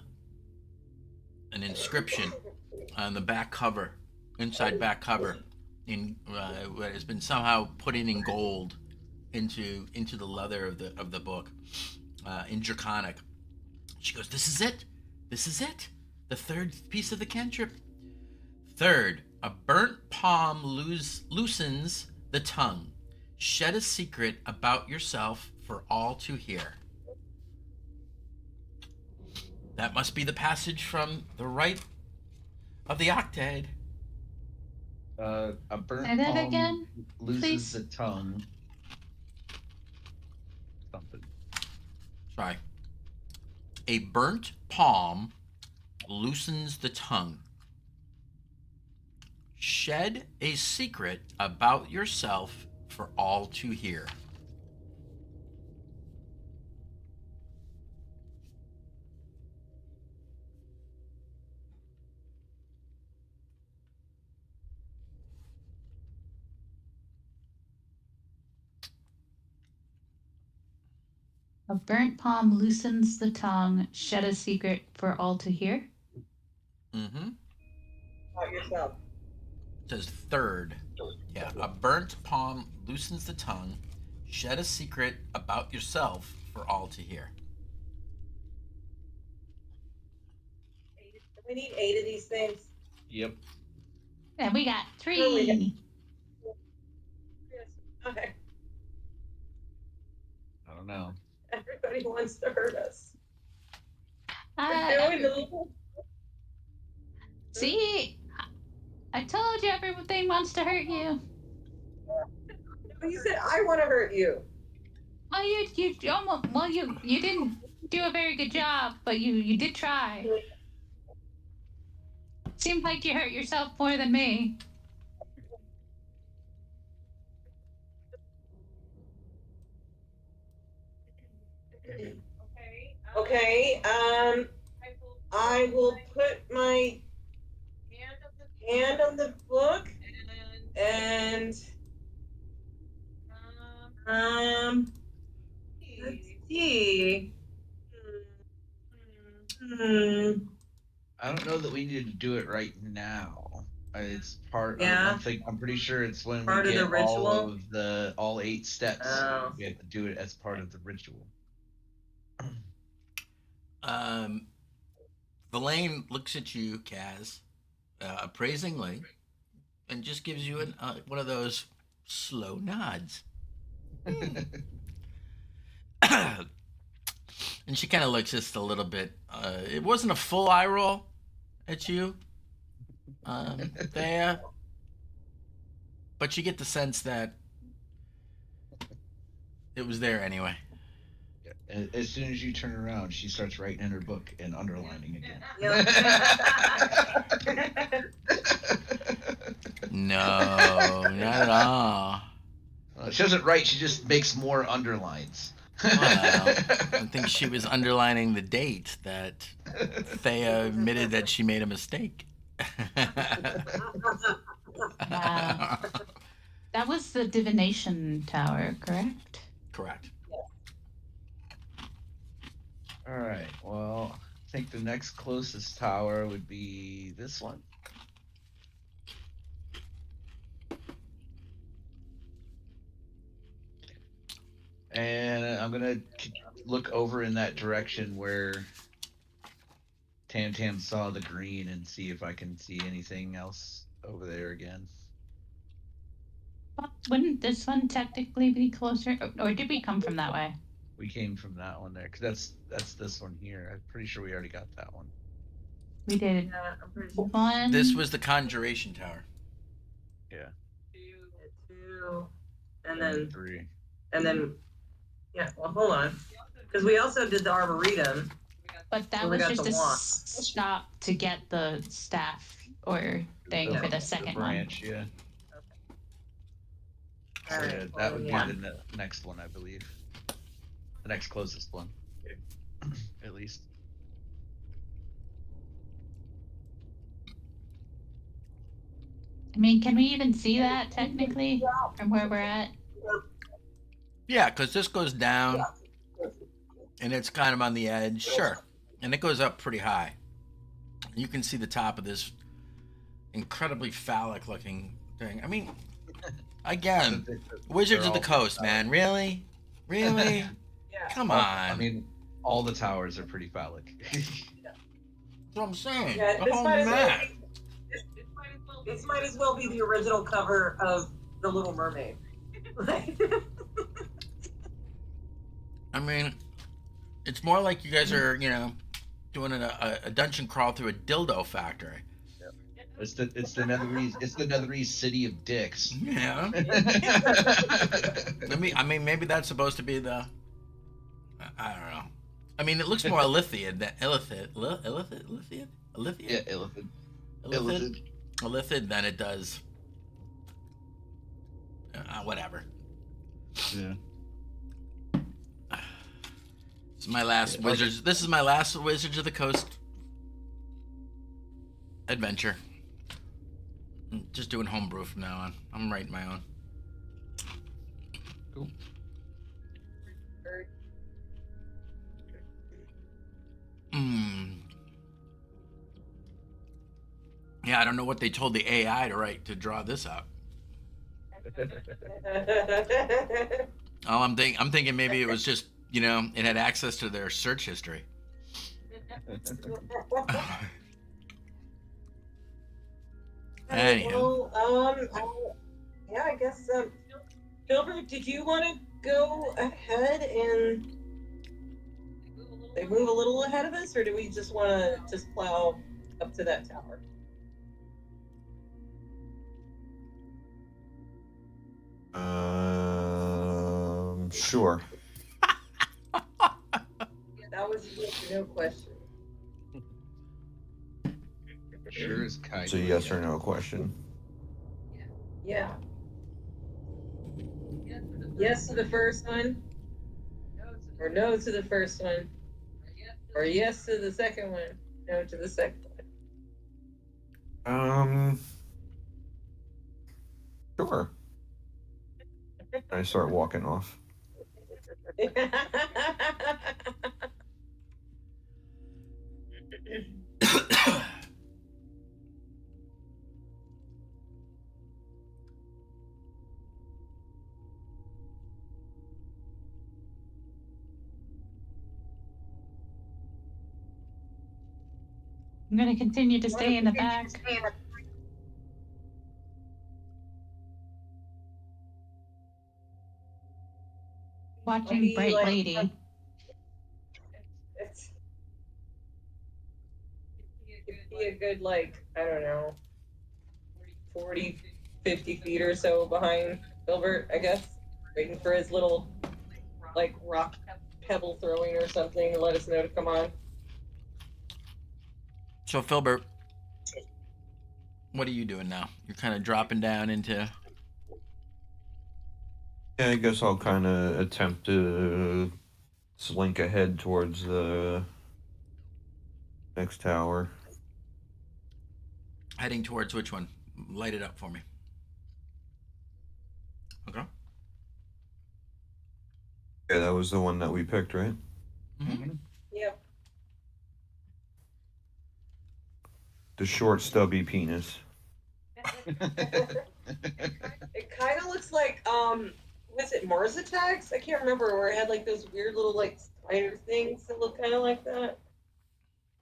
inscription on the back cover, inside back cover, in what has been somehow put in gold into the leather of the book, in Draconic. She goes, "This is it. This is it. The third piece of the cantrip. Third, a burnt palm loosens the tongue. Shed a secret about yourself for all to hear." That must be the passage from the right of the octade.
A burnt
Say that
palm
again,
loses
please.
the tongue. Something.
Sorry. A burnt palm loosens the tongue. Shed a secret about yourself for all to hear.
A burnt palm loosens the tongue, shed a secret for all to hear.
Mm-hmm.
About yourself.
It says third. Yeah. A burnt palm loosens the tongue. Shed a secret about yourself for all to hear.
We need 8 of these things.
Yep.
And we got 3.
Oh, we got- Okay.
I don't know.
Everybody wants to hurt us.
Uh, see, I told you everything wants to hurt you.
You said I want to hurt you.
Well, you almost, well, you didn't do a very good job, but you did try. Seemed like you hurt yourself more than me.
Okay. I will put my hand on the book and let's see.
I don't know that we need to do it right now. It's part.
Yeah.
I'm pretty sure it's when
Part
we
of
get
the ritual?
all 8 steps.
Oh.
We have to do it as part of the ritual.
Verlaine looks at you, Kaz, appraisingly, and just gives you one of those slow nods. And she kind of looks just a little bit. It wasn't a full eye roll at you, Thea, but you get the sense that it was there anyway.
As soon as you turn around, she starts writing in her book and underlining again.
No, not at all.
She doesn't write, she just makes more underlines.
Well, I think she was underlining the date that Thea admitted that she made a mistake.
Wow. That was the divination tower, correct?
Correct.
All right. Well, I think the next closest tower would be this one. And I'm gonna look over in that direction where Tam Tam saw the green and see if I can see anything else over there again.
Wouldn't this one technically be closer? Or did we come from that way?
We came from that one there, because that's this one here. I'm pretty sure we already got that one.
We did
Yeah, I'm pretty sure.
one.
This was the Conjuration Tower.
Yeah.
Two, and then
three.
and then yeah. Well, hold on, because we also did the Arboretum.
But that
So we
was
got
just
the
a
walk.
stop to get the staff or thing
Yeah.
for the second one.
branch, yeah.
All
So,
right,
yeah,
well,
that would
yeah.
be the next one, I believe. The next closest one, at least.
I mean, can we even see that technically from where we're at?
Yeah, because this goes down, and it's kind of on the edge. Sure, and it goes up pretty high. You can see the top of this incredibly phallic-looking thing. I mean, again, Wizards of the Coast, man. Really?
Yeah.
Come on.
I mean, all the towers are pretty phallic.
That's what I'm saying.
Yeah,
The
this
whole
might as well
map.
This might as well be the original cover of The Little Mermaid.
I mean, it's more like you guys are, doing a dungeon crawl through a dildo factory.
It's the Netherese city of dicks.
Yeah. I mean, maybe that's supposed to be the. I don't know. I mean, it looks more Illithid than Illithid. Illithid?
Yeah,
Illithid than it does. Whatever.
Yeah.
This is my last Wizards. This is my last Wizards of the Coast adventure. I'm just doing homebrew from now on. I'm writing my own.
Cool.
Yeah, I don't know what they told the AI to write to draw this up. Oh, I'm thinking maybe it was just, it had access to their search history. Anyhow.
Well, yeah, I guess. Gilbert, did you want to go ahead and they move a little ahead of us, or do we just want to just plow up to that tower?
Sure.
That was a yes or no question.
Sure as kite.
It's a yes or no question.
Yeah. Yes to the first one, or no to the first one, or yes to the second one, no to the second one.
Sure. I start walking off.
I'm going to continue to stay in the back. Watching Bright Lady.
It'd be a good, I don't know, 40, 50 feet or so behind Filbert, I guess. Waiting for his little, rock pebble throwing or something to let us know to come on.
So, Filbert, what are you doing now? You're kind of dropping down into...
Yeah, I guess I'll kind of attempt to slink ahead towards the next tower.
Heading towards which one? Light it up for me. Okay.
Yeah, that was the one that we picked, right?
Mm-hmm.
Yep.
The short, stubby penis.
It kind of looks like was it Mars Attacks? I can't remember, where it had like those weird little like spider things that look kind of like that.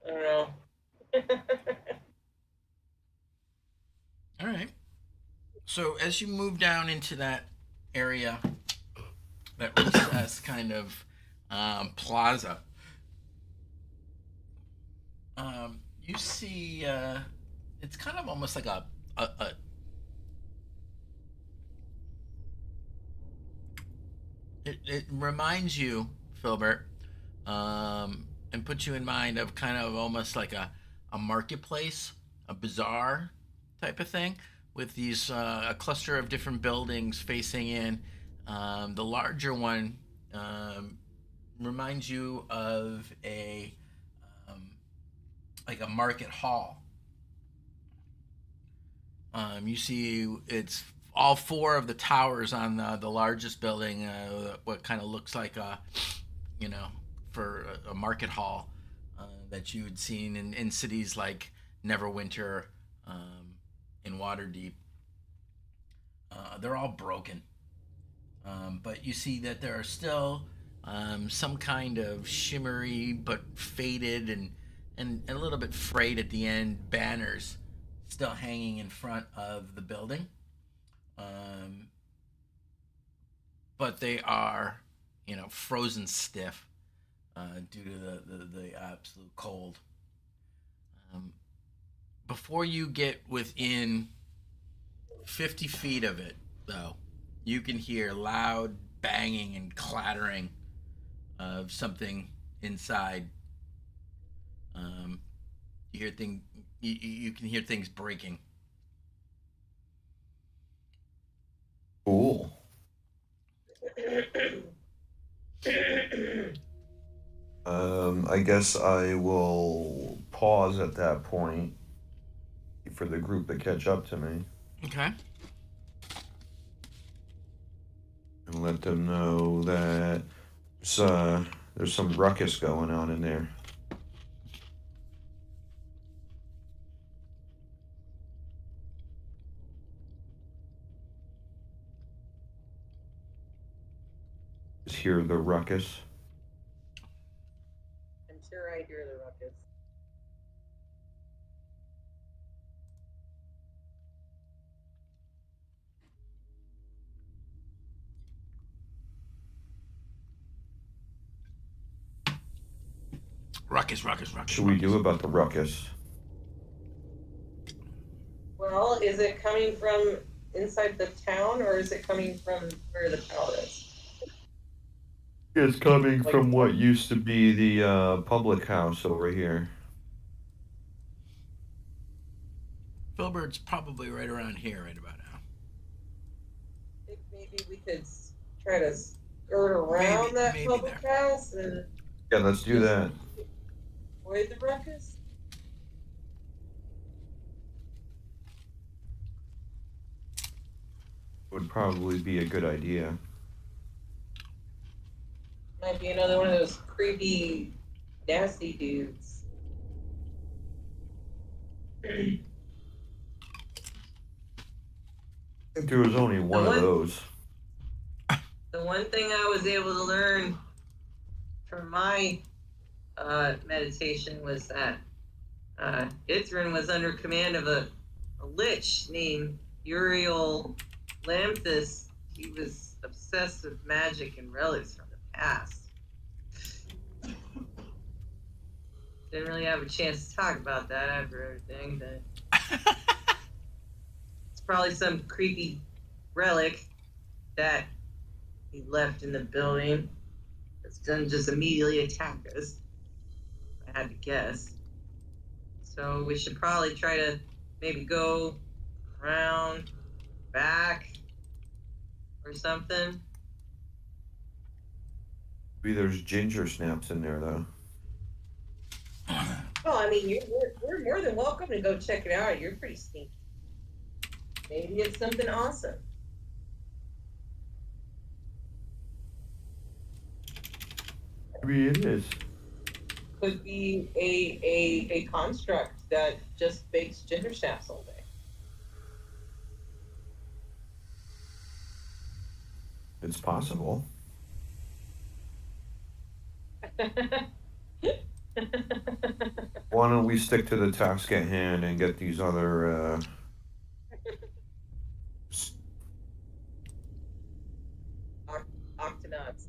I don't know.
All right. So as you move down into that area, that recessed kind of plaza, you see it's kind of almost like a it reminds you, Filbert, and puts you in mind of kind of almost like a marketplace, a bazaar type of thing, with these a cluster of different buildings facing in. The larger one reminds you of a like a market hall. You see, it's all four of the towers on the largest building. What kind of looks like a, for a market hall that you had seen in cities like Neverwinter, in Waterdeep. They're all broken, but you see that there are still some kind of shimmery but faded and a little bit frayed at the end banners still hanging in front of the building. But they are, frozen stiff due to the absolute cold. Before you get within 50 feet of it, though, you can hear loud banging and clattering of something inside. You hear you can hear things breaking.
Cool. I guess I will pause at that point for the group to catch up to me.
Okay.
And let them know that there's some ruckus going on in there. Just hear the ruckus.
I'm sure I hear the ruckus.
Ruckus.
What should we do about the ruckus?
Well, is it coming from inside the town, or is it coming from where the tower is?
It's coming from what used to be the public house over here.
Filbert's probably right around here right about now.
I think maybe we could try to skirt around that public house and
Yeah, let's do that.
avoid the ruckus.
Would probably be a good idea.
Might be another one of those creepy, nasty dudes.
I think there was only one of those.
The one thing I was able to learn from my meditation was that Ithrin was under command of a lich named Uriel Lamthus. He was obsessed with magic and relics from the past. Didn't really have a chance to talk about that after everything, but it's probably some creepy relic that he left in the building. It's gonna just immediately attack us. I had to guess. So we should probably try to maybe go around, back, or something.
Maybe there's ginger snaps in there though.
Well, I mean, we're more than welcome to go check it out. You're pretty sneaky. Maybe it's something awesome.
Maybe it is.
Could be a construct that just bakes ginger snaps all
It's possible.
day.
Why don't we stick to the task at hand and get these other
Octonauts.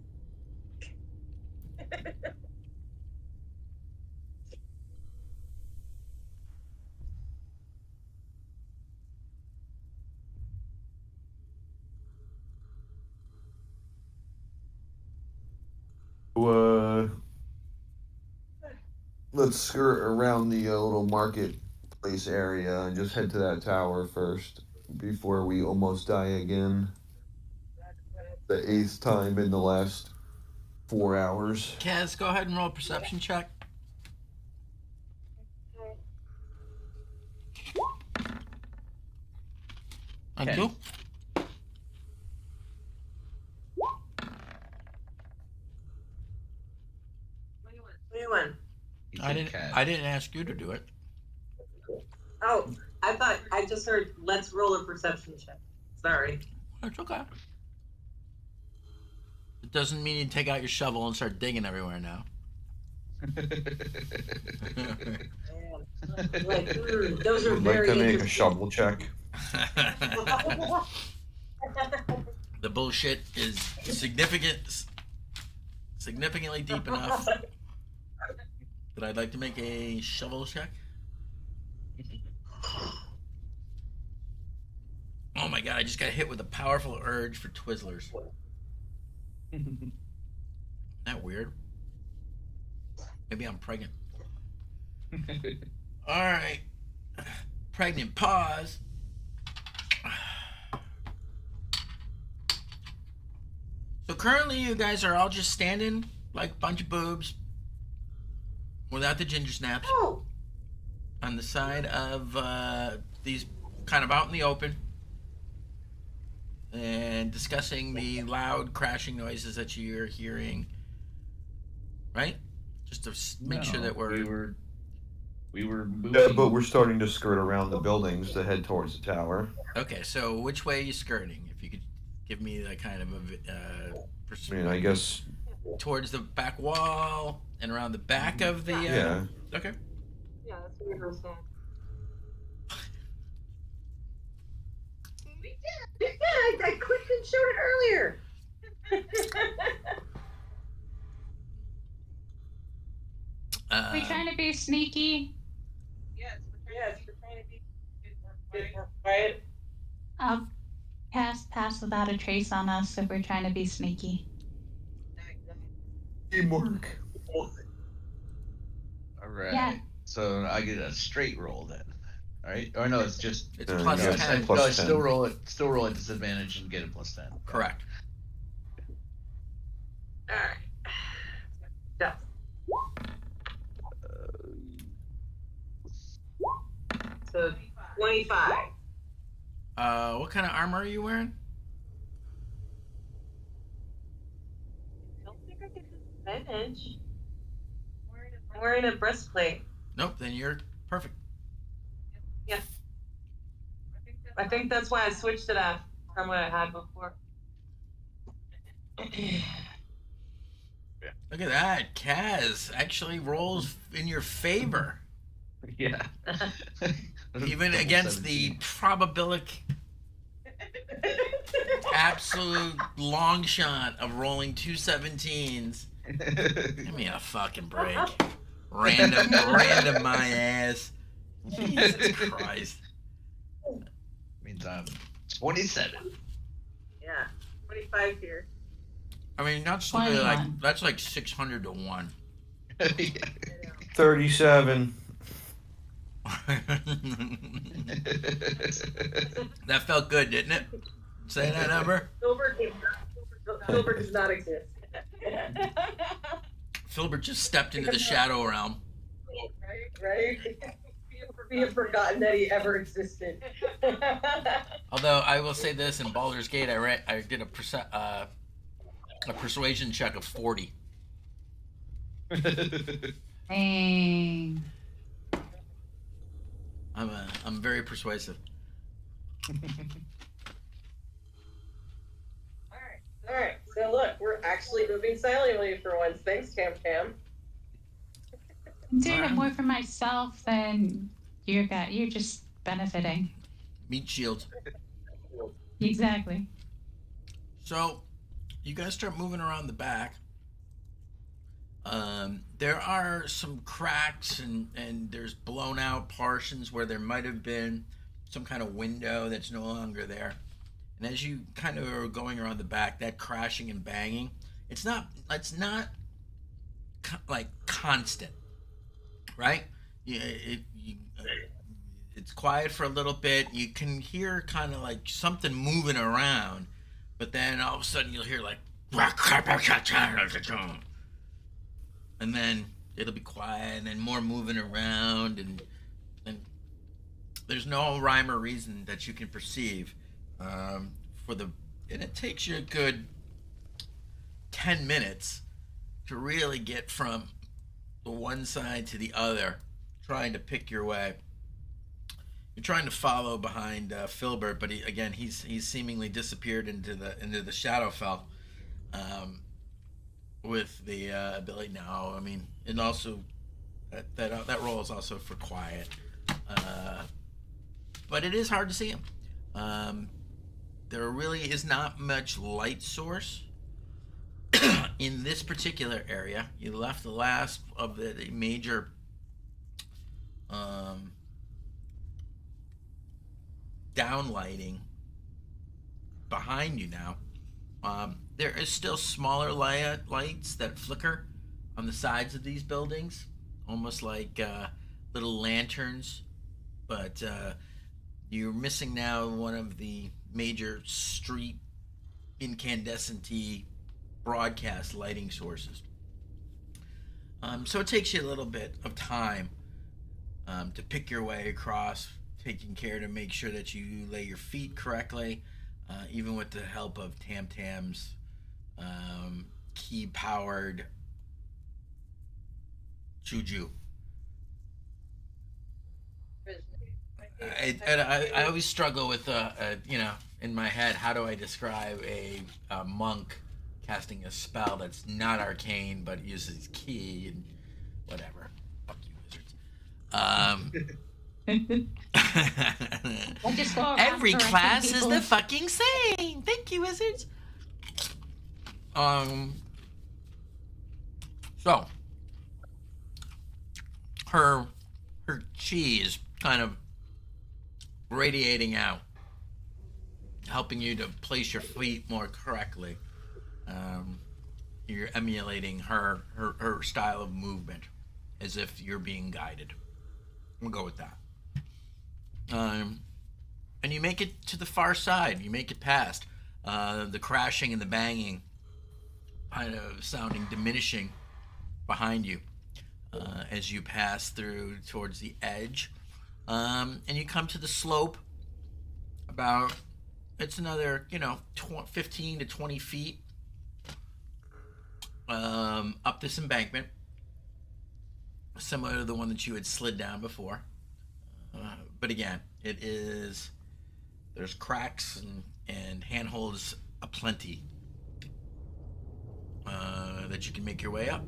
let's skirt around the little marketplace area and just head to that tower first before we almost die again. The 8th time in the last 4 hours.
Kaz, go ahead and roll a perception check. Thank
10.
you.
What do you want?
He
I
said
didn't.
cat.
I didn't ask you to do it.
Oh, I thought I just heard. Let's roll a perception check. Sorry.
It's okay. It doesn't mean you take out your shovel and start digging everywhere now.
Like, those are
Would like
very
to make a
interesting.
shovel check.
The bullshit is significantly deep enough that I'd like to make a shovel check. Oh my god, I just got hit with a powerful urge for Twizzlers. Isn't that weird? Maybe I'm pregnant. Alright. Pregnant pause. So currently you guys are all just standing like a bunch of boobs without the ginger snaps
Oh,
on the side of these, kind of out in the open, and discussing the loud crashing noises that you're hearing, right? Just to make sure that
we were moving.
Yeah, but we're starting to skirt around the buildings to head towards the tower.
Okay, so which way are you skirting? If you could give me that kind of a
I mean, I guess,
towards the back wall and around the back of the
yeah.
Okay.
yeah, that's what you were saying. Yeah, I clicked and showed it earlier.
We trying to be sneaky.
Yes, we're trying to be a bit more quiet.
I'll pass without a trace on us if we're trying to be sneaky.
Teamwork.
All right.
Yeah.
So I get a straight roll then. All right. Or no, it's just.
It's
Uh,
plus
yeah,
10.
plus
no, I
10.
still roll at disadvantage and get a plus 10.
Correct.
All right. Yeah. So 25.
What kind of armor are you wearing?
I don't think I get disadvantage. I'm wearing a breastplate.
Nope, then you're perfect.
I think that's why I switched it up from what I had before.
Look at that. Kaz actually rolls in your favor.
Yeah.
Even against the probabilic absolute long shot of rolling 2 17s. Give me a fucking break. Random my ass. Jesus Christ.
Means I'm 27.
Yeah, 25 here.
I mean, that's really like
21.
that's like 600 to 1.
37.
That felt good, didn't it? Say that number.
Silver does not exist.
Filbert just stepped into the shadow realm.
Right? We have forgotten that he ever existed.
Although I will say this, in Baldur's Gate, I did a persuasion check of 40.
Dang.
I'm very persuasive.
All right. So look, we're actually moving silently for once. Thanks, Tam Tam.
I'm doing it more for myself than you got. You're just benefiting.
Meat shield.
Exactly.
So, you guys start moving around the back. There are some cracks and there's blown out portions where there might have been some kind of window that's no longer there. And as you kind of are going around the back, that crashing and banging, it's not like constant, right? It's quiet for a little bit. You can hear kind of like something moving around, but then all of a sudden you'll hear like, and then it'll be quiet, and then more moving around, and there's no rhyme or reason that you can perceive and it takes you a good 10 minutes to really get from the one side to the other, trying to pick your way. You're trying to follow behind Filbert, but he's seemingly disappeared into the Shadowfell. With the ability now, I mean, and also that role is also for quiet, but it is hard to see him. There really is not much light source in this particular area. You left the last of the major downlighting behind you now. There is still smaller lights that flicker on the sides of these buildings, almost like little lanterns, but you're missing now one of the major street incandescent-y broadcast lighting sources. So it takes you a little bit of time to pick your way across, taking care to make sure that you lay your feet correctly, even with the help of Tam Tam's key-powered juju. I always struggle with in my head, how do I describe a monk casting a spell that's not arcane but uses key and whatever. Fuck you, wizards.
I just go around
Every
correcting
class is
people.
the fucking same. Thank you, wizards. So her chi is kind of radiating out, helping you to place your feet more correctly. You're emulating her style of movement as if you're being guided. We'll go with that. And you make it to the far side. You make it past the crashing and the banging, kind of sounding diminishing behind you as you pass through towards the edge. And you come to the slope about, it's another, 15 to 20 feet up this embankment, similar to the one that you had slid down before. But again, there's cracks and handholds aplenty that you can make your way up.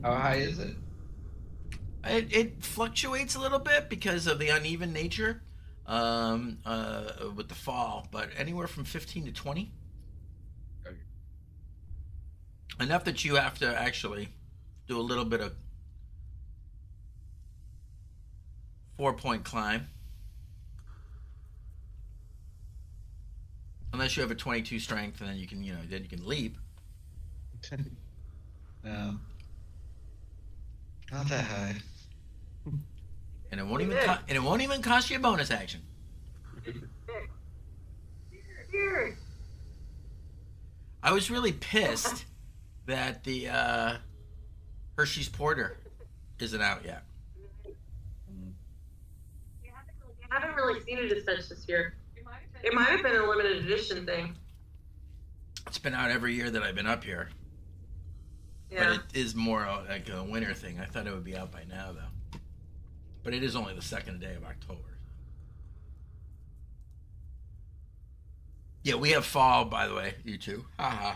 How high is it?
It fluctuates a little bit because of the uneven nature with the fall, but anywhere from 15 to 20.
Okay.
Enough that you have to actually do a little bit of 4-point climb. Unless you have a 22 strength, and then you can leap.
No. Not that high.
And it won't even cost you a bonus action.
Here.
I was really pissed that the Hershey's Porter isn't out yet.
I haven't really seen it as such this year. It might have been a limited edition thing.
It's been out every year that I've been up here.
Yeah.
But it is more like a winter thing. I thought it would be out by now, though. But it is only the second day of October. Yeah, we have fall, by the way, you two. Haha.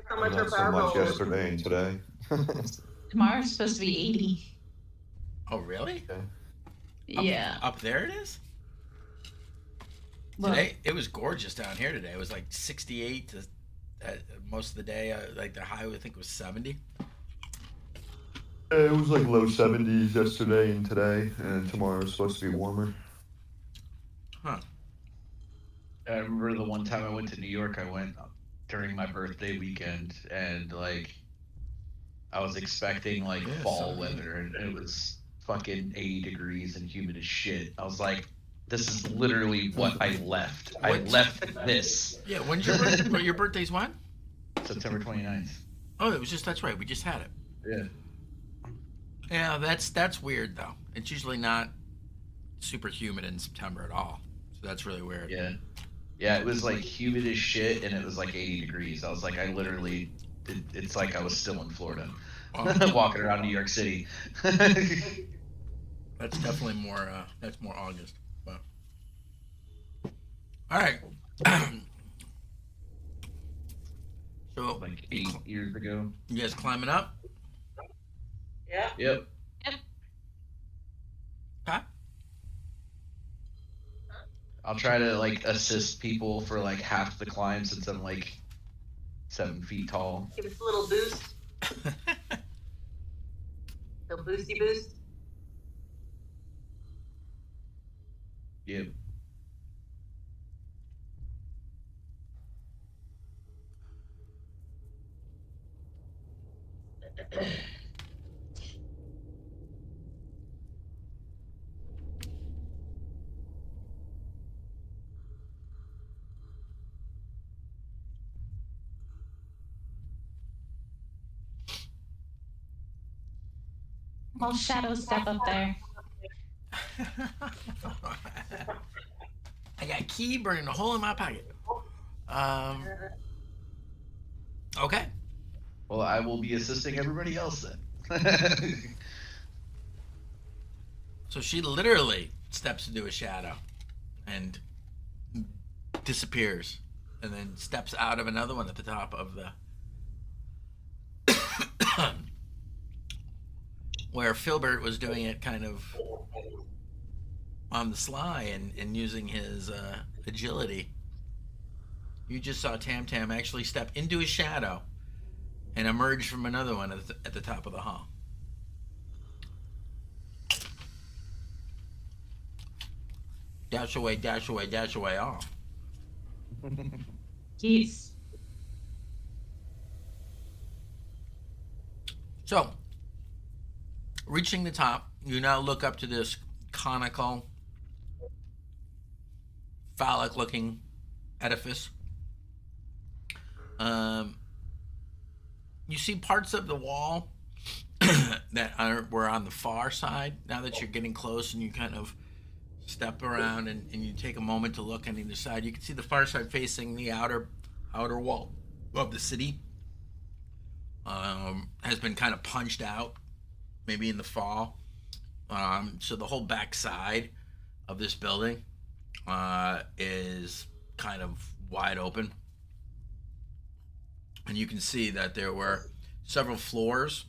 How much
Not
are
so much
Powerball?
yesterday and today.
Tomorrow's supposed to be 80.
Oh, really?
Yeah.
Up there it is?
Well,
Today, it was gorgeous down here today. It was like 68 to most of the day. Like the high, I think, was 70.
It was like low 70s yesterday and today, and tomorrow's supposed to be warmer.
Huh.
I remember the one time I went to New York, I went during my birthday weekend, and like I was expecting like
Yeah,
fall
70.
weather, and it was fucking 80 degrees and humid as shit. I was like, this is literally what I left. I
What?
left this.
Yeah, when's your birthday? Well, your birthday's when?
September 29th.
Oh, it was just, that's right. We just had it.
Yeah.
Yeah, that's weird, though. It's usually not super humid in September at all. So that's really weird.
Yeah. Yeah, it was like humid as shit, and it was like 80 degrees. I was like, I literally, it's like I was still in Florida, walking around New York City.
That's definitely more, that's more August. But. All right. So,
Like 8 years ago.
you guys climbing up?
Yeah.
Yep.
Okay.
I'll try to like assist people for like half the climb since I'm like 7 feet tall.
Give us a little boost. Little boosty boost.
Yep.
well, shadow step up there.
I got a key burning a hole in my pocket. Okay.
Well, I will be assisting everybody else then.
So she literally steps into a shadow and disappears, and then steps out of another one at the top of the where Filbert was doing it kind of on the sly and using his agility. You just saw Tam Tam actually step into a shadow and emerge from another one at the top of the hall. Dash away, dash away, dash away, all.
Yes.
So, reaching the top, you now look up to this conical, phallic-looking edifice. You see parts of the wall that were on the far side. Now that you're getting close and you kind of step around and you take a moment to look on either side, you can see the far side facing the outer wall of the city. Has been kind of punched out, maybe in the fall. So the whole back side of this building is kind of wide open. And you can see that there were several floors,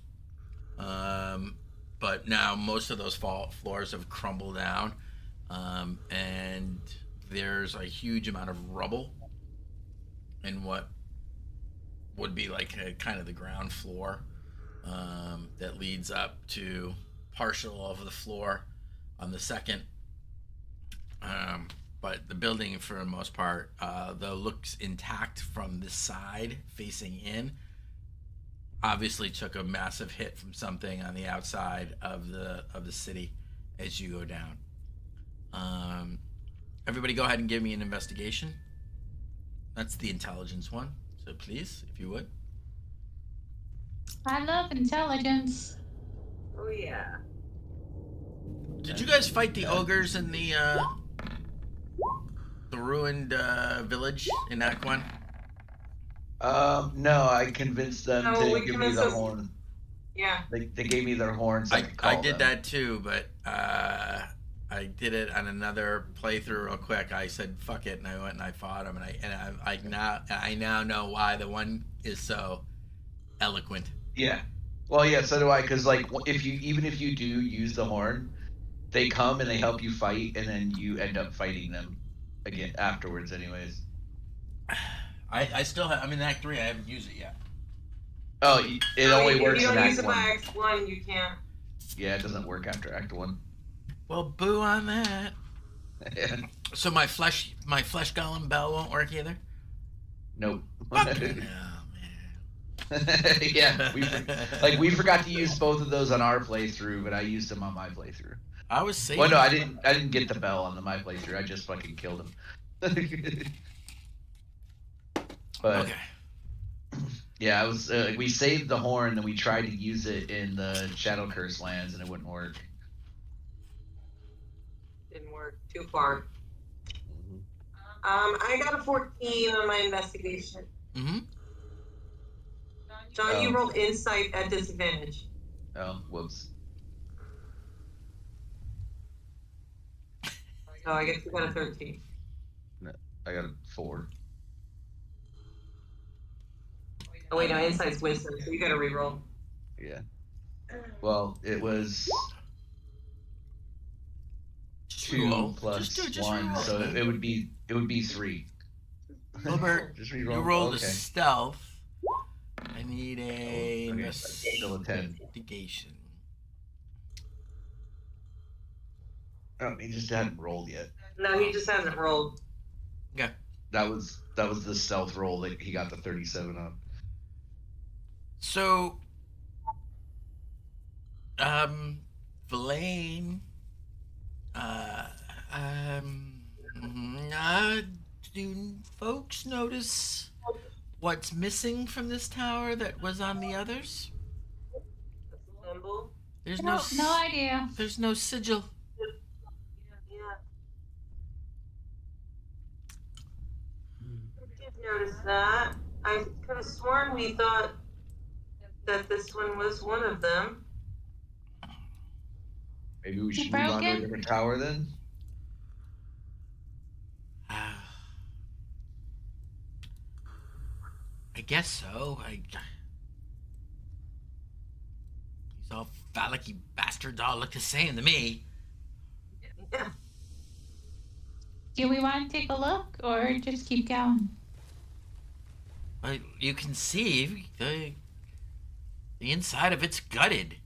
but now most of those floors have crumbled down, and there's a huge amount of rubble in what would be like kind of the ground floor that leads up to partial of the floor on the second. But the building, for the most part, though looks intact from the side facing in, obviously took a massive hit from something on the outside of the city as you go down. Everybody go ahead and give me an investigation. That's the intelligence one. So please, if you would.
I love intelligence.
Oh yeah.
Did you guys fight the ogres in the ruined village in Act 1?
No, I convinced them
No,
to
we
give me
convinced
the
us-
horn.
Yeah.
They gave me their horns. So I could call
I did
them.
that too, but I did it on another playthrough real quick. I said fuck it, and I went and I fought him, and I now know why the one is so eloquent.
Yeah. Well, yeah. So do I. Because like, if you do use the horn, they come and they help you fight, and then you end up fighting them again afterwards. Anyways.
I still have. I'm in Act 3. I haven't used it yet.
Oh, it only
If
works
you
in
don't use
Act
it by
1.
Act 1, you can't.
Yeah, it doesn't work after Act 1.
Well, boo on that.
Yeah.
So my flesh golem bell won't work either.
Nope.
Fucking hell, man.
Yeah, we forgot to use both of those on our playthrough, but I used them on my playthrough.
I was saying.
Well, no, I didn't get the bell on my playthrough. I just fucking killed him. But
Okay.
yeah, I was. We saved the horn, and we tried to use it in the Shadow Curse lands, and it wouldn't work.
Didn't work. Too far. I got a 14 on my investigation.
Mm-hmm.
John, you rolled insight at disadvantage.
Oh, whoops.
So I guess you got a 13.
No, I got a 4.
Oh wait, no, insight's wisdom, so you gotta reroll.
Yeah. Well, it was 2
Reroll.
plus
Just
1,
reroll,
so
man.
it would be 3.
Gilbert,
Just
you
reroll.
rolled
Okay.
a stealth. I need a
Okay, still a 10.
investigation.
Oh, he just hadn't rolled yet.
No, he just hasn't rolled.
Okay.
That was the stealth roll that he got the 37 on.
So, Blaine, do folks notice what's missing from this tower that was on the others?
Symbol?
There's
No,
no,
no idea.
There's no sigil.
Yeah. I did notice that. I could have sworn we thought that this one was one of them.
Maybe we should
You
move on to a
broken?
different tower then?
I guess so. These all phallic-y bastards all look the same to me.
Yeah.
Do we want to take a look or just keep going?
But you can see the inside of it's gutted.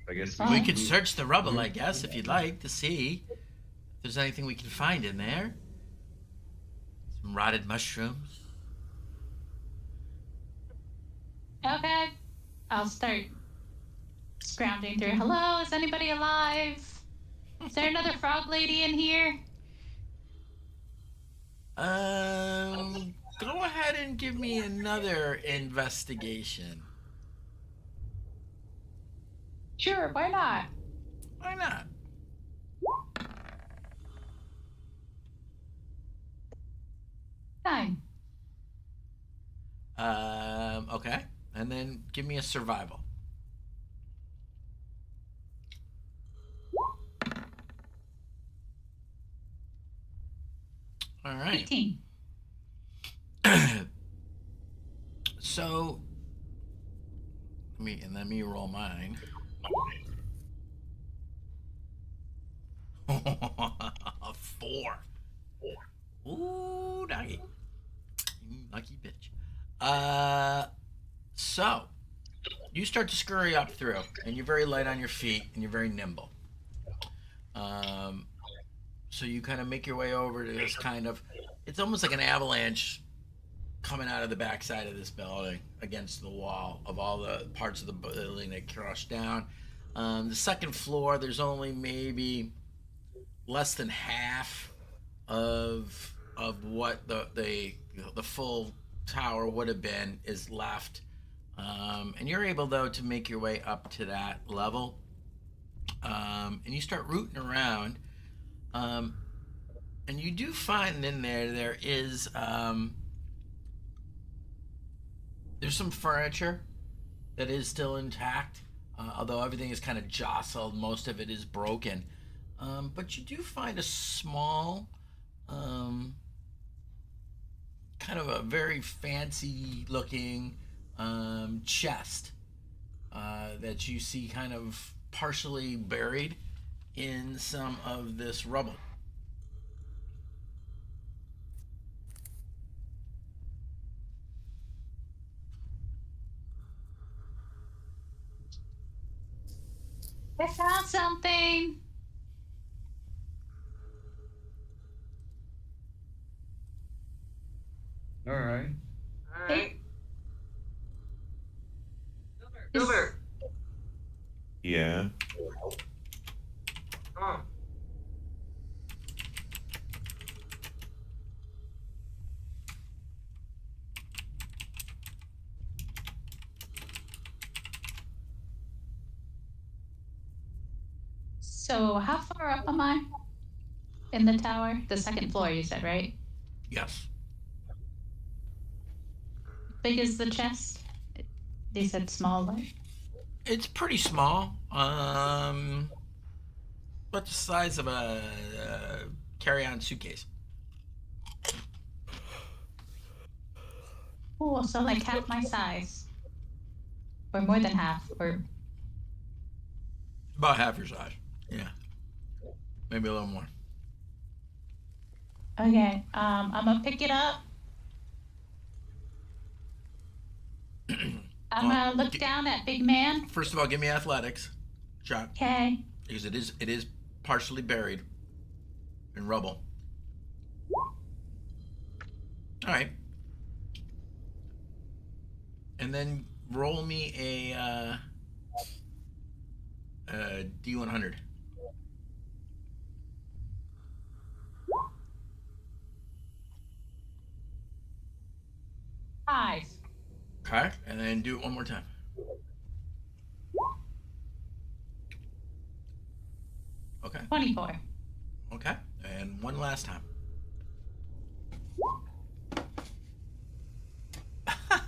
I guess
We
Fine.
could search the rubble, I guess, if you'd like, to see if there's anything we can find in there. Some rotted mushrooms.
Okay. I'll start scrounging through. Hello, is anybody alive? Is there another frog lady in here?
Go ahead and give me another investigation.
Sure, why not?
Why not?
Fine.
Okay. And then give me a survival. All right.
18.
So, let me roll mine. 4. Ooh, doggy. You lucky bitch. So you start to scurry up through, and you're very light on your feet, and you're very nimble. So you kind of make your way over to this kind of, it's almost like an avalanche coming out of the backside of this building against the wall of all the parts of the building that crushed down. The second floor, there's only maybe less than half of what the full tower would have been is left, and you're able though to make your way up to that level, and you start rooting around. And you do find in there is there's some furniture that is still intact, although everything is kind of jostled. Most of it is broken. But you do find a small, kind of a very fancy looking chest that you see kind of partially buried in some of this rubble.
I found something.
All right.
Alright.
Is-
Silver.
Yeah.
Come on.
So how far up am I? In the tower? The second floor, you said, right?
Yes.
Big as the chest? They said small, right?
It's pretty small. But the size of a carry-on suitcase.
Oh, so like half my size. Or more than half. Or
About half your size. Yeah. Maybe a little more.
okay. I'm gonna pick it up. I'm gonna look down at Big Man.
First of all, give me athletics. Shot.
Okay.
Because it is partially buried in rubble. Alright. And then roll me a D100.
Five.
Okay. And then do it one more time. Okay.
24.
Okay. And one last time.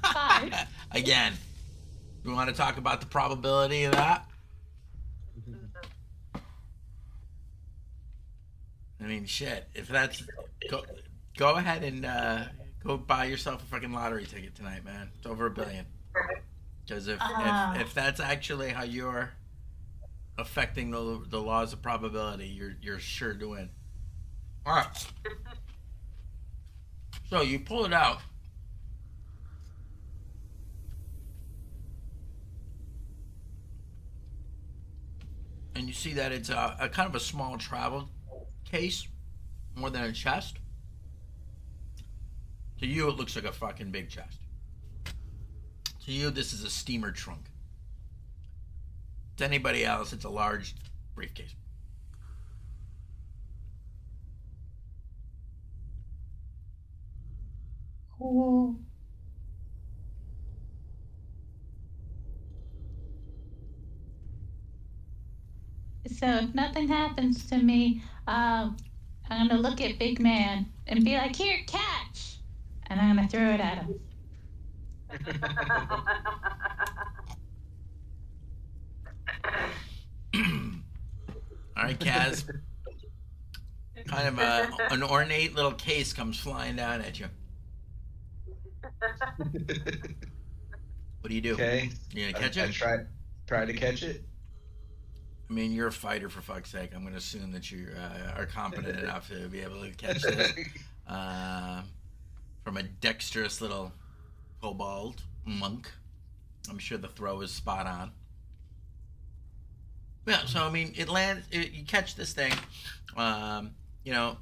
5.
Again. We want to talk about the probability of that? I mean, shit. If that's go ahead and go buy yourself a fucking lottery ticket tonight, man. It's over $1 billion. Because if that's actually how you're affecting the laws of probability, you're sure to win. All right. So you pull it out. And you see that it's a kind of a small travel case, more than a chest. To you, it looks like a fucking big chest. To you, this is a steamer trunk. To anybody else, it's a large briefcase.
Cool. So if nothing happens to me, I'm gonna look at Big Man and be like, "Here, catch!" And I'm gonna throw it at him.
All right, Kaz. Kind of an ornate little case comes flying down at you. What do you do?
Okay.
You gonna catch
I
it?
try to catch it.
I mean, you're a fighter, for fuck's sake. I'm gonna assume that you are competent enough to be able to catch this from a dexterous little kobold monk. I'm sure the throw is spot on. Yeah, so I mean, it lands. You catch this thing. You know,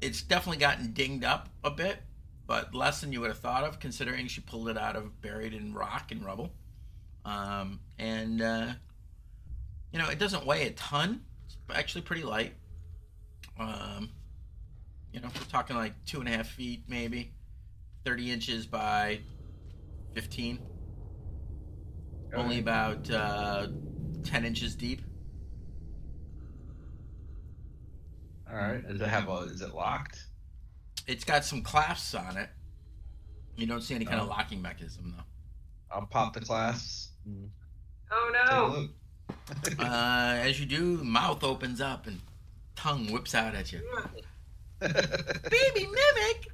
it's definitely gotten dinged up a bit, but less than you would have thought of, considering she pulled it out of buried in rock and rubble. And you know, it doesn't weigh a ton. It's actually pretty light. You know, we're talking like 2.5 feet, maybe 30 inches by 15. Only about 10 inches deep.
All right. Does it have a? Is it locked?
It's got some clasps on it. You don't see any kind of locking mechanism though.
I'll pop the clasps.
Oh
Take a
no!
look.
As you do, mouth opens up and tongue whips out at you. Baby mimic.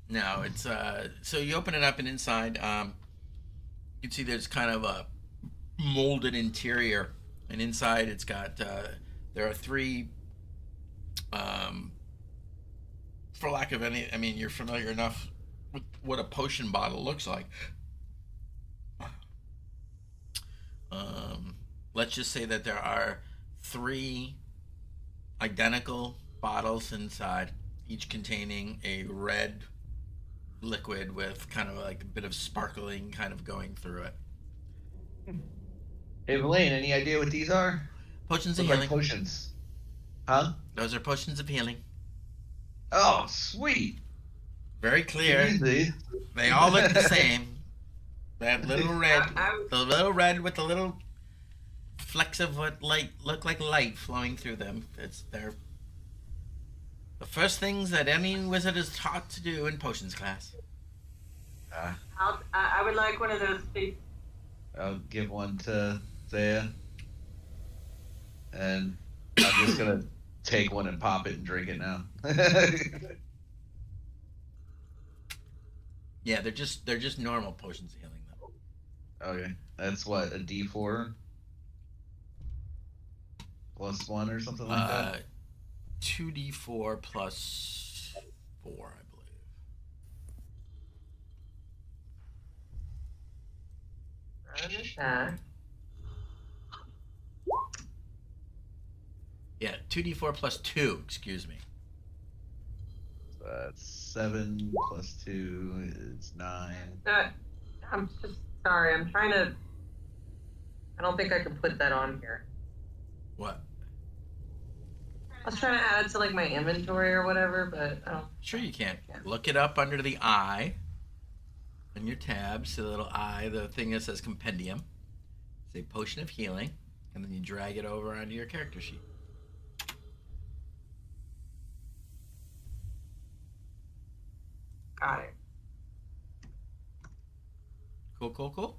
No, it's so you open it up and inside, you can see there's kind of a molded interior, and inside it's got there are three, for lack of any, I mean, you're familiar enough with what a potion bottle looks like. Let's just say that there are three identical bottles inside, each containing a red liquid with kind of like a bit of sparkling kind of going through it.
Hey, Elaine, any idea what these are?
Potions of
Look
healing.
like potions. Huh?
Those are potions of healing.
Oh, sweet.
Very clear.
Easy.
They all look the same. That little red, the little red with the little flecks of what light look like light flowing through them. They're the first things that any wizard is taught to do in potions class.
I would like one of those, please.
I'll give one to Zaya. And I'm just gonna take one and pop it and drink it now.
Yeah, they're just normal potions of healing though.
Okay. That's what, a D4? Plus 1 or something like that?
2d4 plus 4, I believe. Yeah, 2d4 plus 2, excuse me.
So that's 7 plus 2 is 9.
I'm just sorry. I'm trying to. I don't think I can put that on here.
What?
I was trying to add it to like my inventory or whatever, but I don't.
Sure you can. Look it up under the I in your tabs, the little I, the thing that says compendium. Say potion of healing, and then you drag it over onto your character sheet.
Got it.
Cool.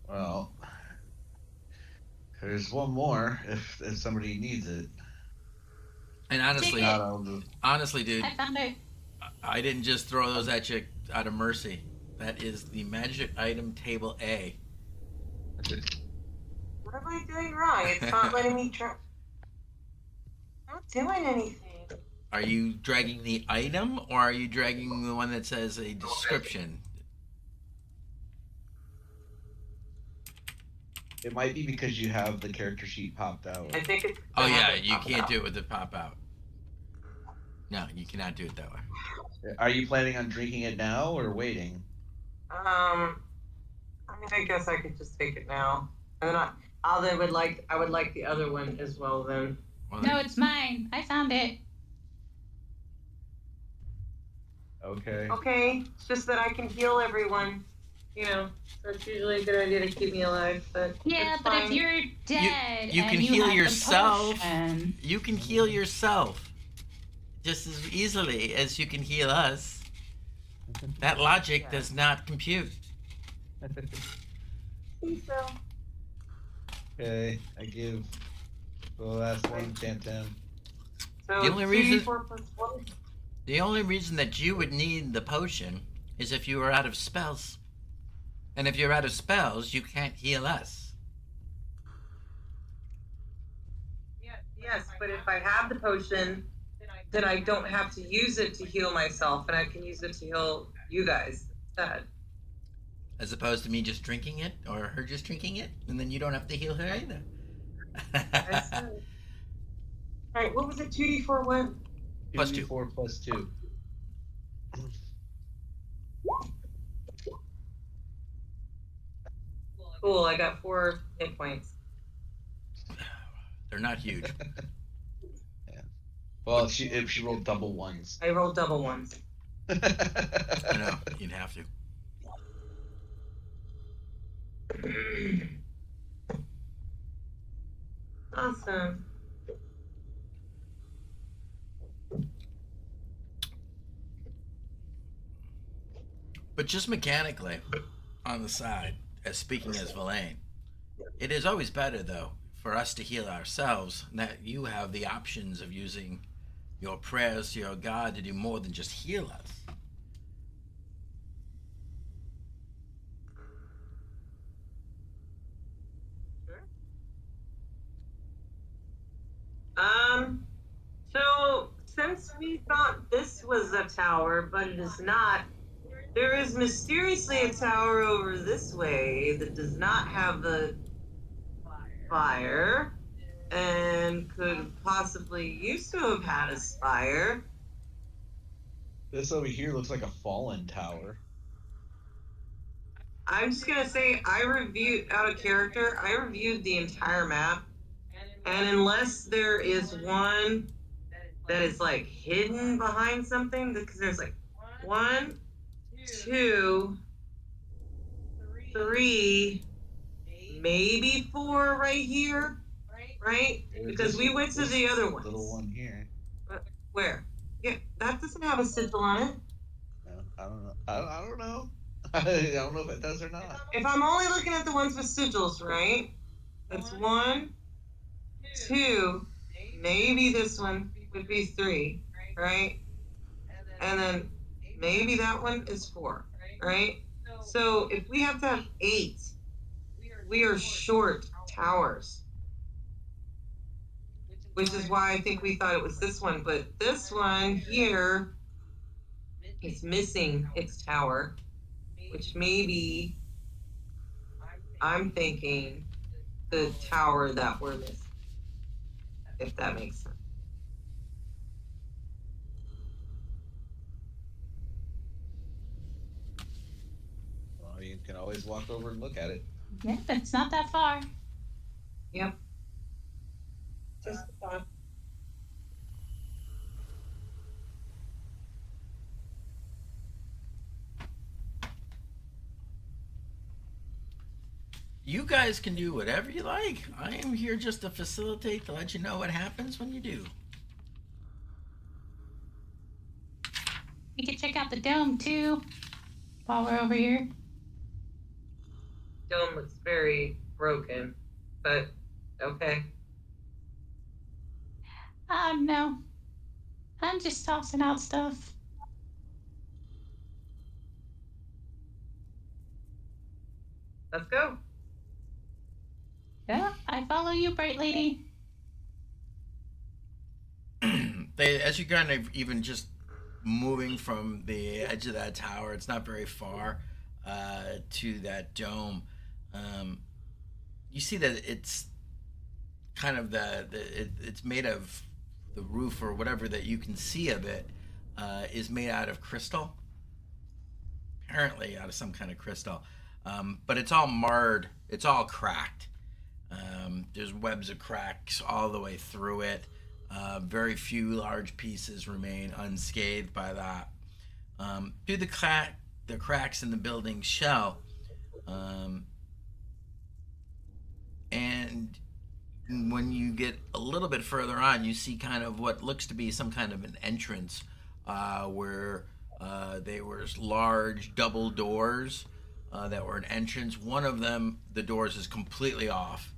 Well, there's one more if somebody needs it.
And honestly,
Take it.
honestly, dude,
I found it.
I didn't just throw those at you out of mercy. That is the magic item table A.
What am I doing wrong? It's not letting me try. I'm not doing anything.
Are you dragging the item, or are you dragging the one that says a description?
It might be because you have the character sheet popped out.
I think it's.
Oh yeah, you can't do it with the pop out. No, you cannot do it that way.
Are you planning on drinking it now or waiting?
I mean, I guess I could just take it now, and then I would like the other one as well. Then.
Well,
No, it's mine. I found it.
Okay.
Okay, it's just that I can heal everyone. You know, that's usually a good idea to keep me alive. But
Yeah,
it's
but if
fine.
you're dead,
you
and
can
you
heal
have the
yourself.
potion-
You can heal yourself just as easily as you can heal us. That logic does not compute.
think so.
Okay, I give the last one Tantan.
So
The only reason-
2d4 plus 1.
The only reason that you would need the potion is if you were out of spells. And if you're out of spells, you can't heal us.
Yes, but if I have the potion, then I don't have to use it to heal myself, and I can use it to heal you guys instead.
As opposed to me just drinking it, or her just drinking it, and then you don't have to heal her either.
Alright, what was it? 2d4 what?
Plus 2.
4 plus 2.
Cool, I got 4 hit points.
They're not huge.
Yeah. Well, if she rolled double ones.
I rolled double ones.
I know, you'd have to.
Awesome.
But just mechanically, on the side, as speaking as Villain, it is always better though for us to heal ourselves. That you have the options of using your prayers to your God to do more than just heal us.
So since we thought this was a tower, but it is not, there is mysteriously a tower over this way that does not have a fire and could possibly used to have had a spire.
This over here looks like a fallen tower.
I'm just gonna say I reviewed out of character, I reviewed the entire map, and unless there is one that is like hidden behind something, because there's like 1, 2, 3, maybe 4 right here, right?
There's
Because
this
we went to
this
the other ones.
little one here.
Where? Yeah, that doesn't have a sigil on it.
No, I don't know. I don't know. I don't know if it does or not.
If I'm only looking at the ones with sigils, right? That's 1, 2, maybe this one would be 3, right? And then maybe that one is 4, right? So if we have to have 8, we are short towers. Which is why I think we thought it was this one, but this one here is missing its tower, which maybe I'm thinking the tower that we're missing, if that makes sense.
Well, you can always walk over and look at it.
Yep, it's not that far.
Yep. Just a thought.
You guys can do whatever you like. I am here just to facilitate, to let you know what happens when you do.
We can check out the dome too while we're over here.
Dome looks very broken, but okay.
No. I'm just tossing out stuff.
Let's go.
Yeah, I follow you, Bright Lady.
As you're kind of even just moving from the edge of that tower, it's not very far to that dome. You see that it's kind of it's made of the roof or whatever that you can see of it is made out of crystal. Apparently, out of some kind of crystal, but it's all marred. It's all cracked. There's webs of cracks all the way through it. Very few large pieces remain unscathed by that. Through the cracks in the building's shell, and when you get a little bit further on, you see kind of what looks to be some kind of an entrance where there was large double doors that were an entrance. One of them, the doors is completely off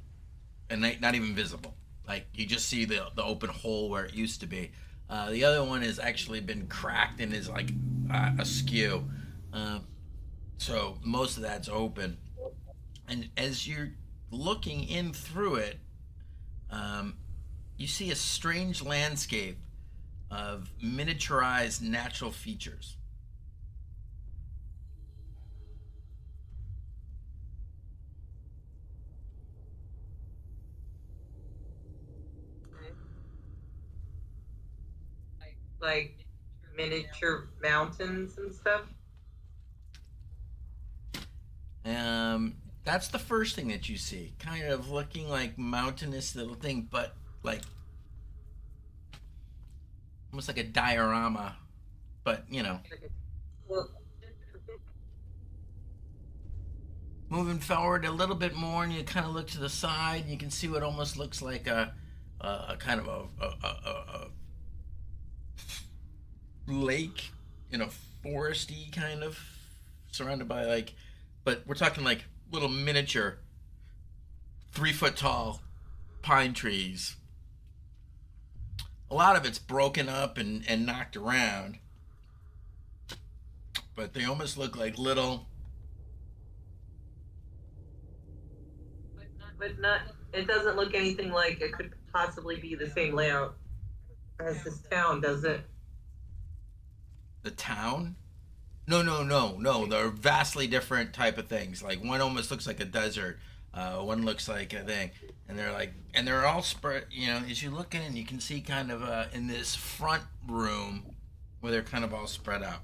and not even visible. Like you just see the open hole where it used to be. The other one has actually been cracked and is like askew. So most of that's open. And as you're looking in through it, you see a strange landscape of miniaturized natural features.
Like miniature mountains and stuff.
That's the first thing that you see, kind of looking like mountainous little thing, but like almost like a diorama, but you know. moving forward a little bit more, and you kind of look to the side, and you can see what almost looks like a kind of a lake in a foresty kind of surrounded by like, but we're talking like little miniature 3 foot tall pine trees. A lot of it's broken up and knocked around, but they almost look like little.
But not, it doesn't look anything like it could possibly be the same layout as this town, does it?
The town? No. They're vastly different type of things. Like one almost looks like a desert. One looks like a thing, and they're all spread. You know, as you look in, you can see kind of in this front room where they're kind of all spread out.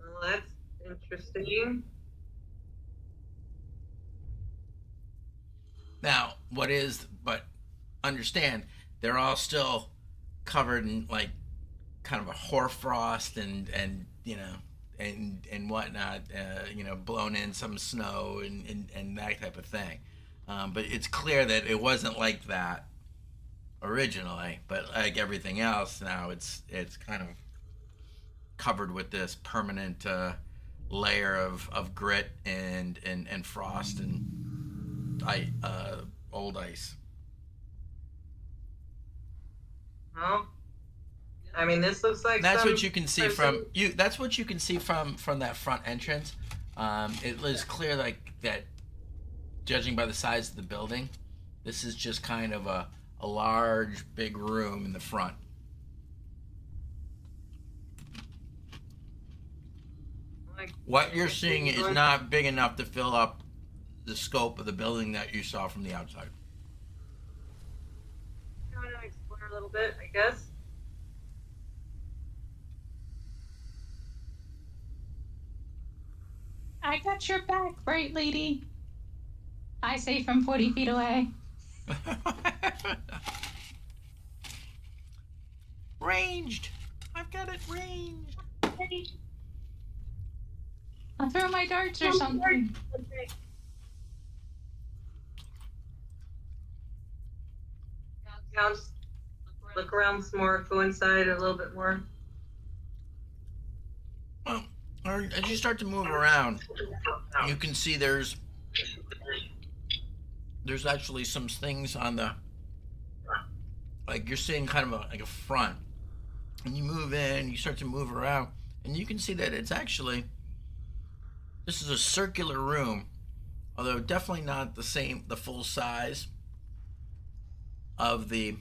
Well, that's interesting.
Now, but understand, they're all still covered in like kind of a hoarfrost and you know and whatnot, blown in some snow and that type of thing. But it's clear that it wasn't like that originally. But like everything else, now it's kind of covered with this permanent layer of grit and frost and old ice.
Well, I mean, this looks like
That's
some
what you can see
person-
from you. That's what you can see from that front entrance. It was clear like that, judging by the size of the building, this is just kind of a large, big room in the front.
like,
What you're seeing is not big enough to fill up the scope of the building that you saw from the outside.
I'm going to explore a little bit, I guess.
I got your back, right, lady? I say from 40 feet away.
Ranged. I've got it ranged.
I'll throw my darts or something.
Yeah, I'll just look around some more, go inside a little bit more.
Well, as you start to move around, you can see there's actually some things on the, like you're seeing kind of like a front, and you move in, you start to move around, and you can see that it's actually, this is a circular room, although definitely not the full size of the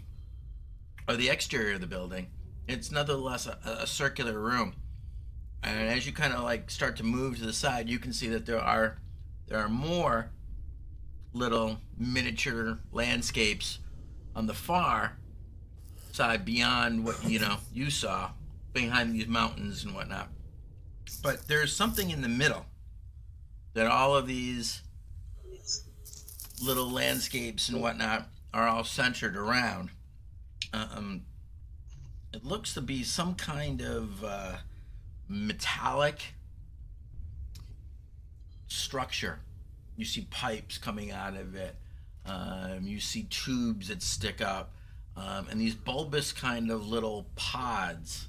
exterior of the building. It's nonetheless a circular room. And as you kind of like start to move to the side, you can see that there are more little miniature landscapes on the far side beyond what you saw behind these mountains and whatnot. But there's something in the middle that all of these little landscapes and whatnot are all centered around. It looks to be some kind of metallic structure. You see pipes coming out of it. You see tubes that stick up, and these bulbous kind of little pods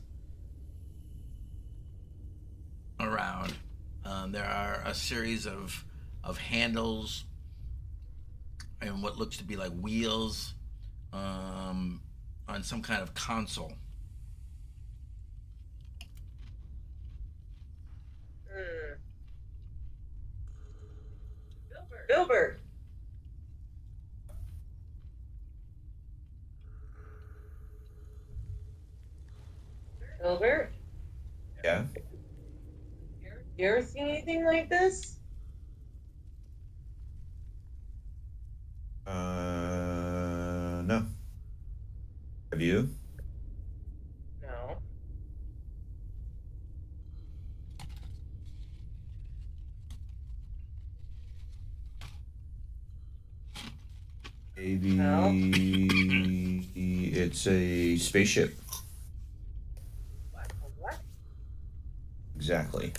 around. There are a series of handles and what looks to be like wheels on some kind of console.
Gilbert. Gilbert,
Yeah.
you ever seen anything like this?
No. Have you?
No.
Maybe
No.
it's a spaceship. exactly.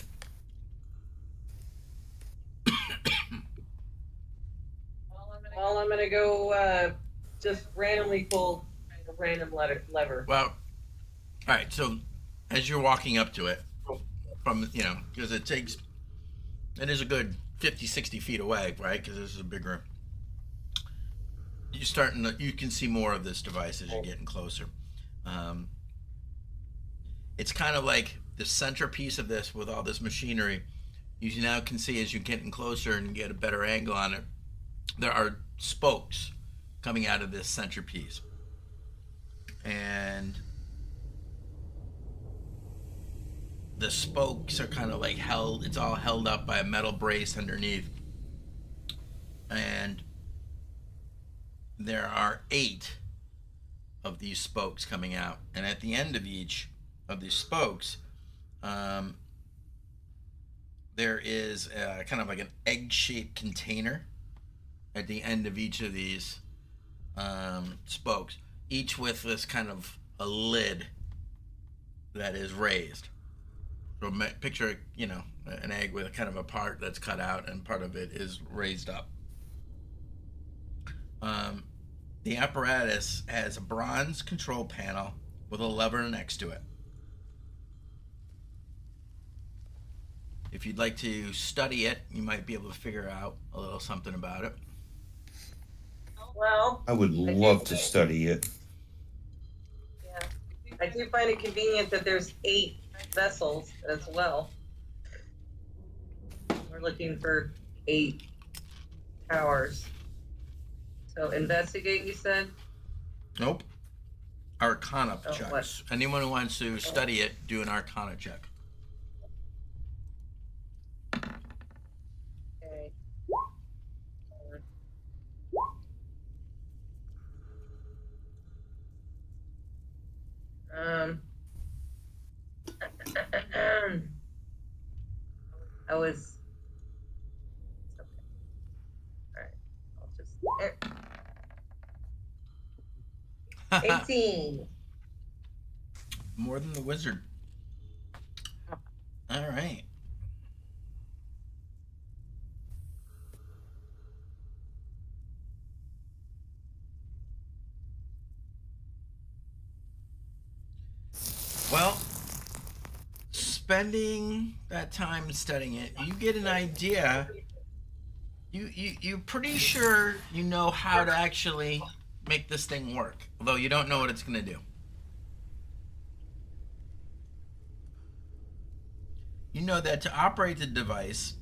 Well, I'm gonna go just randomly pull a random lever.
Well, all right. So as you're walking up to it, from because it is a good 50, 60 feet away, right? Because this is a big room. You can see more of this device as you're getting closer. It's kind of like the centerpiece of this with all this machinery. You now can see as you're getting closer and get a better angle on it, there are spokes coming out of this centerpiece. And the spokes are kind of like it's all held up by a metal brace underneath. And there are 8 of these spokes coming out. And at the end of each of these spokes, there is kind of like an egg-shaped container at the end of each of these spokes, each with this kind of a lid that is raised. So picture, an egg with a kind of a part that's cut out and part of it is raised up. The apparatus has a bronze control panel with a lever next to it. If you'd like to study it, you might be able to figure out a little something about it.
Well,
I would love to study it.
Yeah, I do find it convenient that there's 8 vessels as well. We're looking for 8 towers. So investigate, you said?
Nope. Arcana
Oh,
checks.
what?
Anyone who wants to study it, do an Arcana check.
Okay. I was. Okay. All right. I'll just. 18.
More than the wizard. All right. Well, spending that time studying it, you get an idea. You're pretty sure you know how to actually make this thing work, although you don't know what it's going to do. You know that to operate the device,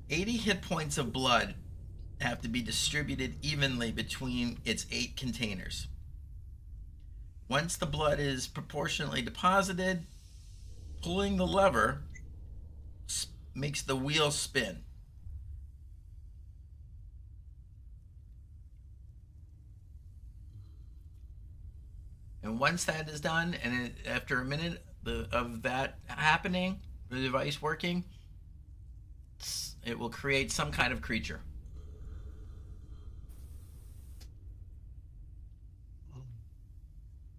80 hit points of blood have to be distributed evenly between its 8 containers. Once the blood is proportionately deposited, pulling the lever makes the wheel spin. And once that is done, and after a minute of that happening, the device working, it will create some kind of creature.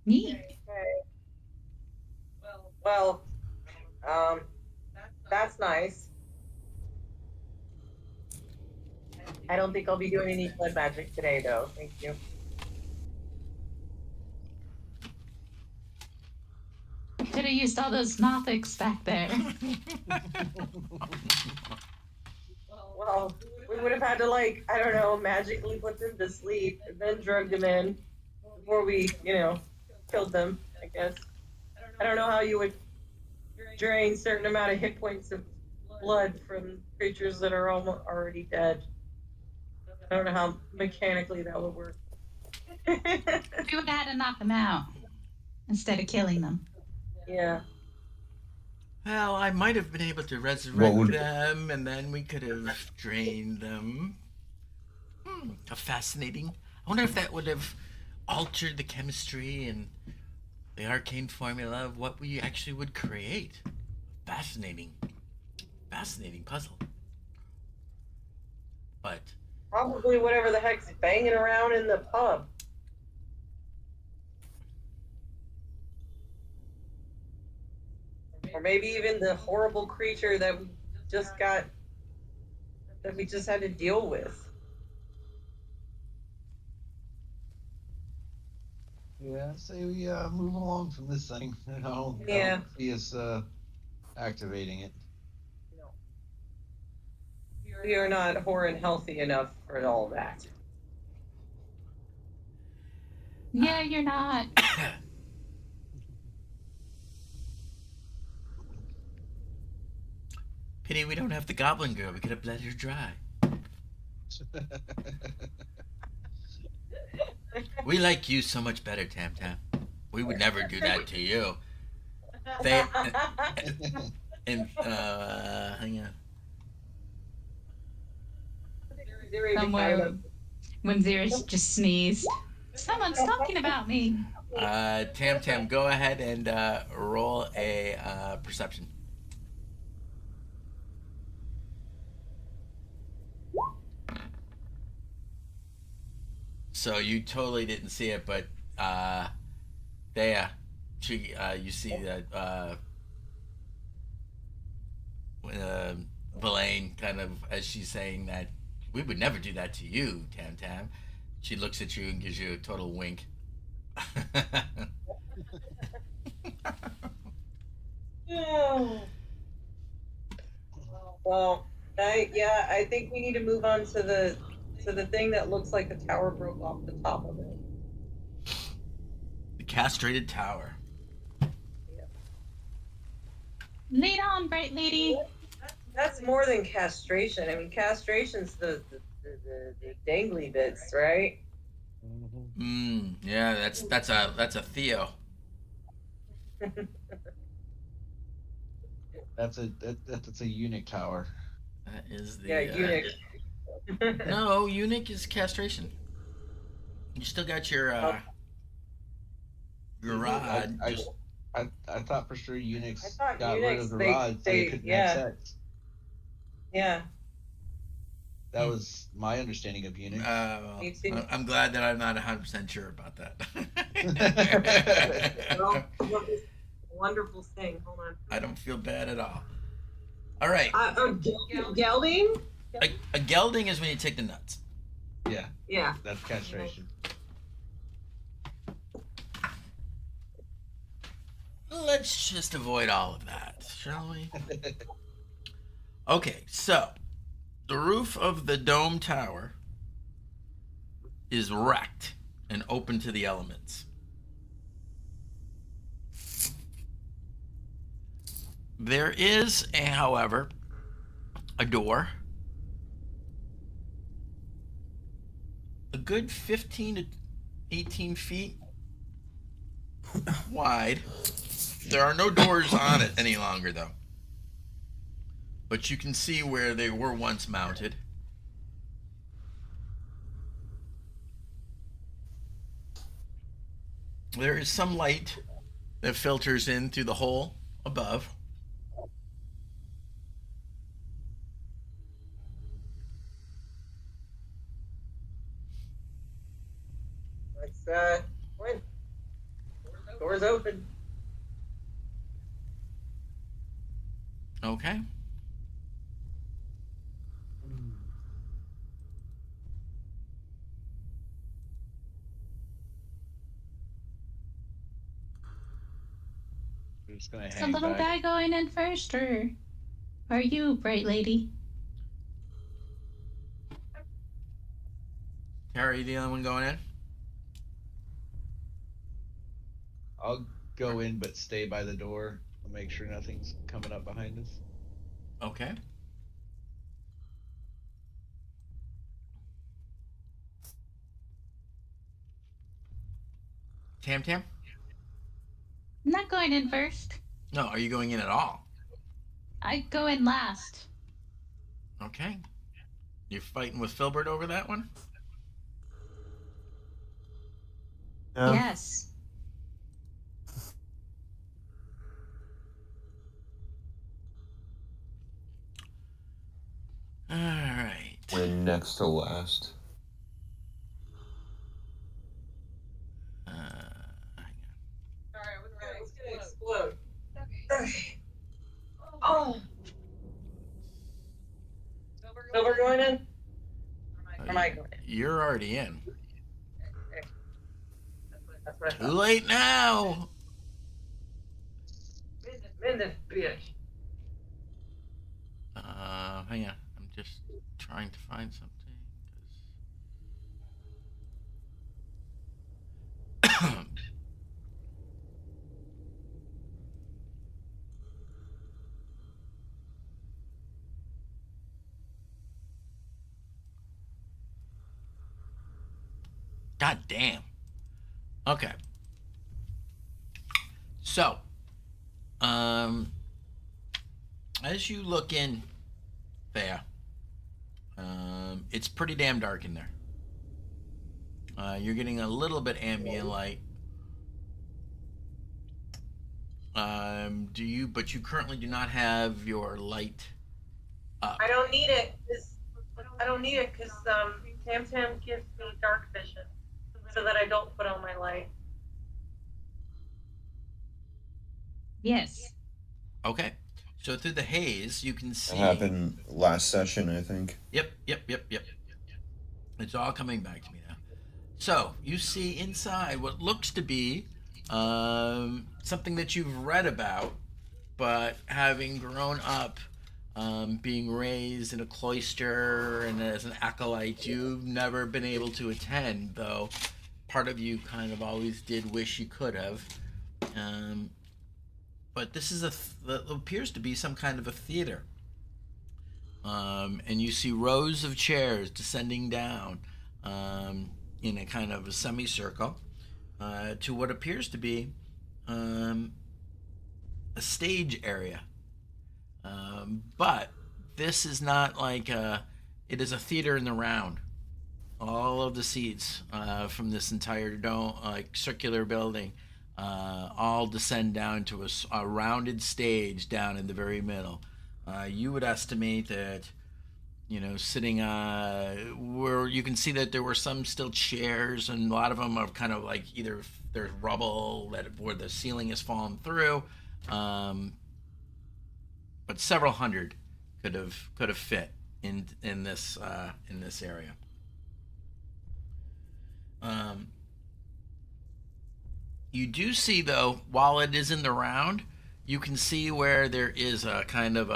Neat.
Okay. Well, that's nice. I don't think I'll be doing any blood magic today, though. Thank you.
Could have used all those Nothics back there.
Well, we would have had to, like, I don't know, magically put them to sleep and then drug them in before we, killed them, I guess. I don't know how you would drain certain amount of hit points of blood from creatures that are already dead. I don't know how mechanically that would work.
We would have had to knock them out instead of killing them.
Yeah.
Well, I might have been able to resurrect them, and then we could have drained them. Fascinating. I wonder if that would have altered the chemistry and the arcane formula of what we actually would create. Fascinating puzzle. But
Probably whatever the heck's banging around in the pub. Or maybe even the horrible creature that we just had to deal with.
Yeah, say we move along from this thing. I don't see us activating it.
We are not Horan healthy enough for all that.
Yeah, you're not.
Pity we don't have the Goblin Girl. We could have let her dry. We like you so much better, Tam Tam. We would never do that to you. They and hang on.
Somewhere when Xeris just sneezed. Someone's talking about me.
Tam Tam, go ahead and roll a perception. So you totally didn't see it, but Thea, you see that Villain kind of, as she's saying that, we would never do that to you, Tam Tam. She looks at you and gives you a total wink.
Well, I think we need to move on to the thing that looks like the tower broke off the top of it.
The castrated tower.
Lead on, bright lady.
That's more than castration. I mean, castration's the dangly bits, right?
Yeah, that's a Theo.
That's a eunuch tower.
That is the
eunuch.
No, eunuch is castration. You still got your rod.
I thought for sure eunuchs
got
rid of the rod so they couldn't have sex.
Yeah.
That was my understanding of eunuchs.
Me too.
I'm glad that I'm not 100% sure about that.
Well, wonderful thing. Hold on.
I don't feel bad at all. All right.
Gelding?
A gelding is when you take the nuts.
Yeah.
Yeah.
That's castration.
Let's just avoid all of that, shall we? Okay, so the roof of the dome tower is wrecked and open to the elements. There is, however, a door a good 15 to 18 feet wide. There are no doors on it any longer, though. But you can see where they were once mounted. There is some light that filters in through the hole above.
Let's win. Doors open.
Okay.
We're just gonna
Is the
hang
little
back.
guy going in first, or are you, bright lady?
Harry, are you the only one going in?
I'll go in, but stay by the door. I'll make sure nothing's coming up behind us.
Okay. Tam Tam?
I'm not going in first.
No, are you going in at all?
I go in last.
Okay. You fighting with Filbert over that one?
Yeah.
Yes.
All right.
We're next to last.
Hang on.
Alright, it's gonna explode. Okay. am I going in?
You're already in.
That's what I
Too
thought.
late now.
I'm in this bitch.
Hang on. I'm just trying to find something. God damn. Okay. So, as you look in there, it's pretty damn dark in there. You're getting a little bit ambient light. But you currently do not have your light up.
I don't need it because Tam Tam gives me dark vision so that I don't put on my light.
Yes.
Okay. So through the haze, you can
That
see.
happened last session, I think.
Yep. It's all coming back to me now. So you see inside what looks to be something that you've read about, but having grown up, being raised in a cloister and as an acolyte, you've never been able to attend, though part of you kind of always did wish you could have. But this is that appears to be some kind of a theater. And you see rows of chairs descending down in a kind of a semicircle to what appears to be a stage area. But this is not like it is a theater in the round. All of the seats from this entire dome, like circular building, all descend down to a rounded stage down in the very middle. You would estimate that, sitting where you can see that there were some still chairs, and a lot of them are kind of like either there's rubble where the ceiling has fallen through, but several hundred could have fit in this area. You do see, though, while it is in the round, you can see where there is a kind of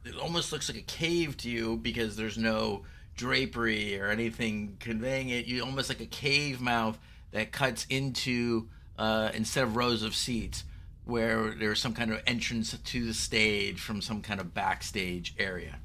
it almost looks like a cave to you because there's no drapery or anything conveying it. You almost like a cave mouth that cuts into, instead of rows of seats, where there's some kind of entrance to the stage from some kind of backstage area.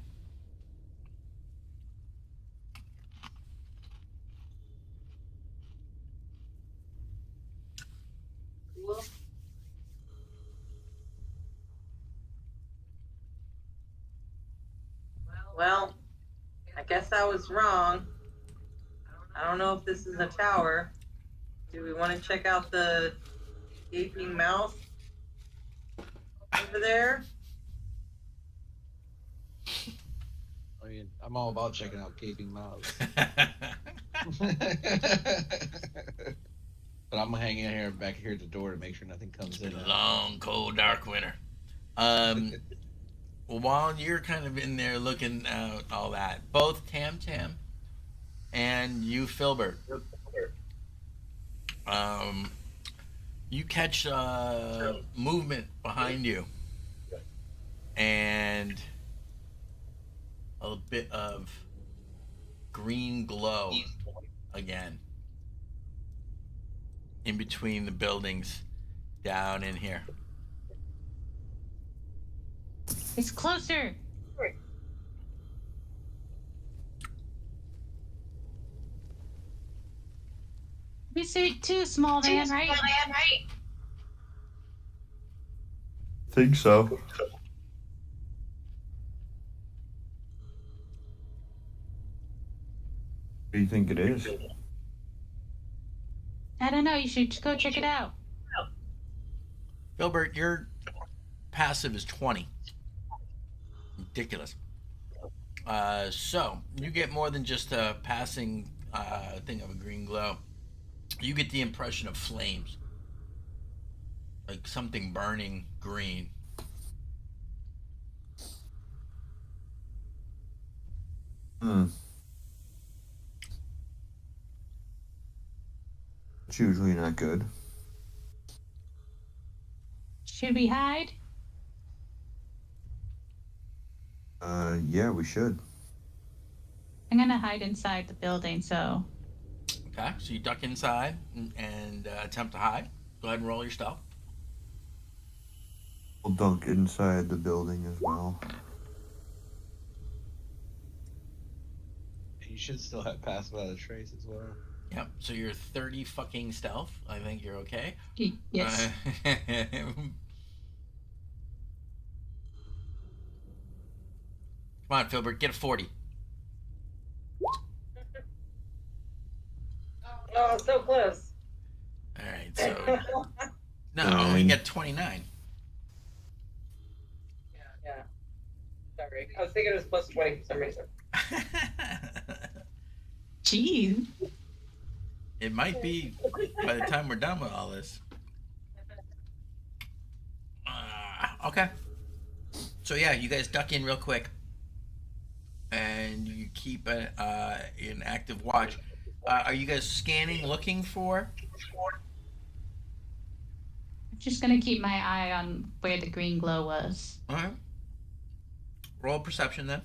Well, I guess I was wrong. I don't know if this is a tower. Do we want to check out the gaping mouth over there?
I mean, I'm all about checking out gaping mouths. But I'm hanging here back here at the door to make sure nothing comes in.
A long, cold, dark winter. While you're kind of in there looking at all that, both Tam Tam and you, Filbert, you catch movement behind you and a bit of green glow again in between the buildings down in here.
It's closer. We see two, small man, right?
Think so. What do you think it is?
I don't know. You should go check it out.
Filbert, your passive is 20. Ridiculous. So you get more than just a passing thing of a green glow. You get the impression of flames, like something burning green.
Hmm. It's usually not good.
Should we hide?
Yeah, we should.
I'm gonna hide inside the building, so
Okay, so you duck inside and attempt to hide. Go ahead and roll your stealth.
We'll dunk inside the building as well.
You should still have pass without a trace as well.
Yep. So you're 30 fucking stealth. I think you're okay.
yes.
Come on, Filbert, get a 40.
Oh, so close.
All right. So no,
Nine.
you get 29.
Yeah. Sorry. I was thinking it was plus 20 for some reason.
Jeez.
It might be by the time we're done with all this. Okay. So yeah, you guys duck in real quick, and you keep an active watch. Are you guys scanning, looking for?
I'm just gonna keep my eye on where the green glow was.
All right. Roll perception then.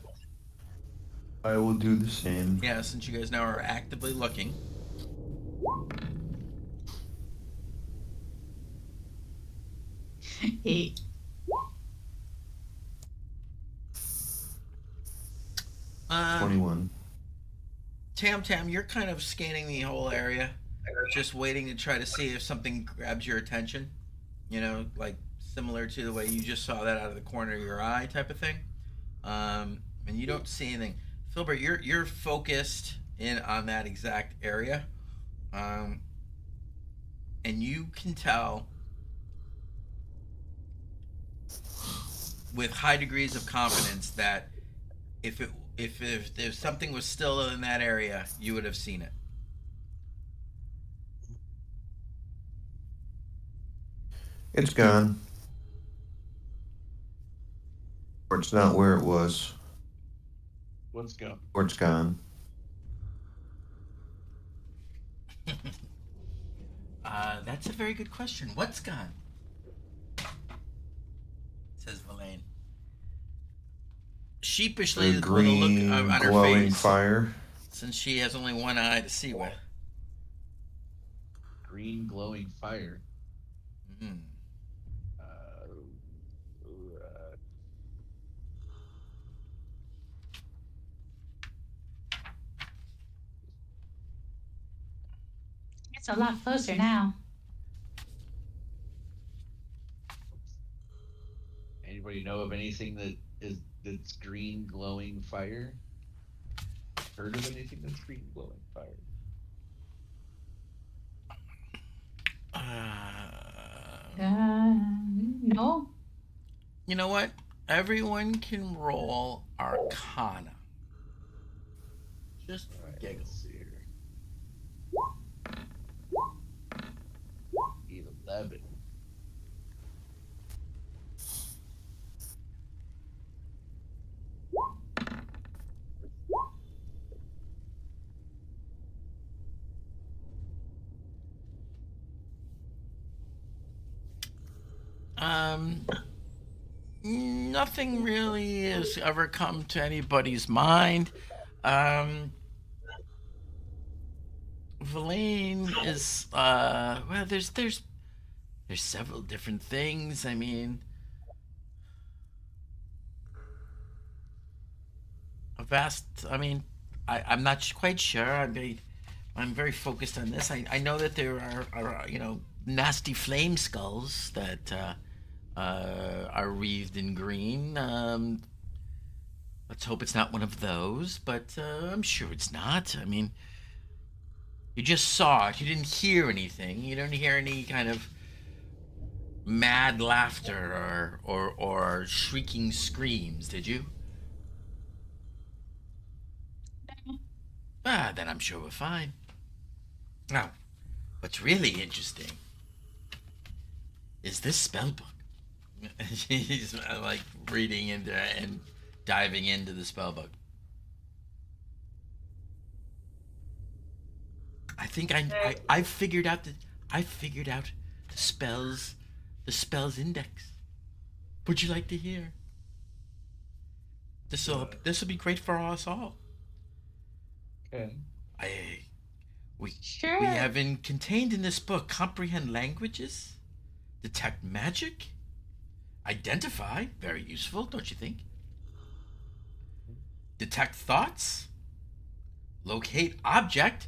I will do the same.
Yeah, since you guys now are actively looking.
Eight.
Uh,
21.
Tam, you're kind of scanning the whole area, just waiting to try to see if something grabs your attention. You know, like similar to the way you just saw that out of the corner of your eye, type of thing. And you don't see anything. Filbert, you're focused in on that exact area, and you can tell with high degrees of confidence that if something was still in that area, you would have seen it.
It's gone. Or it's not where it was.
Let's go.
Or it's gone.
That's a very good question. What's gone? Says Verlaine. Sheepishly,
The
with a
green
look on her
glowing
face,
fire.
since she has only one eye to see with.
Green glowing fire.
Mm.
It's a lot closer now.
Anybody know of anything that's green glowing fire? Heard of anything that's green glowing fire?
No.
You know what? Everyone can roll Arcana. Just
All right,
giggles.
let's see here. 11.
Nothing really has ever come to anybody's mind. Verlaine is well, there's several different things. I mean, I'm not quite sure. I'm very focused on this. I know that there are nasty flame skulls that are wreathed in green. Let's hope it's not one of those, but I'm sure it's not. I mean, you just saw it. You didn't hear anything. You didn't hear any kind of mad laughter or shrieking screams, did you? Then I'm sure we're fine. Now, what's really interesting is this spell book. He's like reading into and diving into the spell book. I think I've figured out the spells index. Would you like to hear? This will be great for us all.
Okay.
We
Sure.
have contained in this book comprehend languages, detect magic, identify, very useful, don't you think? Detect thoughts, locate object,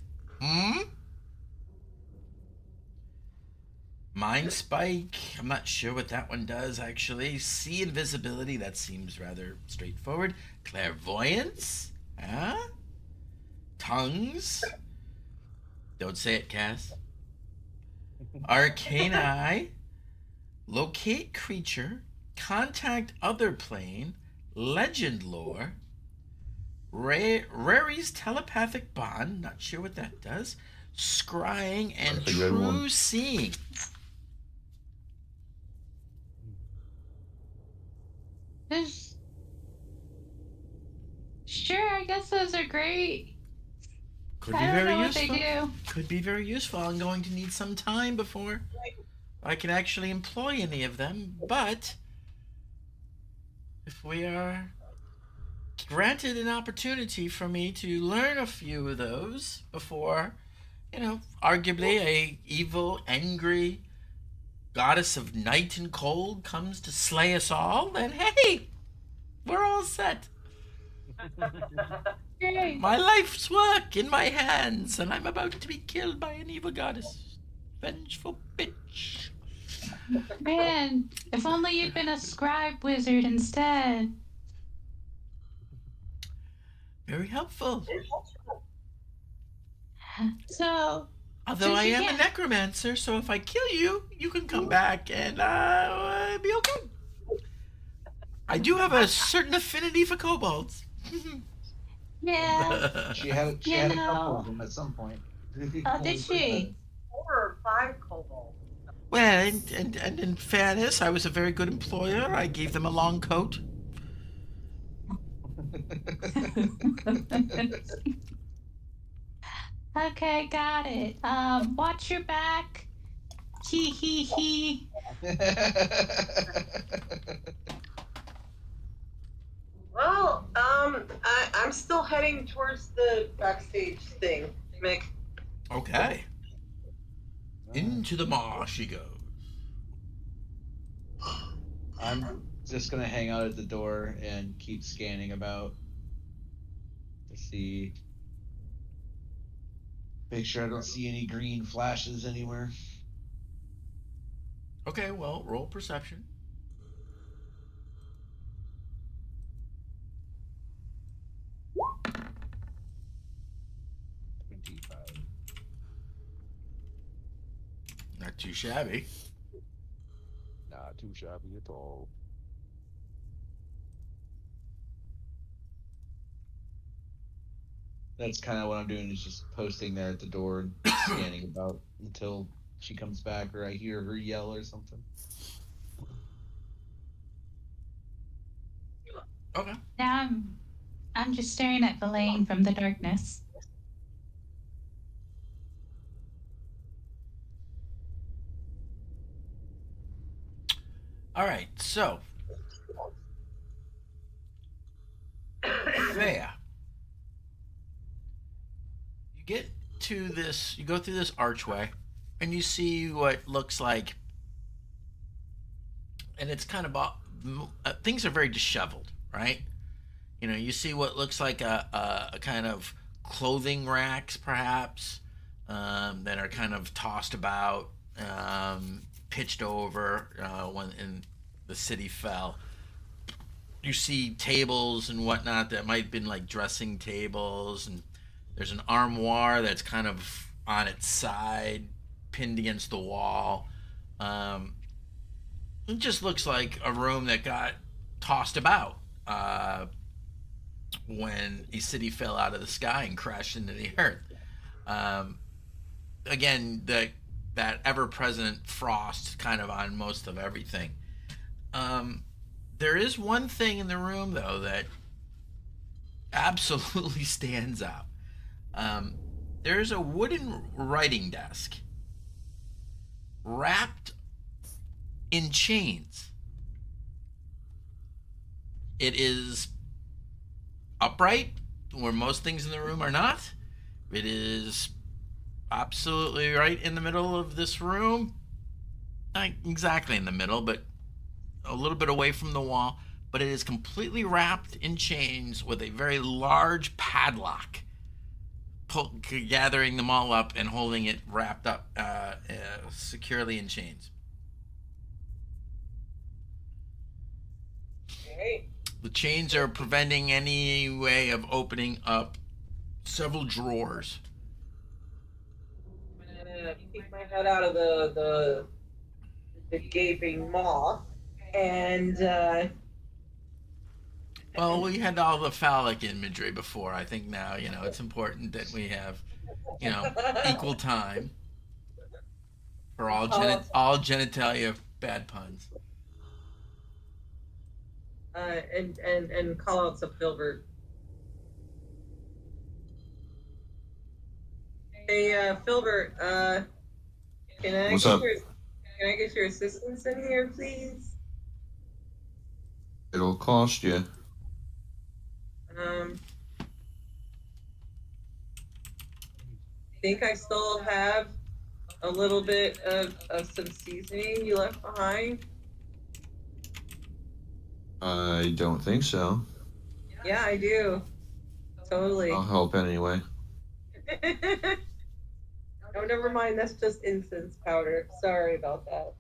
Mind spike, I'm not sure what that one does actually. See invisibility, that seems rather straightforward. Clairvoyance, huh? Tongues, don't say it, Cass. Arcane eye, locate creature, contact other plane, legend lore, Rary's telepathic bond, not sure what that does. Scrying and
That's a good
true
one.
seeing.
Sure, I guess those are great.
Could
I
be
don't
very
know
useful.
what they do.
Could be very useful. I'm going to need some time before I can actually employ any of them. But if we are granted an opportunity for me to learn a few of those before, arguably a evil, angry goddess of night and cold comes to slay us all, then hey, we're all set.
Great.
My life's work in my hands, and I'm about to be killed by an evil goddess. Vengeful bitch.
Man, if only you'd been a scribe wizard instead.
Very helpful.
So,
Although I
Since you
am a
can't-
necromancer, so if I kill you, you can come back and be okay. I do have a certain affinity for kobolds.
yeah.
She had a couple of them at some point.
Oh, did she?
4 or 5 kobolds.
Well, and in fairness, I was a very good employer. I gave them a long coat.
Okay, got it. Watch your back. Hee hee hee.
Well, I'm still heading towards the backstage thing, Mick.
Okay. Into the marsh she goes.
I'm just gonna hang out at the door and keep scanning about to see. Make sure I don't see any green flashes anywhere.
Okay, well, roll perception. Not too shabby.
Not too shabby at all.
That's kind of what I'm doing, is just posting there at the door and scanning about until she comes back or I hear her yell or something.
Okay.
Now I'm just staring at Verlaine from the darkness.
All right, so there. You get to this, you go through this archway, and you see what looks like, and it's kind of, things are very disheveled, right? You see what looks like a kind of clothing racks, perhaps, that are kind of tossed about, pitched over when the city fell. You see tables and whatnot that might have been like dressing tables, and there's an armoire that's kind of on its side, pinned against the wall. It just looks like a room that got tossed about when a city fell out of the sky and crashed into the earth. Again, that ever-present frost kind of on most of everything. There is one thing in the room, though, that absolutely stands out. there's a wooden writing desk wrapped in chains. It is upright, where most things in the room are not. It is absolutely right in the middle of this room. Not exactly in the middle, but a little bit away from the wall. But it is completely wrapped in chains with a very large padlock, gathering them all up and holding it wrapped up securely in chains.
Okay.
The chains are preventing any way of opening up several drawers.
I'm gonna peek my head out of the gaping maw, and
Well, we had all the phallic imagery before. I think now, it's important that we have, equal time for all all genitalia bad puns.
and call out some Filbert. Hey, Filbert, can I
What's
get
up?
can I get your assistance in here, please?
It'll cost you.
Think I still have a little bit of some seasoning you left behind?
I don't think so.
Yeah, I do. Totally.
I'll help anyway.
Oh, never mind. That's just incense powder. Sorry about that.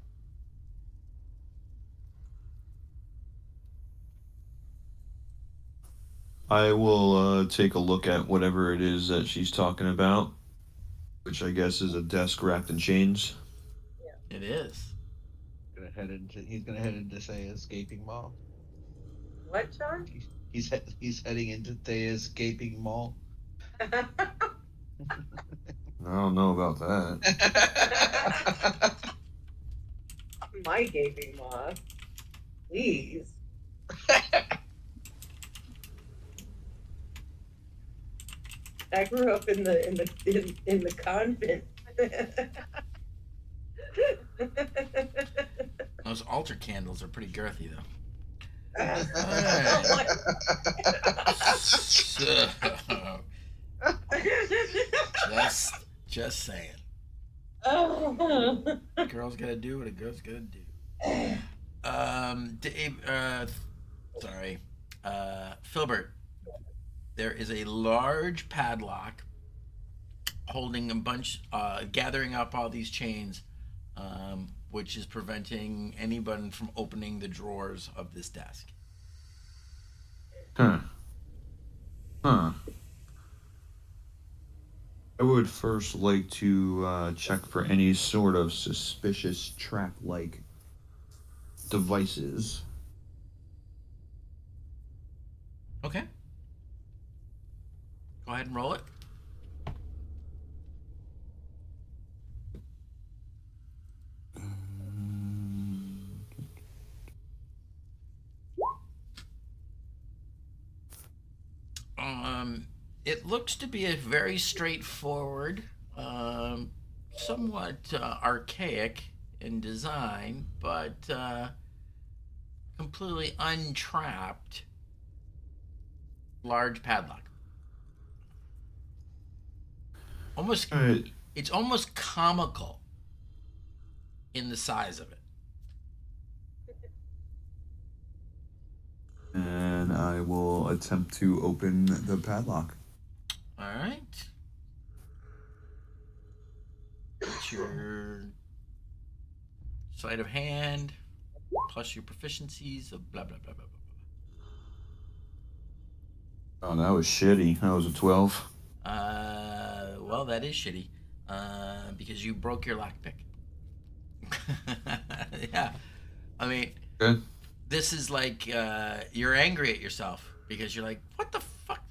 I will take a look at whatever it is that she's talking about, which I guess is a desk wrapped in chains.
It is.
He's gonna head into Thea's gaping maw.
What, John?
He's heading into Thea's gaping maw.
I don't know about that.
My gaping maw. Please. I grew up in the convent.
Those altar candles are pretty girthy, though.
Oh
So, just saying.
Oh.
A girl's gotta do what a girl's gotta do. Dave, Filbert, there is a large padlock holding a bunch, gathering up all these chains, which is preventing anyone from opening the drawers of this desk.
Huh. I would first like to check for any sort of suspicious trap-like devices.
Okay. Go ahead and roll it. It looks to be a very straightforward, somewhat archaic in design, but completely untrapped large padlock. Almost,
Alright.
it's almost comical in the size of it.
And I will attempt to open the padlock.
All right. It's your sleight of hand plus your proficiencies of blah blah blah blah blah.
Oh, that was shitty. That was a 12.
Well, that is shitty, because you broke your lockpick. Yeah, I mean,
Good.
this is like you're angry at yourself because you're like, what the fuck?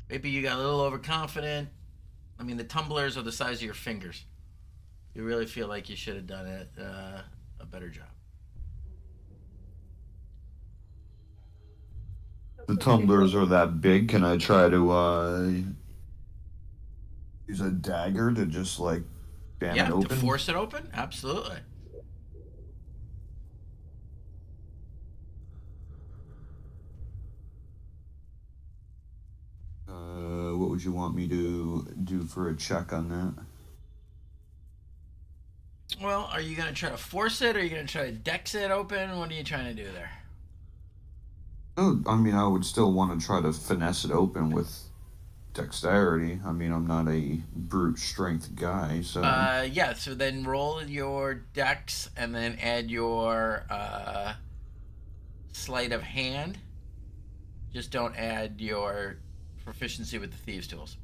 Maybe you got a little overconfident. I mean, the tumblers are the size of your fingers. You really feel like you should have done it a better job.
The tumblers are that big. Can I try to use a dagger to just like bam
Yeah,
it
to
open?
force it open? Absolutely.
What would you want me to do for a check on that?
Well, are you going to try to force it, or are you going to try to dex it open? What are you trying to do there?
Oh, I mean, I would still want to try to finesse it open with dexterity. I mean, I'm not a brute strength guy, so.
Yeah, so then roll your dex and then add your sleight of hand. Just don't add your proficiency with the thieves' tools.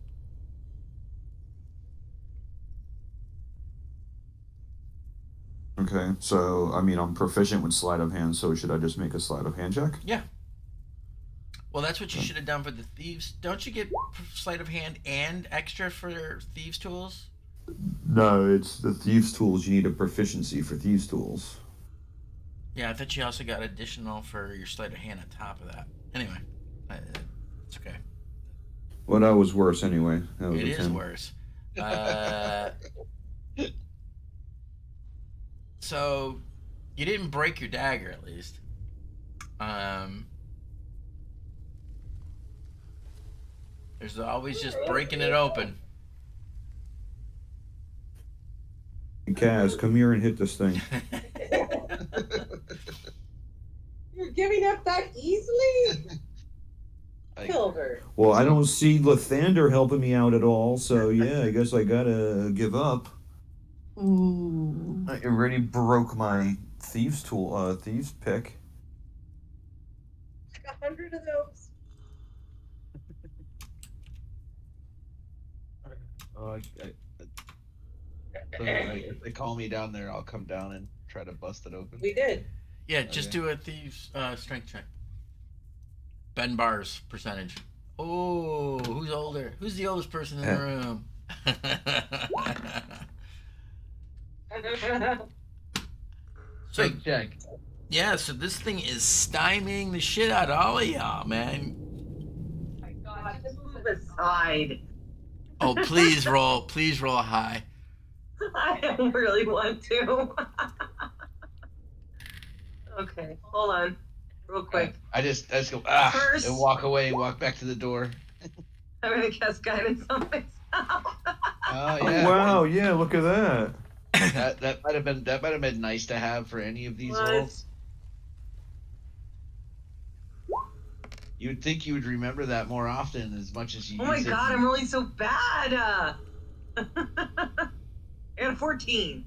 Okay, so I mean, I'm proficient with sleight of hand, so should I just make a sleight of hand check?
Yeah. Well, that's what you should have done for the thieves. Don't you get sleight of hand and extra for thieves' tools?
No, it's the thieves' tools. You need a proficiency for thieves' tools.
Yeah, I thought you also got additional for your sleight of hand on top of that. Anyway, it's okay.
Well, that was worse anyway. That was
It
a
is
10.
worse. So you didn't break your dagger, at least. There's always just breaking it open.
Kaz, come here and hit this thing.
You're giving up that easily? Silver.
Well, I don't see Lathander helping me out at all, so yeah, I guess I gotta give up.
Ooh.
I already broke my thieves' pick.
100 of those.
Oh, they call me down there. I'll come down and try to bust it open.
We did.
Yeah, just do a thieves' strength check. Ben Bar's percentage. Oh, who's older? Who's the oldest person in the room? So
Strength check.
yeah, so this thing is stymieing the shit out of all of y'all, man.
Oh my God, just move aside.
Oh, please roll high.
I don't really want to. Okay, hold on, real quick.
I just go
First-
and walk away, walk back to the door.
I'm gonna cast guidance on myself.
Oh
Oh,
yeah.
wow, yeah, look at that.
That might have been nice to have for any of these
What?
rolls. You would think you would remember that more often, as much as you.
Oh my
use it.
God, I'm rolling so bad. I got a 14.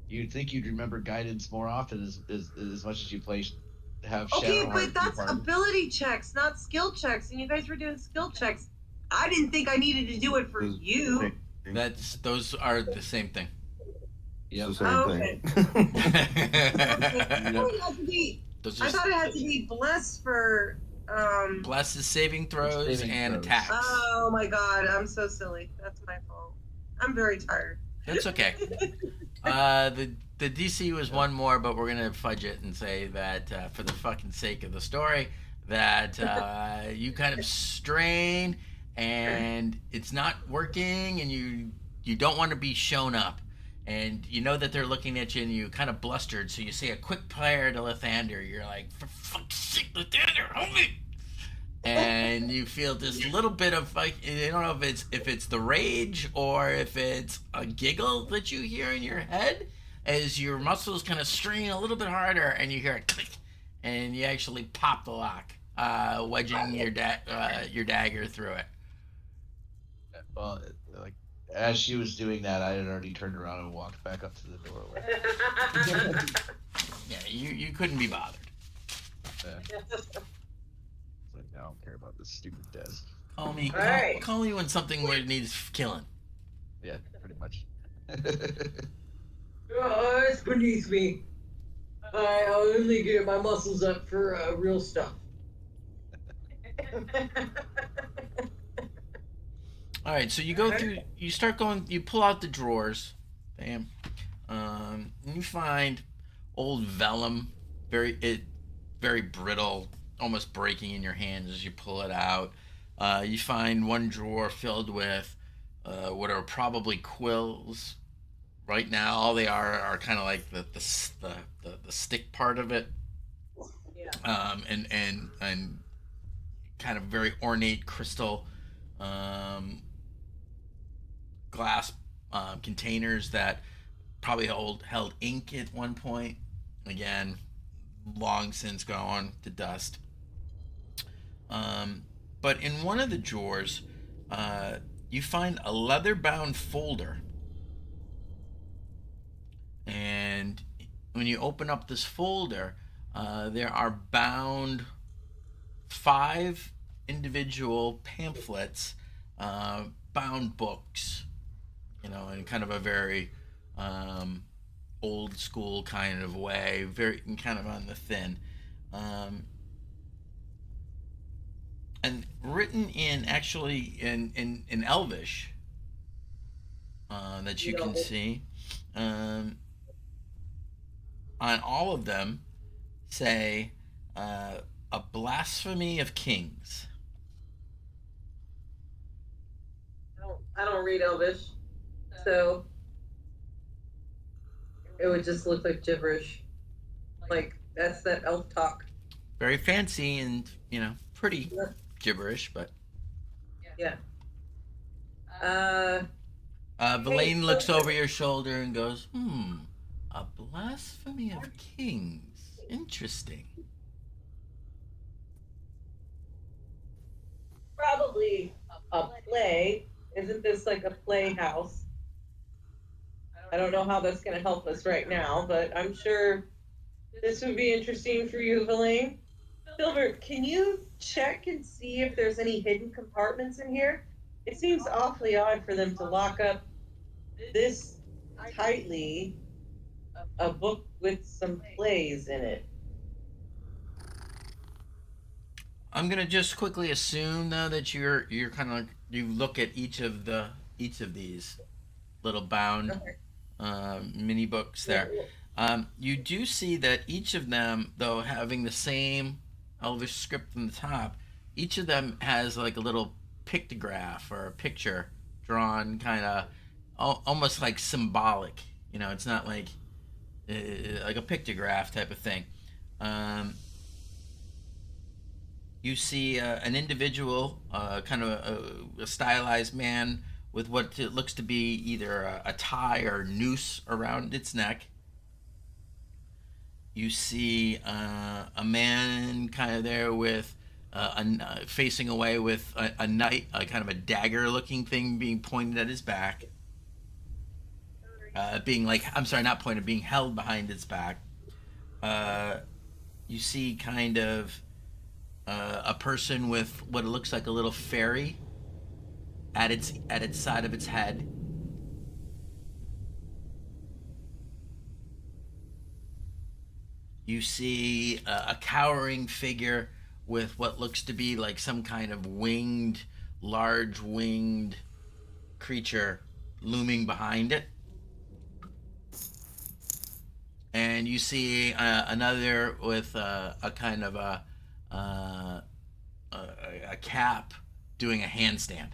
You'd think you'd remember guidance more often, as much as you have.
Okay,
Shadowheart
but that's
be part of it.
ability checks, not skill checks, and you guys were doing skill checks. I didn't think I needed to do it for you.
Those are the same thing.
It's
Yep.
the same thing.
Those
I
are
thought it had to be blessed for.
blesses saving throws
Saving
and
throws.
attacks.
Oh my God, I'm so silly. That's my fault. I'm very tired.
That's okay. The DC was one more, but we're gonna fudge it and say that for the fucking sake of the story, that you kind of strain and it's not working, and you don't want to be shown up, and you know that they're looking at you, and you kind of blustered, so you say a quick prayer to Lathander. You're like, for fuck's sake, Lathander, help me! And you feel this little bit of like, I don't know if it's the rage or if it's a giggle that you hear in your head as your muscles kind of strain a little bit harder, and you hear a click, and you actually pop the lock, wedging your dagger through it.
Well, like as she was doing that, I had already turned around and walked back up to the doorway.
Yeah, you couldn't be bothered.
Like, I don't care about this stupid desk.
Call me,
Alright.
call me when something needs killing.
Yeah, pretty much.
Oh, it's beneath me. I only get my muscles up for real stuff.
All right, so you go through, you start going, you pull out the drawers, bam, and you find old vellum, very brittle, almost breaking in your hands as you pull it out. You find one drawer filled with what are probably quills. Right now, all they are kind of like the stick part of it, and kind of very ornate crystal glass containers that probably held ink at one point. Again, long since gone to dust. But in one of the drawers, you find a leather-bound folder, and when you open up this folder, there are bound 5 individual pamphlets, bound books, in kind of a very old school kind of way, very kind of on the thin, and written in Elvish, that you can see. On all of them say a blasphemy of kings.
I don't read Elvish, so it would just look like gibberish. Like, that's that elf talk.
Very fancy and, pretty gibberish, but...
Yeah.
Villain looks over your shoulder and goes, a blasphemy of kings. Interesting.
Probably a play. Isn't this like a playhouse? I don't know how that's going to help us right now, but I'm sure this would be interesting for you, Villain. Filbert, can you check and see if there's any hidden compartments in here? It seems awfully odd for them to lock up this tightly a book with some plays in it.
I'm gonna just quickly assume though that you're kind of you look at each of these little bound mini books there. You do see that each of them, though having the same Elvish script on the top, each of them has like a little pictograph or a picture drawn, kind of almost like symbolic. It's not like a pictograph type of thing. You see an individual, kind of a stylized man with what it looks to be either a tie or noose around its neck. You see a man kind of there with facing away with a knife, kind of a dagger-looking thing being pointed at his back. Being held behind its back. You see kind of a person with what it looks like a little fairy at its side of its head. You see a cowering figure with what looks to be like some kind of large winged creature looming behind it. And you see another with a kind of a cap doing a handstand.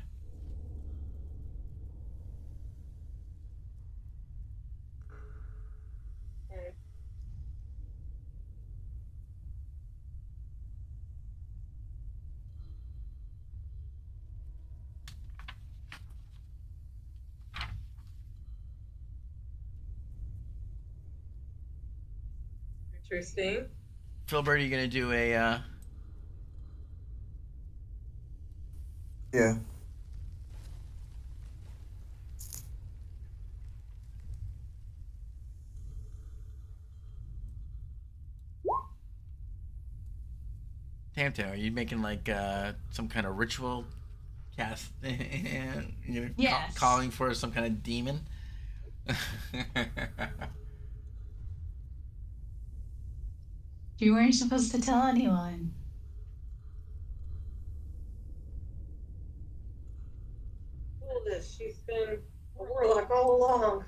Interesting.
Filbert, are you gonna do a?
Yeah.
Tamtam, are you making like some kind of ritual cast?
Yes.
Calling for some kind of demon.
You weren't supposed to tell anyone.
She's been a warlock all along.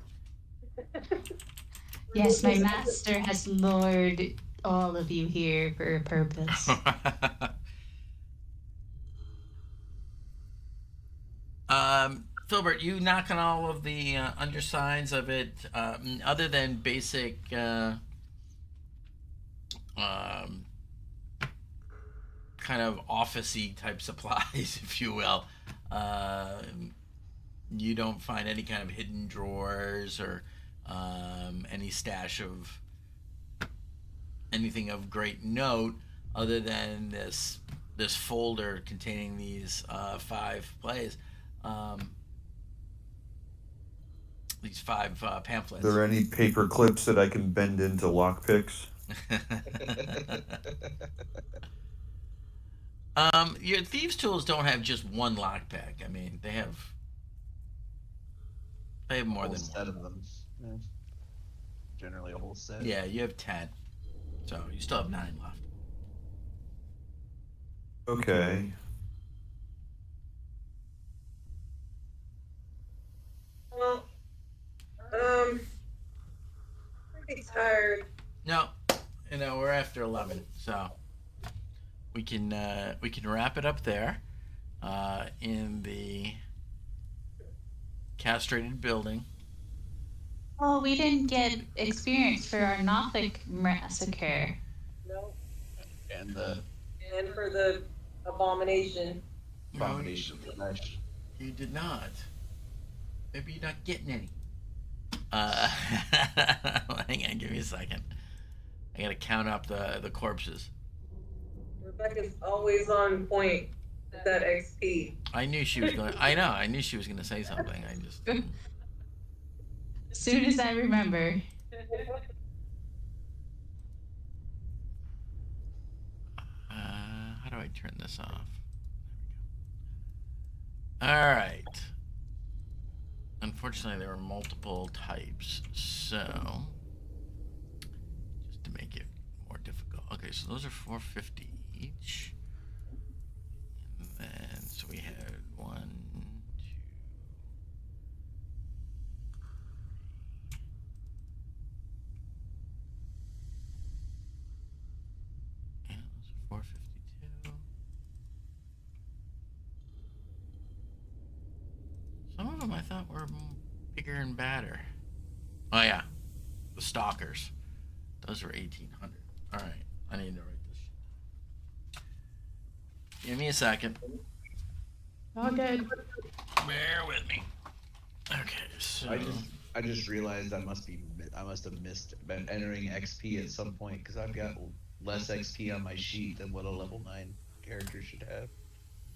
Yes, my master has lured all of you here for a purpose.
Filbert, you knock on all of the undersides of it, other than basic um, kind of officey type supplies, if you will. You don't find any kind of hidden drawers or any stash of anything of great note, other than this folder containing these 5 plays. These 5 pamphlets.
Are there any paper clips that I can bend into lockpicks?
Your thieves' tools don't have just one lockpick. I mean, they have more
Whole
than
set
one.
of them. Yeah. Generally a whole set.
Yeah, you have 10, so you still have 9 left.
Okay.
Well, pretty tired.
No, we're after 11, so we can wrap it up there in the castrated building.
Oh, we didn't get experience for our Nothic massacre.
No.
And the
And for the abomination.
abomination of the flesh.
You did not. Maybe you're not getting any. Hang on, give me a second. I gotta count up the corpses.
Rebecca's always on point with that XP.
I knew she was going. I know. I knew she was going to say something. I just.
As soon as I remember.
How do I turn this off? All right. Unfortunately, there were multiple types, so just to make it more difficult. Okay, so those are 450 each, and then so we had 1, 2. Yeah, those are 452. Some of them I thought were bigger and badder. Oh yeah, the stalkers. Those were 1,800. All right, I need to write this shit down. Give me a second.
Oh, good.
Bear with me. Okay, so
I just realized I must have missed entering XP at some point because I've got less XP on my sheet than what a level 9 character should have.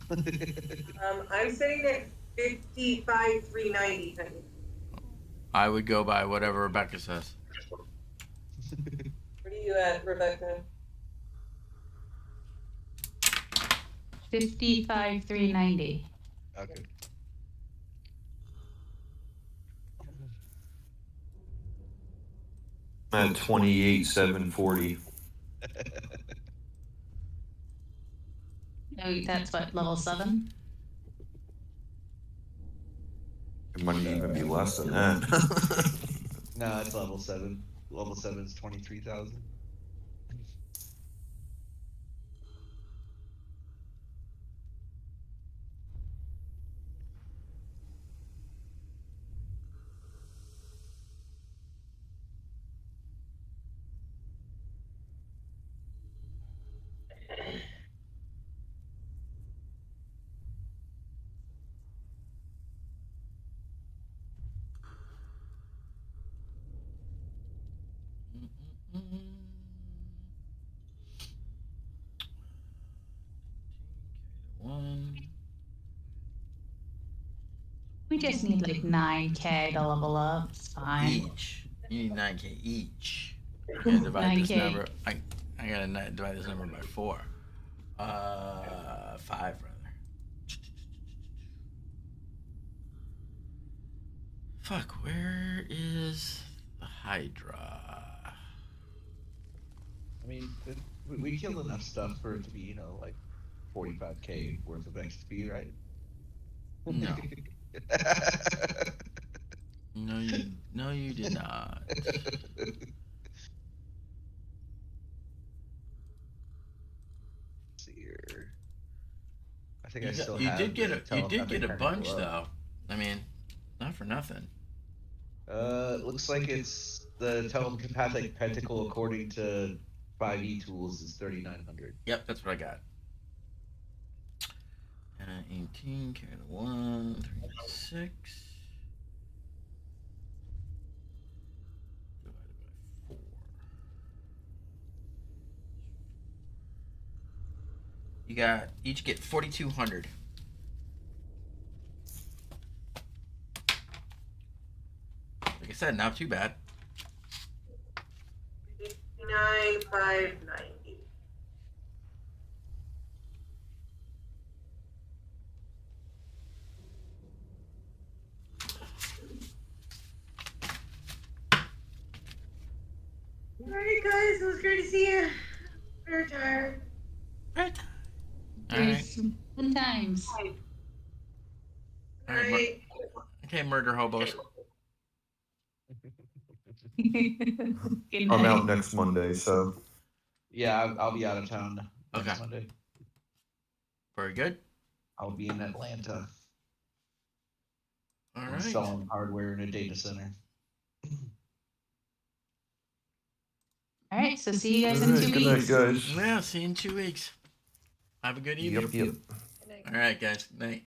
I'm sitting at 55,390. honey.
I would go by whatever Rebecca says.
What are you at, Rebecca?
55,390.
Okay.
I'm at 28,740.
Oh, that's what, level 7?
It might even be less than that.
No, it's level 7. Level 7 is 23,000.
We just need like 9k to level up. It's fine.
Each. You need 9k each. I gotta divide this
9K.
number. I gotta divide this number by 4. 5 rather. Fuck, where is the Hydra?
I mean, we killed enough stuff for it to be, like 45k worth of XP, right?
No. No, you did not.
See here. I think I still
You
have
did get
the
you did
telepathic
get a
tentacle
bunch
up.
though. I mean, not for nothing.
Looks like it's the telepathic pentacle according to 5e tools is 3,900.
Yep, that's what I got. 18, carry the 1, 3, 6. Divided by 4. You got, each get 4,200. Like I said, not too bad.
59,590. All right, guys, it was great to see you. Very tired.
Right. All
There's
right.
some fun times.
All
All right.
right.
Okay, murder hobos.
Good
I'm
night.
out next Monday, so
Yeah, I'll be out of town next
Okay.
Monday.
Very good.
I'll be in Atlanta
All right.
installing hardware in a data center.
All right, so see you guys
all
in
right,
2
good night,
weeks.
guys.
Yeah, see you in 2 weeks. Have a good evening.
Yep.
All right, guys. Night.